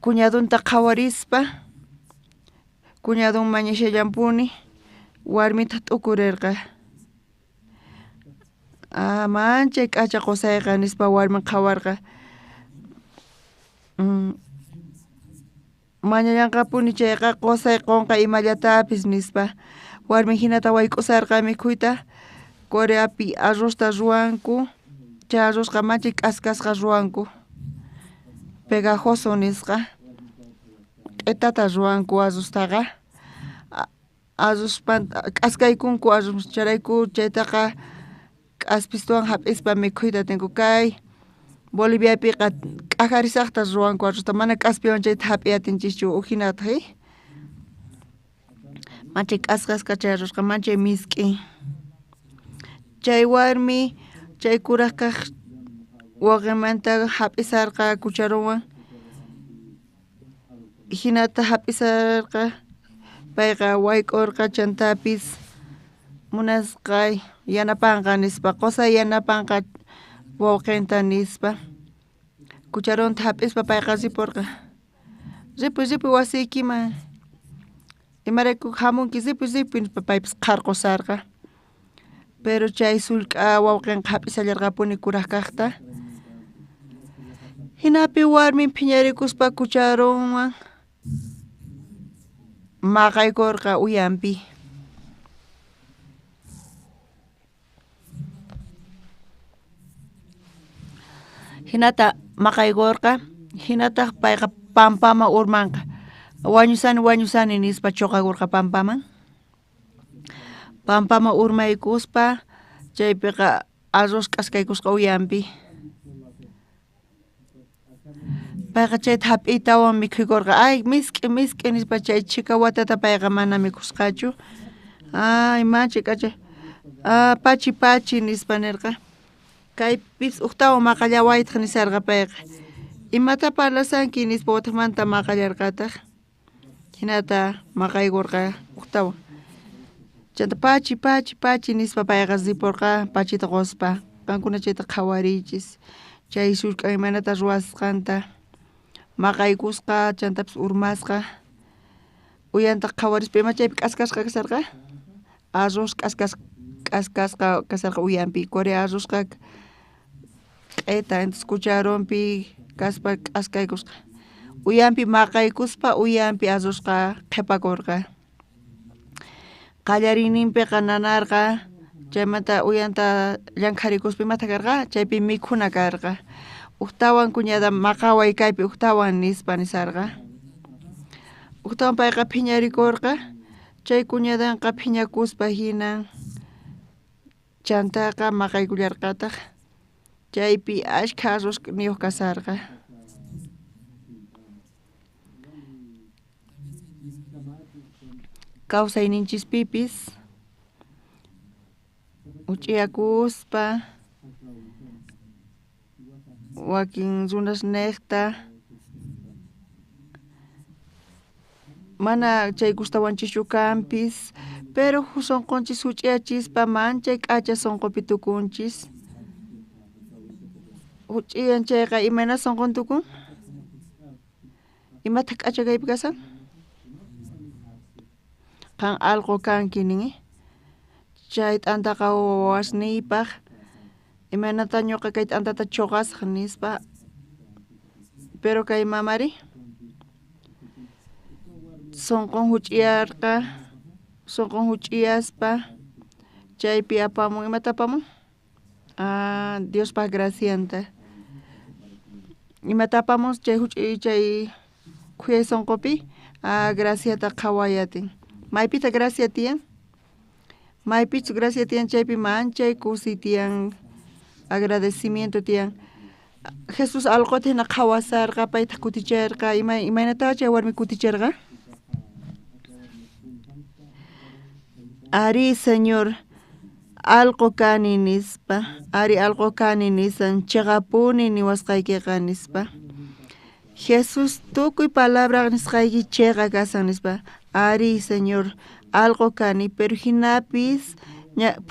Cuñadunta qhawarispa, cuñadun mañashallampuni, warmita t'ukurirqa. Manchay k'acha qusayqa nispa warmin qhawarqa. Mañallanqapuni chayqa qusay qunqa imallatapis nispa. Warmi hinata wayk'usarqa mikhuyta, Coreapi arrosta ruwanku, chay arrosqa manchay k'askasqa ruwanku. Pegajoso nisqa. Q'etata ruwanku arrostaqa. Arrospanta k'askaykunku arros charayku chaytaqa k'aspistuwan hap'ispa mikhuyta tinku kay Boliviapiqa k'ajarisaqta ruwanku arrosta mana k'aspiwan chayta hap'iyatinchikchu uhinata manchay k'askasqa chay arrosqa manchay misk'i. Chay warmi chay kuraq kaq waqimanta hap'isarqa kucharuwan hinata hap'isarqa payqa wayk'urqa chantapis munasqay yanapanqa nispa qusay yanapanqa wawqinta nispa kucharunta hap'ispa payqa ripurqa ripi wasiykiman imarayku hamunki ripi nispa paypis qarqusarqa pero chay sullk'a wawqinqa hap'isallarqapuni kuraq kaqta hinapi warmin phiñarikuspa kucharunwan maqaykurqa uyanpi. Hinata maqaykurqa hinataq payqa pampama urmanqa wañusani nispa chuqakurqa pampama urmaykuspa chaypiqa arroz k'askaykusqa uyanpi payqa chayta hap'iytawan mikhuykurqa ay misk'i nispa chay chika watata payqa mana mikhusqachu ay manchay k'acha pachi nispa nirqa kaypis uqtawan maqallawaytaq nisarqa payqa imata parlasanki nispa wataqmanta maqallarqataq hinata maqaykurqa uqtawan chanta pachi nispa payqa ripurqa pachita quspa qankuna chayta qhawariychis chay sullk'ay imanata ruwasqanta maqaykusqa chantapis urmasqa uyanta qhawarispa ima chaypi k'askasqa kasarqa arroz k'askasqa kasarqa uyanpi Corea arrozqa q'eta entonces kucharunpi kaspa k'askaykusqa uyanpi maqaykuspa uyanpi arrozqa qhipakurqa qallariyninpiqa nanarqa chaymanta uyanta llank'arikuspa imata karqa chaypi mikhuna karqa uqtawan kuñada maqaway kaypi uqtawan nispa nisarqa uqtawan payqa phiñarikurqa chay kuñadanqa phiñakuspa hina chantaqa maqaykullarqataq chaypi ashkha arroz niyuq kasarqa kawsayninchispipis uch'iyakuspa wakin runasniqta mana chay gustawanchischu kanpis pero sunqunchis huch'iyachispa manchay k'acha sunqupi tukunchis huch'iyan chayqa imana sunqun tukun imata k'acha kaypi kasan qan allqu kanki ninmi chay t'antaqa wasniypaq imanata ñuqa kay t'antata chuqasaq nispa pero kay mamari sunqun huch'iyaspa chaypi apamun imata apamun Diospa gracianta imata apamun chay huch'uy chay khuyay sonqopi graciata qhawayatin maypita gracia tiyan maypichu gracia tiyan chaypi manchay kusi tiyan agradecimiento tiyan Jesús alqota hina qhawasarqa payta kuticharqa imaynata chay warmi kuticharqa Ari Señor alqo kani nispa ari alqo kani nisan chiqapuni niwasqaykiqa nispa Jesús tukuy palabra nisqayki chiqa kasan nispa ari Señor alqo kani pero hinapis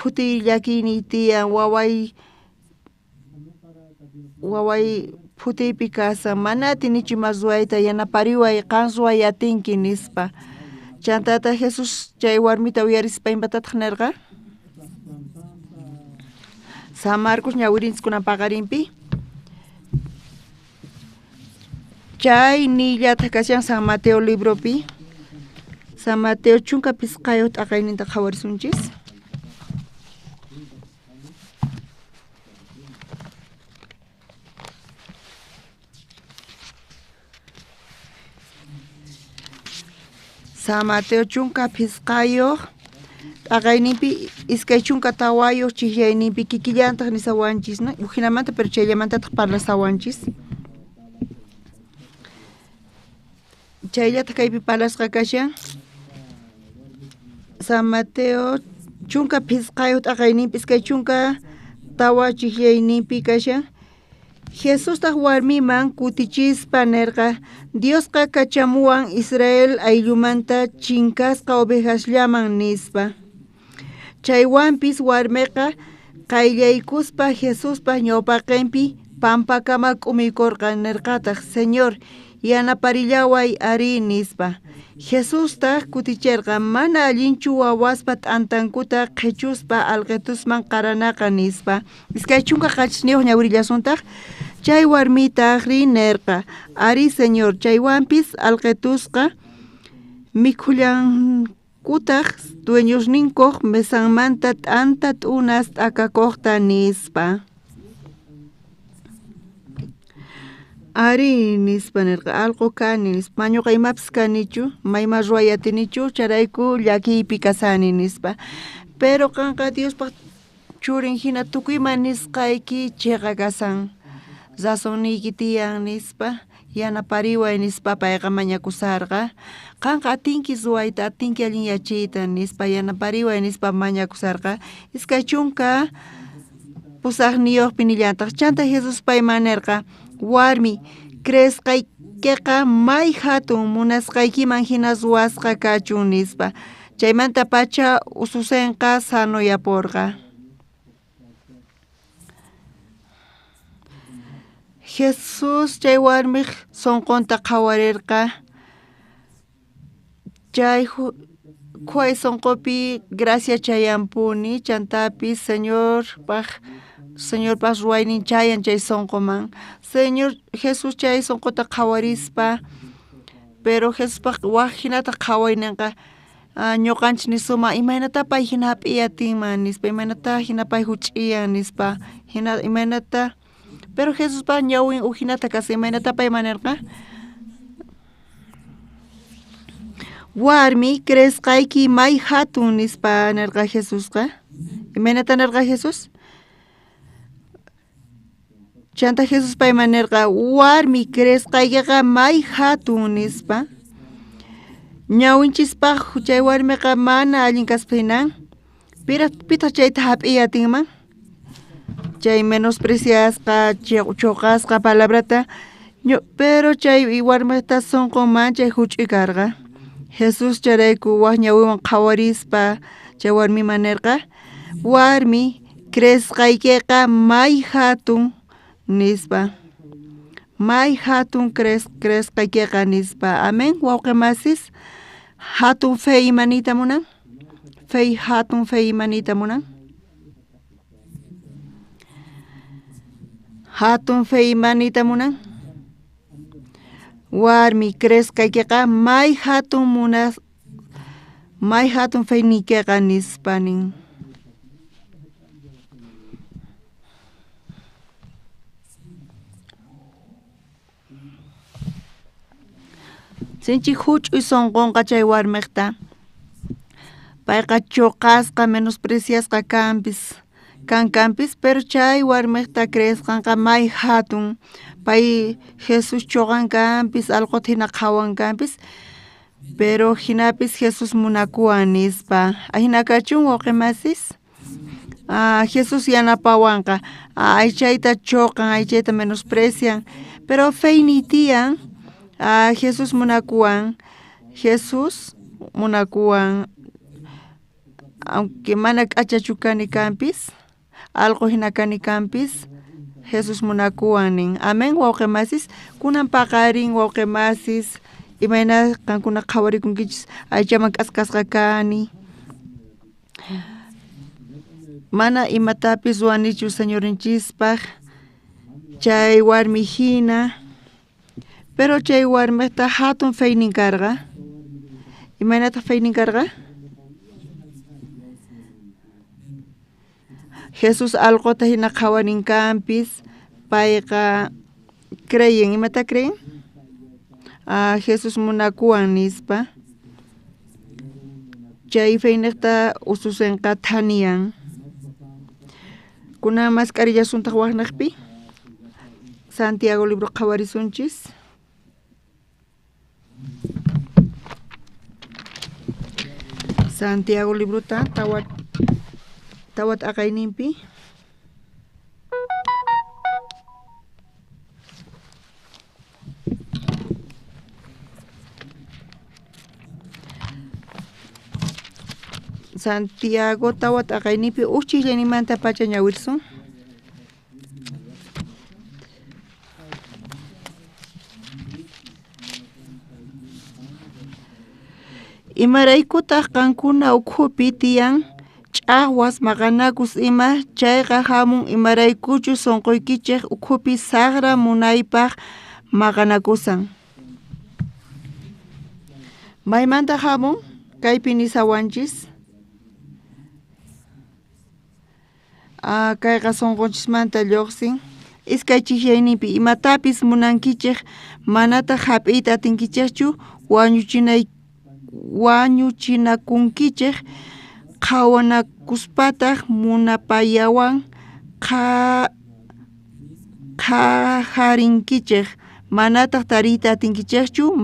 phuti llakini tiyan waway phutipi kasan mana atinichu masuayta yanapariway qan suwayatinki nispa chantata Jesús chay warmita uyarispa imatataq nirqa San Marcos ñawirinchikkunan paqarinpi chay nillata kashan San Mateo libropi San Mateo chunka pisqayo t'aqayninta qhawarisunchis San Mateo chunka pisqayo t'aqayninpi iskay chunka tawayo chiqyayninpi kikillantaq nisawanchis hinamanta pero chayllamantataq parlasawanchis chayllata kaypi parlasqa kashan San Mateo chunka pisqayo t'aqayninpi iskay chunka tawa chiqyayninpi kashan Jesústaq warmiman kutichispa nirqa Diosqa kachamuwan Israel ayllumanta chinkasqa ovejasllaman nispa chaywanpis warmiqa qayllaykuspa Jesuspa ñawpaqinpi pampakama k'umiykurqa nirqataq Señor yanaparillaway ari nispa Jesústaq kuticharqa mana allinchu wawaspa t'antankuta qhichuspa alqetusman qaranaqa nispa iskay chunka qachisniyuq ñawirillasuntaq chay warmitaq rinirqa ari Señor chaywanpis alqetusqa mikhullankutaq dueñosninkuq mesanmanta t'anta t'unas t'akakuqta nispa Ari nispa nirqa alqo kani nispa mañuqa imapis kanichu mayma ruwayatinichu charayku llakiypi kasani nispa pero qanqa Diospaq churin hina tukuyman nisqayki chiqa kasan razonniyki tiyan nispa yanapariway nispa payqa mañakusarqa qanqa atinki ruwayta atinki allin yachiyta nispa yanapariway nispa mañakusarqa iskay chunka pusaqniyuqpi nillantaq chanta Jesús payman nirqa warmi cresqaykiqa may hatun munasqaykiman hina ruwasqa kachun nispa chaymanta pacha ususenqa sanoyapurqa Jesús chay warmiq sonqonta qhawarirqa chay khuay sonqopi gracia chayampuni chantapis Señorpaq ruwaynin chayan chay sonqoman Señor Jesús chay sonqota qhawarispa pero Jesuspaq waq hinata qhawayninqa ñuqanchik nisuma imaynata pay hina hap'iyatinman nispa imaynata hina pay huch'iyan nispa hina imaynata pero Jesuspaq ñawin uhinata kasi imaynata payman nirqa warmi cresqayki may hatun nispa nirqa Jesusqa imaynata nirqa Jesús chanta Jesús payman nirqa warmi cresqaykiqa may hatun nispa ñawinchispaq chay warmiqa mana allin kaspa hinan pitaq chayta hap'iyatinman chay menospreciasqa chuqasqa palabrata pero chay warmita sonqoman chay huch'uy karqa Jesús charayku waq ñawiwan qhawarispa chay warmiman nirqa warmi cresqaykiqa may hatun nispa may hatun cresqaykiqa nispa amén wawqi masis hatun fe imanita munan hatun fe imanita munan hatun fe imanita munan warmi cresqaykiqa may hatun fe nikiqa nispanin Sinchi huch'uy sonqonqa chay warmiqta. Payqa choqasqa menospreciasqa kankampis, pero chay warmiqta creesqanqa may hatun. Pay Jesus choqankampis, alqota hina qhawankampis, pero hinapis Jesus munakuwan nispa. Ahinakachun wawqimasis? Jesus yanapawanqa, aychayta choqan, aychayta menosprecian, pero feynitian, Jesus munakuwan, aunque mana k'achachu kani kampis, alqo hina kani kampis, Jesus munakuwan nin. Amén wawqimasis, kunan paqarin wawqimasis, imayna qankuna qhawarikunkichis aychaman k'askasqa kani. Mana imatapis ruwanichu Señorinchispaq, chay warmi hina, pero chay warmiqta hatun feynin karqa. Imaynata feynin karqa? Jesus alqota hina qhawaninkampis, payqa creyen, imata creyen? Jesus munakuwan nispa. Chay feyniqta ususenqa thaniyan. Kuna mascarilla suntaq waqnaqpi, Santiago libro qhawarisunchis. Santiago libruta tawat aqayninpi. Santiago tawat aqayninpi uchillanimanta pacha ñawirsun. Imaraykutaq qankuna ukhupi tiyan ch'aqwas maqanakus ima chayqa hamun imaraykuchu sunquykichik ukhupi saqra munaypaq maqanakusan. Maymanta hamun kaypi nisawanchis. Kayqa sunqunchikmanta lluqsin. Iskay chiklayninpi imatapis munankichik manata hap'iyta atinkichikchu wañuchinakunkichik qhawanakuspataq munapayawan qaharinkichik manataq tariyta atinkichikchu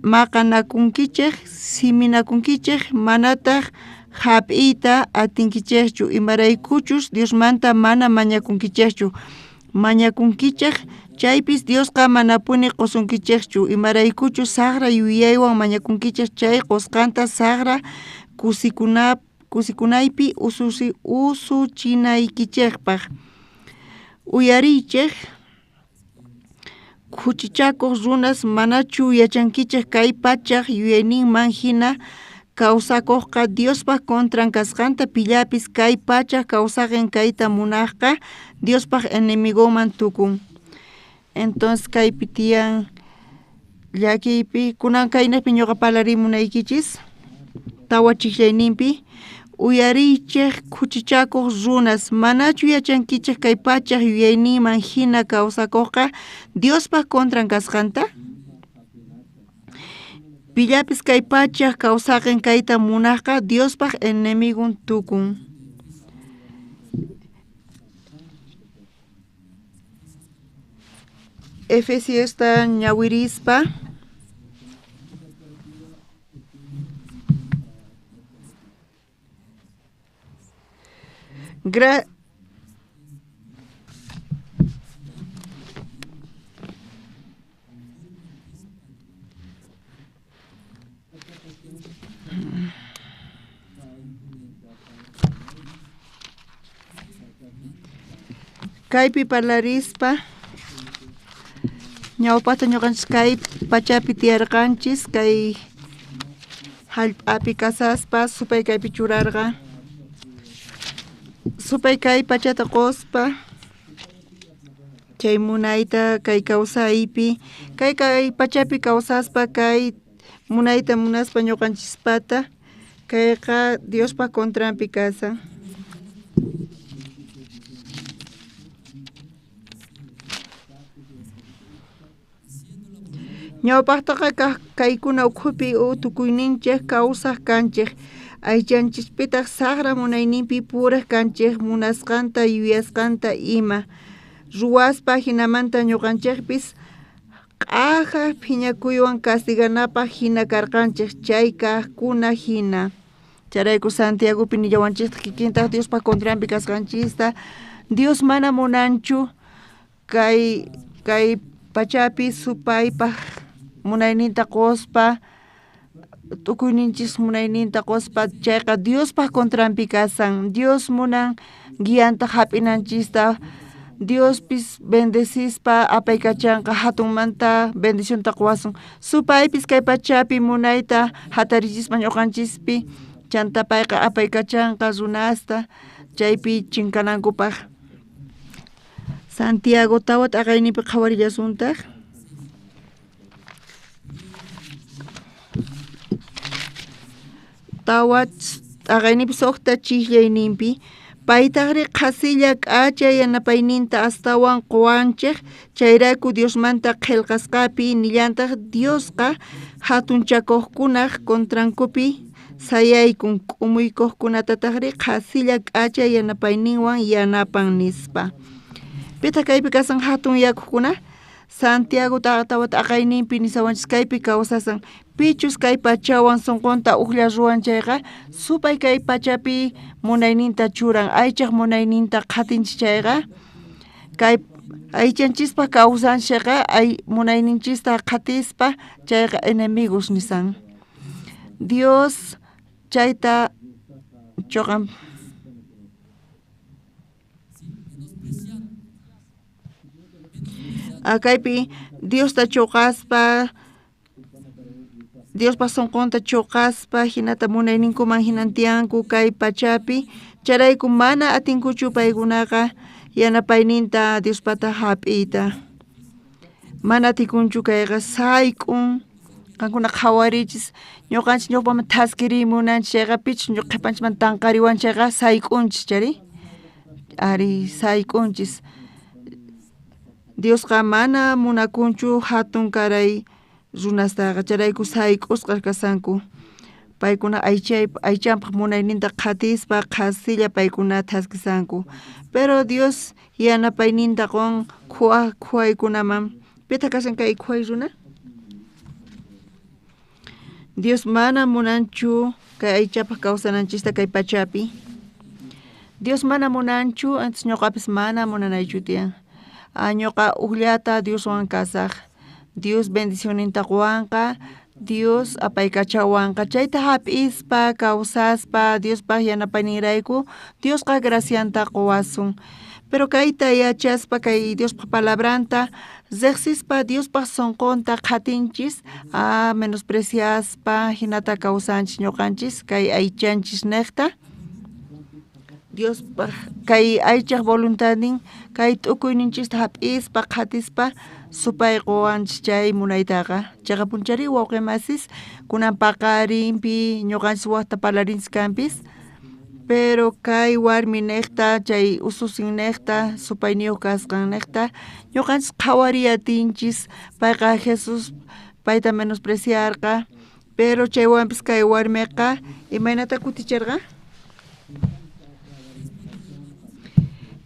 maqanakunkichik siminakunkichik manataq hap'iyta atinkichikchu imaraykuchus Diosmanta mana mañakunkichikchu mañakunkichik chaypis Diosqa manapuni qusunkichikchu imaraykuchus saqra yuyaywan mañakunkichik chay qusqanta saqra kusikunaypi usuchinaykichikpaq uyariychik kuchichakuq runas manachu yachankichik kay pachaq yuyayninman hina kawsakuqqa Diospaq contran kasqanta pillapis kay pachaq kawsaqin kayta munaqqa Diospaq enemigoman tukun. Entonces kaypi tiyan llakiypi kunan kaynaqpi ñuqa parlarimunaykichis tawa chiklayninpi uyariychik kuchichakuq runas manachu yachankichik kay pachaq yuyayninman hina kawsakuqqa Diospaq contran kasqanta pillapis kay pachaq kawsaqin kayta munaqqa Diospaq enemigun tukun. Efesiossta ñawirispa kaypi parlarispa ñawpaqta ñuqanchis kay pachapi tiyarqanchis kay hallp'api kasaspa supay kaypi churarqa supay kay pachata quspa chay munayta kay kawsaypi kay pachapi kawsaspa kay munayta munaspa ñuqanchispata kayqa Diospa contranpi kasan. ñawpaqtaqa kaykuna ukhupi tukuyninchik kawsaq kanchik aychanchispitaq saqra munayninpi puraq kanchik munasqanta yuyasqanta ima ruwaspa hinamanta ñuqanchikpis q'aja phiñakuywan castiganapaq hina karqanchik chay kaqkuna hina charayku Santiagopi nillawanchikta kikintaq Diospa contranpi kasqanchista Dios mana munanchu kay pachapi supaypaq munayninta quspa tukuyninchis munayninta quspa chayqa Diospa contranpi kasan Dios munan guianta hap'inanchista Diospis bendecishpa apaykachanqa hatunmanta bendicionta quwasun supaypis kay pachapi munayta hatarichispa ñuqanchispi chanta payqa apaykachanqa runasta chaypi chinkanankupaq Santiago tawa t'aqaynipi qhawarillasuntaq tawa t'aqaynipi suqta chiklayninpi paytaqri qhasilla k'acha yanapayninta astawan quwanchik chayrayku Diosmanta qillqasqapi nillantaq Diosqa hatun chakuqkunaq contrankupi sayaykun k'umuykuqkunatataqri qhasilla k'acha yanapayninwan yanapan nispa pita kaypi kasan hatun yakuqkuna Santiago tawa t'aqayninpi nisawanchis kaypi kawsasan pichus kay pachawan sunqunta uqlla ruwan chayqa supay kay pachapi munayninta churan aychaq munayninta qatinchis chayqa kay aychanchispa kawsanchikqa ay munayninchista qatispa chayqa enemigos nisan Dios chayta choqan kaypi Diosta chuqaspa Diospa sunqunta chuqaspa hinata munayninkuman hinantiyanku kay pachapi charayku mana atinkuchu paykunaqa yanapayninta Diospata hap'iyta mana atikunchu kayqa sayk'un qankuna qhawarichis ñuqanchik ñawpaman taskirimunanchik chayqa pichus qhipanchikman tanqariwan chayqa sayk'unchis chari ari sayk'unchis Diosqa mana munakunchu hatun karay runastaqa charayku sayk'usqa kasanku paykuna aychanpaq munayninta qatispa qhasilla paykuna taskisanku pero Dios yanapayninta qon khuwaykunaman pita kashan kay khuway runa Dios mana munanchu kay aychapaq kawsananchista kay pachapi Dios mana munanchu antes ñuqapis mana munanaychu tiyan ñuqa uqllata Dioswan kasaq Dios bendicioninta quwanqa Dios apaykachawanqa chayta hap'ispa kawsaspa Diospaq yanapayninrayku Diosqa gracianta quwasun pero kayta yachaspa kay Diospaq palabranta riqsispa Diospaq sunqunta qatinchis menospreciaspa hinata kawsanchis ñuqanchis kay aychanchis niqta Dios kay aychaq voluntadnin kay t'ukuyninchista hap'ispa qatispa supay quwanchis chay munaytaqa chayqa punchari wawqi masis kunan paqarinpi ñuqanchis waqta parlarinchis kanpis pero kay warmi niqta chay ususin niqta supayniyuq kasqan niqta ñuqanchis qhawariyatinchis payqa Jesus payta menospreciarqa pero chaywanpis kay warmiqa imaynata kuticharqa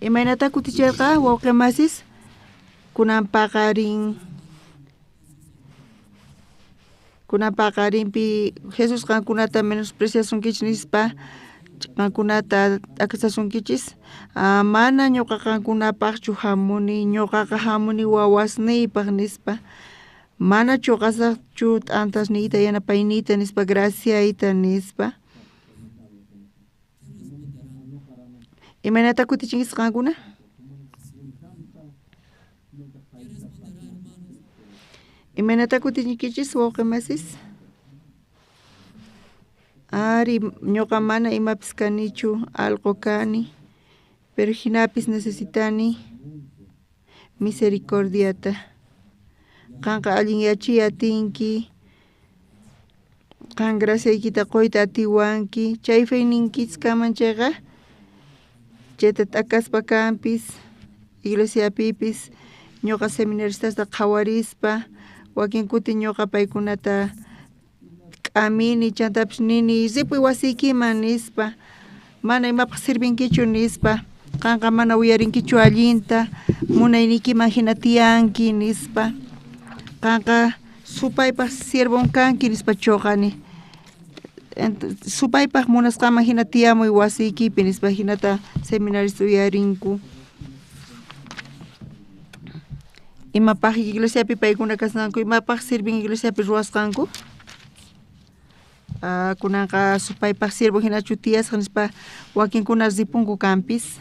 imaynata kuticharqa wawqi masis kunan paqarinpi Jesus qankunata menospreciasunkichis nispa qankunata t'akisasunkichis mana ñuqa qankunapaqchu hamuni ñuqaqa hamuni wawasniypaq nispa mana chuqasaqchu t'antasniyta yanapayniyta nispa graciayta nispa imaynata kutichinkis qankuna imaynata kutichinkichis wawqi masis ari ñuqa mana imapis kanichu allqu kani pero hinapis necesitani misericordiata qanqa allin yachiyatinki qan graciaykita qoyta atiwanki chay feyninkis kaman chayqa chayta t'akaspa kanpis iglesiapipis ñuqa seminaristas qhawarispa wakin kuti ñuqa paykunata k'amini chantapish nini ripuy wasiykiman nispa mana imapaq sirvinkichu nispa kanqa mana uyarinkichu allinta munaynikiman hina tiyanki nispa kanqa supaypaq sirvon kanki nispa chuqani supaypaq munasqaman hina tiyamuy wasiykipi nispa hinata seminarista uyarinku imapaq iglesiapi paykuna kasnanku imapaq sirvin iglesiapi ruwasqanku kunanqa supaypaq sirvo hinachu tiyasqa nispa wakinkuna ripunku kanpis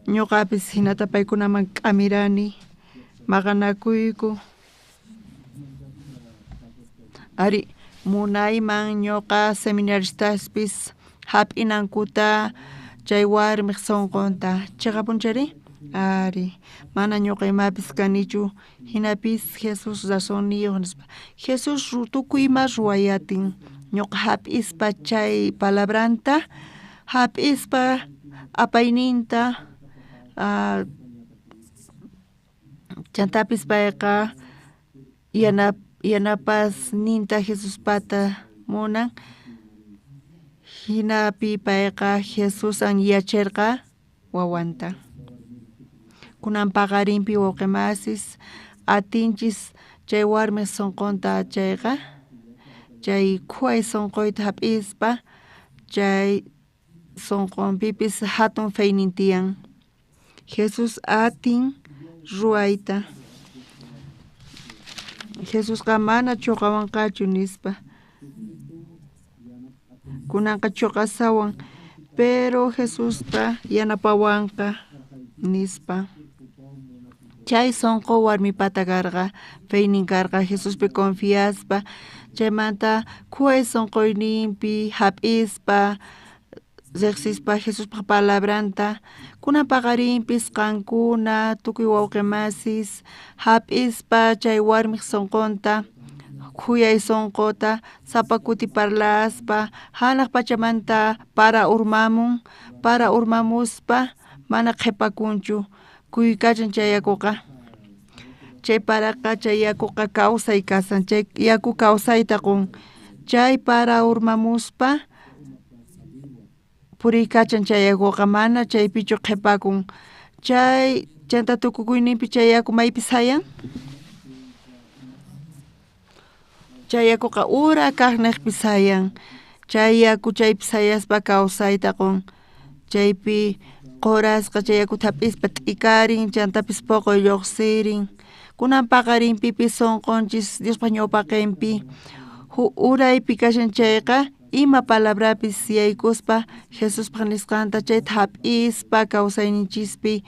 ñuqapis hinata paykunaman k'amirani maqanakuyku ari munayman ñuqa seminaristaspis hap'inankuta chay warmiq sunqunta chiqapunchari ari mana ñuqa imapis kanichu hinapis Jesus razoniyuq nispa Jesus tukuy ima ruwayatin ñuqa hap'ispa chay palabranta hap'ispa apayninta chantapis payqa yanapas ninta Jesus pata munan hinapi payqa Jesusan yacharqa wawanta kunan paqarinpi wawqimasis atinchis chay warmi sunqunta chayqa chay khuay sunquyta hap'ispa chay sunqunpipis hatun faynin tiyan Jesus atin ruayta Jesusqa mana chuqawanqachu nispa kunanqa chuqasawan pero Jesusqa yanapawanqa nispa chay sunqu warmipata karqa faynin karqa Jesuspi confiaspa chaymanta khuay sunquyninpi hap'ispa riqsispa Jesuspa palabranta kunan paqarinpis qankuna tukuy wawqimasis hap'ispa chay warmiq sunqunta khuyay sunquta sapa kuti parlaspa hanaq pachamanta para urmamuspa mana qhipakunchu kuykachan chay yakuqa chay paraqa chay yakuqa kawsay kasan chay yaku kawsayta qun chay para urmamuspa puriykachan chay yakuqa mana chaypichu qhipakun chay chanta tukukuyninpi chay yaku maypi sayan chay yakuqa ura kaqniqpi sayan chay yaku chaypi sayaspa kawsayta qun chaypi qorasqa chay yakuta hap'ispa t'ikarin chantapis puquy lluqsirin kunan paqarinpipis sunqunchis Diospa ñawpaqinpi uraypi kashan chayqa ima palabrapis yaykuspa Jesuspaq nisqanta chayta hap'ispa kawsayninchispi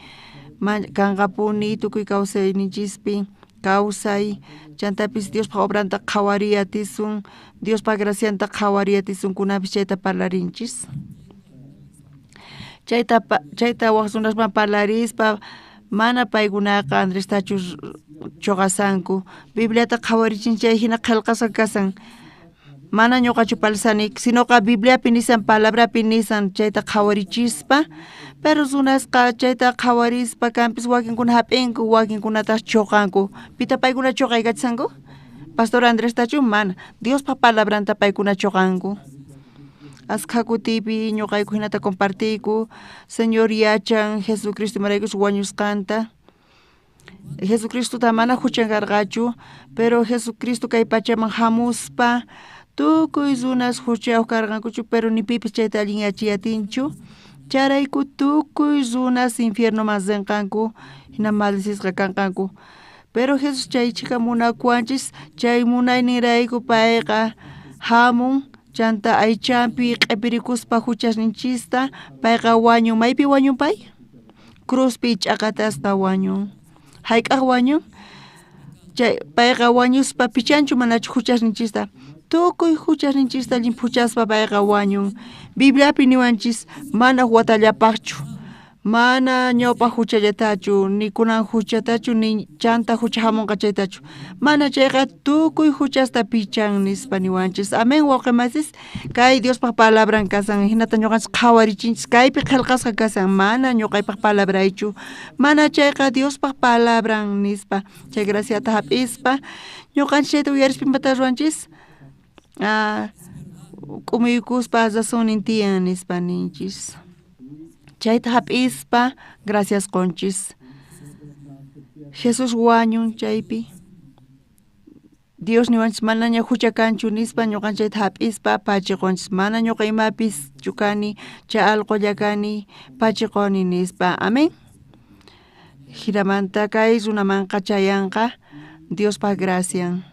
kanqapuni tukuy kawsayninchispi kawsay chantapis Diospa obranta qhawariyatisun Diospa gracianta qhawariyatisun kunapis chayta parlarinchis chayta waqsunaspa parlarispa mana paykunaqa Andrestachu chuqasanku Bibliata qhawarichin chay hina qillqasqa kasan mana ñuqachu palsani sinoqa Bibliapi nisan palabrapi nisan chayta qhawarichispa pero sunasqa chayta qhawarispa kanpis wakinkuna hap'inku wakinkunata chuqanku pita paykuna chuqaykachanku Pastor Andrestachu mana Diospa palabranta paykuna chuqanku asqa kutipi ñuqayku hinata compartiyku Señor yachan Jesucristo imaraykuchus wañusqanta Jesucristuta mana huchankarqachu pero Jesucristo kay pachaman hamuspa tukuy runas huchayuq karqankuchu pero ni pipis chayta allin yachiyatinchu charayku tukuy runas infiernoman rinqanku hina maldisisqa kanqanku pero Jesus chaychika munakuanchis chay munaynirayku payqa hamun chanta aychampi q'ipirikuspa huchasninchista payqa wañun maypi wañun pay cruzpi ch'aqatasqa wañun hayk'aq wañun chay payqa wañuspa pichanchu manachu huchasninchista tukuy huchasninchista allin huchaspa payqa wañun Bibliapi niwanchis mana watallapaqchu mana ñawpa huchallatachu ni kunan huchatachu ni chanta hucha hamonqachaytachu mana chayqa tukuy huchasta pichan nispa niwanchis amén wawqimasis kay Diospaq palabran kasan hinata ñuqanchis qhawarichinchis kaypi qillqasqa kasan mana ñuqaypaq palabraychu mana chayqa Diospaq palabran nispa chay graciata hap'ispa ñuqanchis chayta uyarispa imata ruwanchis k'umuykuspa razonin tiyan nispa ninchis chayta hap'ispa gracias qonchis Jesús wañun chaypi Dios niwanchis mana ña hucha kanchu nispa ñuqanchis chayta hap'ispa pachiqonchis mana ñuqa imapis chukani chay allqulla kani pachiqoni nispa amén hiramanta kay runamanqa chayanqa Diospa gracian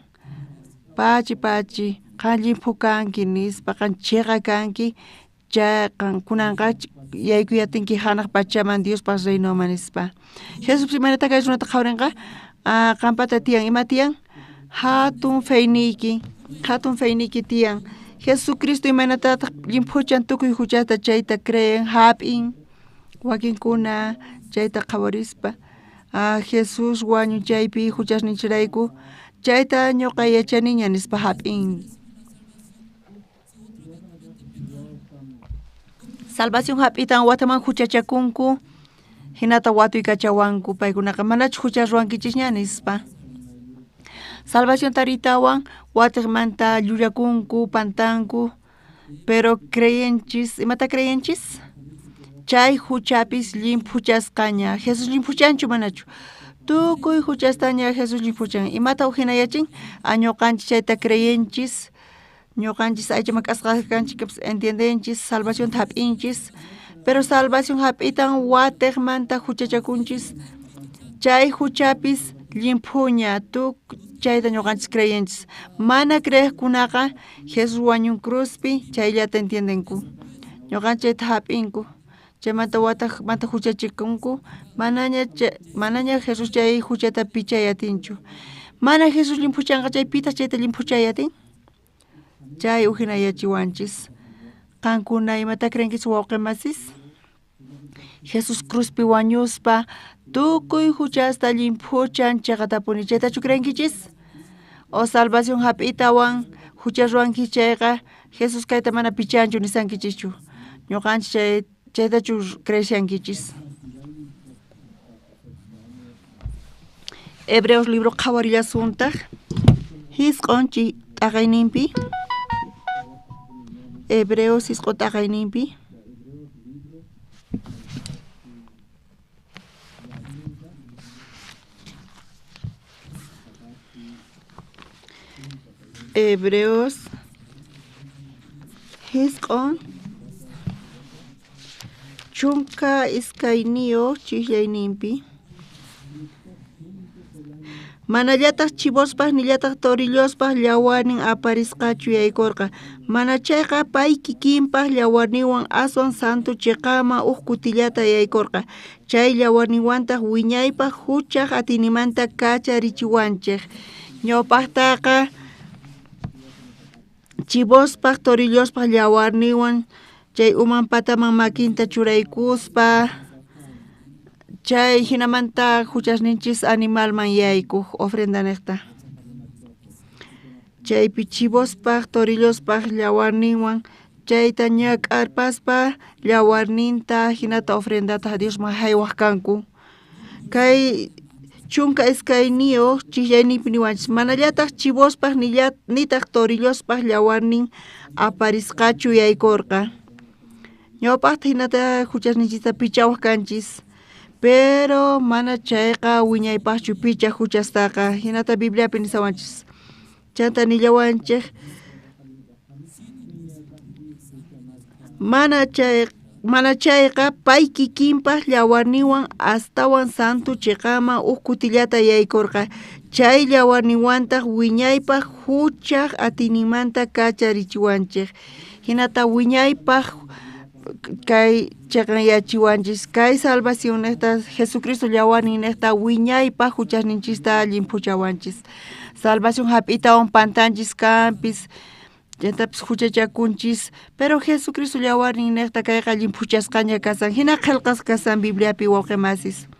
pachi qan limpu kanki nispa qan chiqa kanki chay qankunanqa yaykuyatinki hanaq pachaman Diospa reinoman nispa Jesús imanata kay runata qhawrinqa qampata tiyan ima tiyan hatun feyniki tiyan Jesucristo imanata limpuchan tukuy huchata chayta creen hap'in wakinkuna chayta qhawarispa Jesús wañun chaypi huchasninchirayku chayta ñuqa yachaniña nispa hap'in salvación hap'itan wataman huchachakunku hinata watuykachawanku paykunaqa manachu huchas ruwankichis ña nispa salvación taritawan watiqmanta llullakunku pantanku pero creyenchis imata creyenchis chay huchapis limpuchasqaña Jesús limpuchanchu manachu tukuy huchastaña Jesús limpuchan imata uhinayachin ñuqanchis chayta creyenchis ñuqanchis aychama k'asqakanchis entiendenchis salvación hap'inchis pero salvación hap'itan watiqmanta huchachakunchis chay huchapis limpuña chayta ñuqanchis creyenchis mana creeqkunaqa Jesús wañun cruzpi chayllata entiendenku ñuqanchis chayta hap'inku chaymanta watamanta huchachikunku manaña Jesús chay huchata pichayatinchu mana Jesús limpuchanqa chay pitas chayta limpuchayatin chay uhinayachiwanchis qankuna imata crenkis wawqimasis Jesús cruzpi wañuspa tukuy huchasta limpuchan chaqatapuni chaytachu crenkichis o salvación hap'itawan hucha ruwanki chayqa Jesús kayta mana pichanchu nisankichischu ñuqanchis chaytachu creeshankichis Hebreos libro qhawarillasuntaq hisq'unchi t'aqayninpi Hebreos hisq'u t'aqayninpi Hebreos hisq'un chunka iskayniyo chillayninpi manallataq chivospaq nillataq torillospas llawarnin aparisqachu yaykurqa mana chayqa pay kikinpaq llawarniwan aswan santu chiqama kutillata yaykurqa chay llawarniwantaq wiñaypaq huchaq atinimanta kacharichiwanchik ñawpaqtaqa chivospaq torillospas llawarniwan chay uman pataman makinta churaykuspa chay hinamanta huchasninchis animalman yaykuq ofrenda niqta chaypi chivospaq torillospaq llawarninwan chayta ñak'arpaspa llawarninta hinata ofrendata Diosman haywaq kanku kay chunka iskayniyo chillayninpi niwanchis manallataq chivospaq nitaq torillospaq llawarnin aparisqachu yaykurqa ñawpaqta hinata huchasninchista pichawaq kanchis pero mana chayqa wiñaypaqchu picha huchastaqa hinata Bibliapi nisawanchis chanta nillawanchik mana chayqa pay kikinpaq llawarniwan astawan santu chiqama kutillata yaykurqa chay llawarniwantaq wiñaypaq huchaq atinimanta kacharichiwanchik hinata wiñaypaq kay chaqnayachiwanchis kay salvación niqta Jesucristo llawarnin niqta wiñaypaq huchasninchista limpuchawanchis salvación hap'itawan pantanchis kanpis Chantapis huchachakunchis, pero Jesucristo llawarnin nekta kayqa llimpuchasqaña kasan, hina qillqas kasan Bibliapi wawqimasis.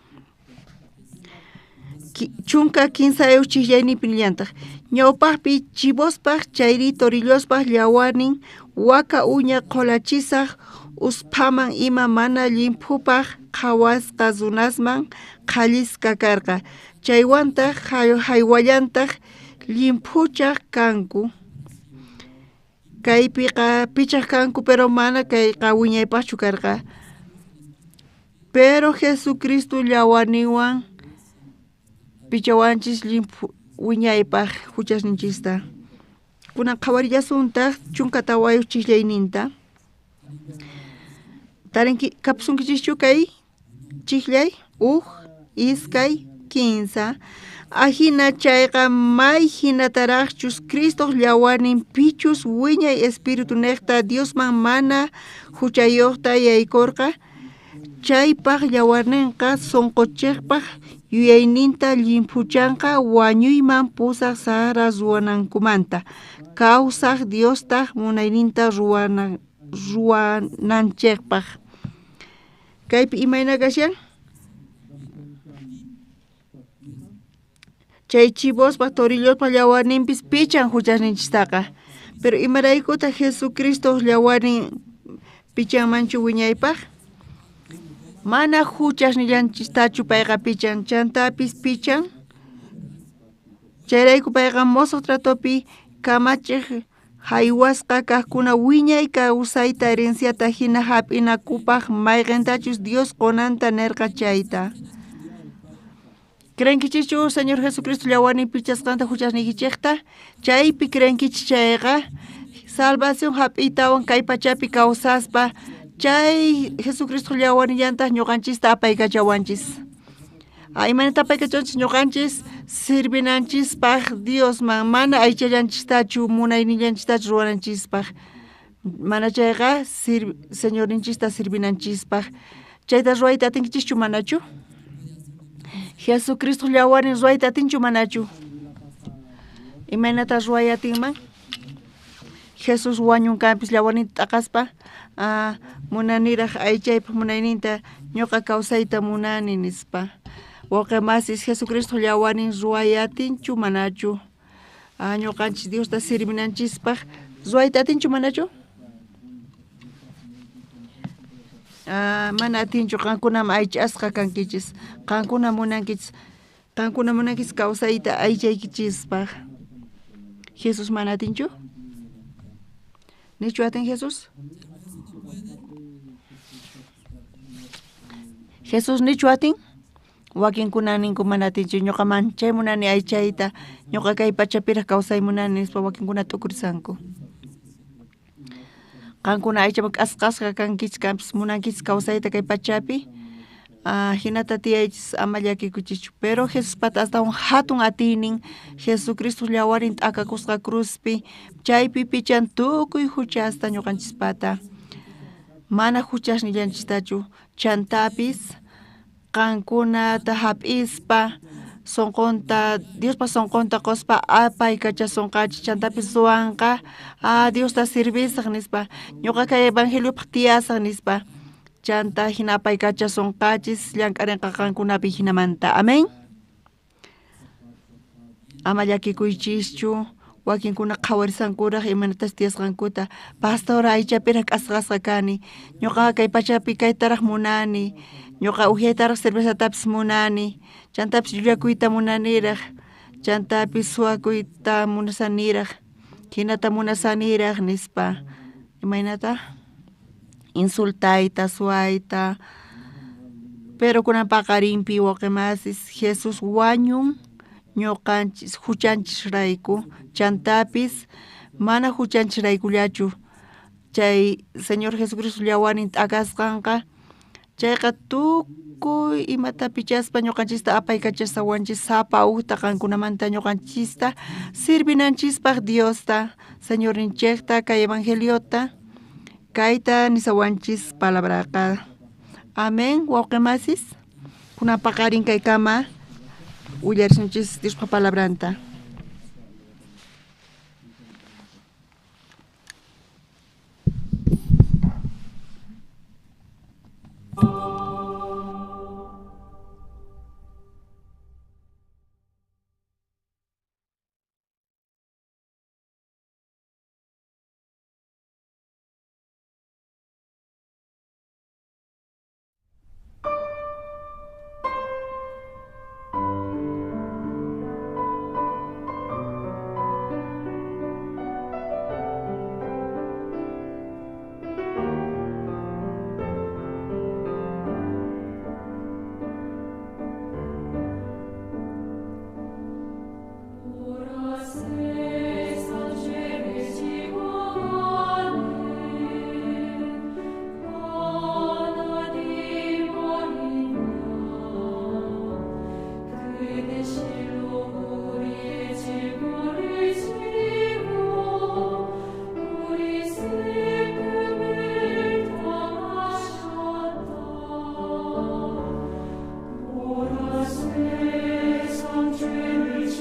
Chunka 15 euros chillaynipi llantaq. Ñawpaqpi chivospaq, chayri torillospaq llawarnin waka uña qolachisaq uspaman ima mana llimpupaq qhawasqa runasman qallisqa karqa. Chaywantaq haywallantaq llimpuchaq kanku. Kaypiqa pichaq kanku pero mana kayqa wiñaypaqchu karqa. Pero Jesucristo llawarninwan pichawanchis limpu wiñaypaq huchasninchista. Kunan qhawarillasuntaq chunka wayuq chiklayninta. Tarinki kapsunkichischu kay chiklay iskay 15. Ajina chayqa may hinataraqchus Cristo llawarnin pichus wiñay espíritu nekta Diosman mana huchayuqta yaykurqa. Chaypaq llawarninqa sonqochiqpaq yuyayninta llimpuchanqa wañuyman pusaq sara ruwanankumanta. Kawsaq Diostaq munayninta ruwananchikpaq. Kaypi imayna kashan? Chay chivospaq torillospaq llawarninpis pichan huchasninchistaqa. Pero imaraykuta Jesucristo llawarnin pichanmanchu wiñaypaq? Mana huchasnillanchistachu payqa pichan, chantapis pichan. Chayrayku payqa mosuq tratopi kamachiq haywasqa kaqkuna wiñay kawsayta herenciata hina hap'inakupaq mayqintachus Dios qonanta nirqa chayta. ¿Creenkichichu Señor Jesucristo llawarnin pichasqanta huchasnikichikta? Chaypi creenkichis chayqa salvación hap'itawan kay pachapi kawsaspa chay Jesucristo llawarnillantaq ñuqanchista apaykachawanchis. Imanata apaykachawanchis ñuqanchis sirvinanchispaq Diosman mana aychallanchistachu munaynillanchistachu ruwananchispaq. Mana chayqa Señorninchista sirvinanchispaq. Chayta ruwayta atinkichishchu manachu? Jesucristo llawarnin ruwayta atinchu manachu? Imanata ruwayatinman? Jesús wañunkanpis llawarninta t'aqaspa munaniraq aychaypaq munayninta ñuqa kawsayta munani nispa. Wawqimasis Jesucristo llawarnin ruwayatinchu manachu? Ñuqanchis Diosta sirvinanchispaq ruwayta atinchu manachu? Mana atinchu qankunam aychasqa kankichis. Qankuna munankis kawsayta aychaykichispaq. Jesús mana atinchu? ¿Nichu atin Jesús? Jesús nichu atin? Wakinkuna ninku mana atinchu ñuqa manchay munani aychayta ñuqa kay pachapiraq kawsay munani nispa wakinkuna tukurisanku. Qankuna aychaman k'asqasqa kankichis kanpis munankis kawsayta kay pachapi. Hinata tiyaychis ama llakikuchichu. Pero Jesús pata astawan hatun atinin Jesucristo llawarin t'akakusqa cruzpi chaypi pichan tukuy huchasta ñuqanchispata. Mana huchasnillanchistachu chantapis qankunata hap'ispa sonqonta Diospa sonqonta quspa apaykachasonqachis chantapis ruwanqa Diosta sirvisaq nispa ñuqa kay evangeliopaq tiyasaq nispa. Chanta hina apaykachasonqachis llank'arinqa qankunapi hinamanta. Amén. Ama llakikuychischu wakinkuna qhawarisankuraq imanatas tiyasqankuta pastora aychapiraq k'asqasqa kani. Ñuqa kay pachapi kaytaraq munani. Ñuqa uhyaytaraq cervezatapis munani. Chantapis llulakuyta munaniraq. Chantapis suwakuyta munasaniraq. Hinata munasaniraq nispa. Imaynata? Insultayta, suwayta. Pero kunan paqarinpi wawqimasis Jesús wañun ñuqanchis huchanchisrayku chantapis mana huchanchisraykullachu. Chay Señor Jesucristo llawarnin t'akasqanqa chayqa tukuy imata pichaspa ñuqanchista apaykachaswanchis sapa uhta qankunamanta ñuqanchista sirvinanchispaq Diosta Señorninchikta kay evangeliota kayta nisawanchis palabraqa. Amén. Wawqimasis kunan paqarin kaykama willarisunchis Diospa palabranta.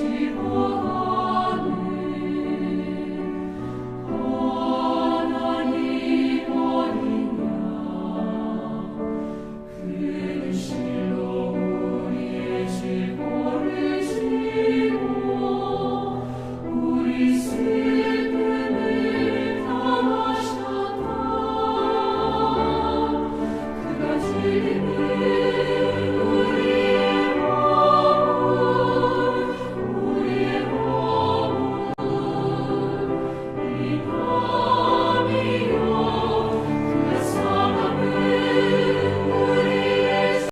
Shiva.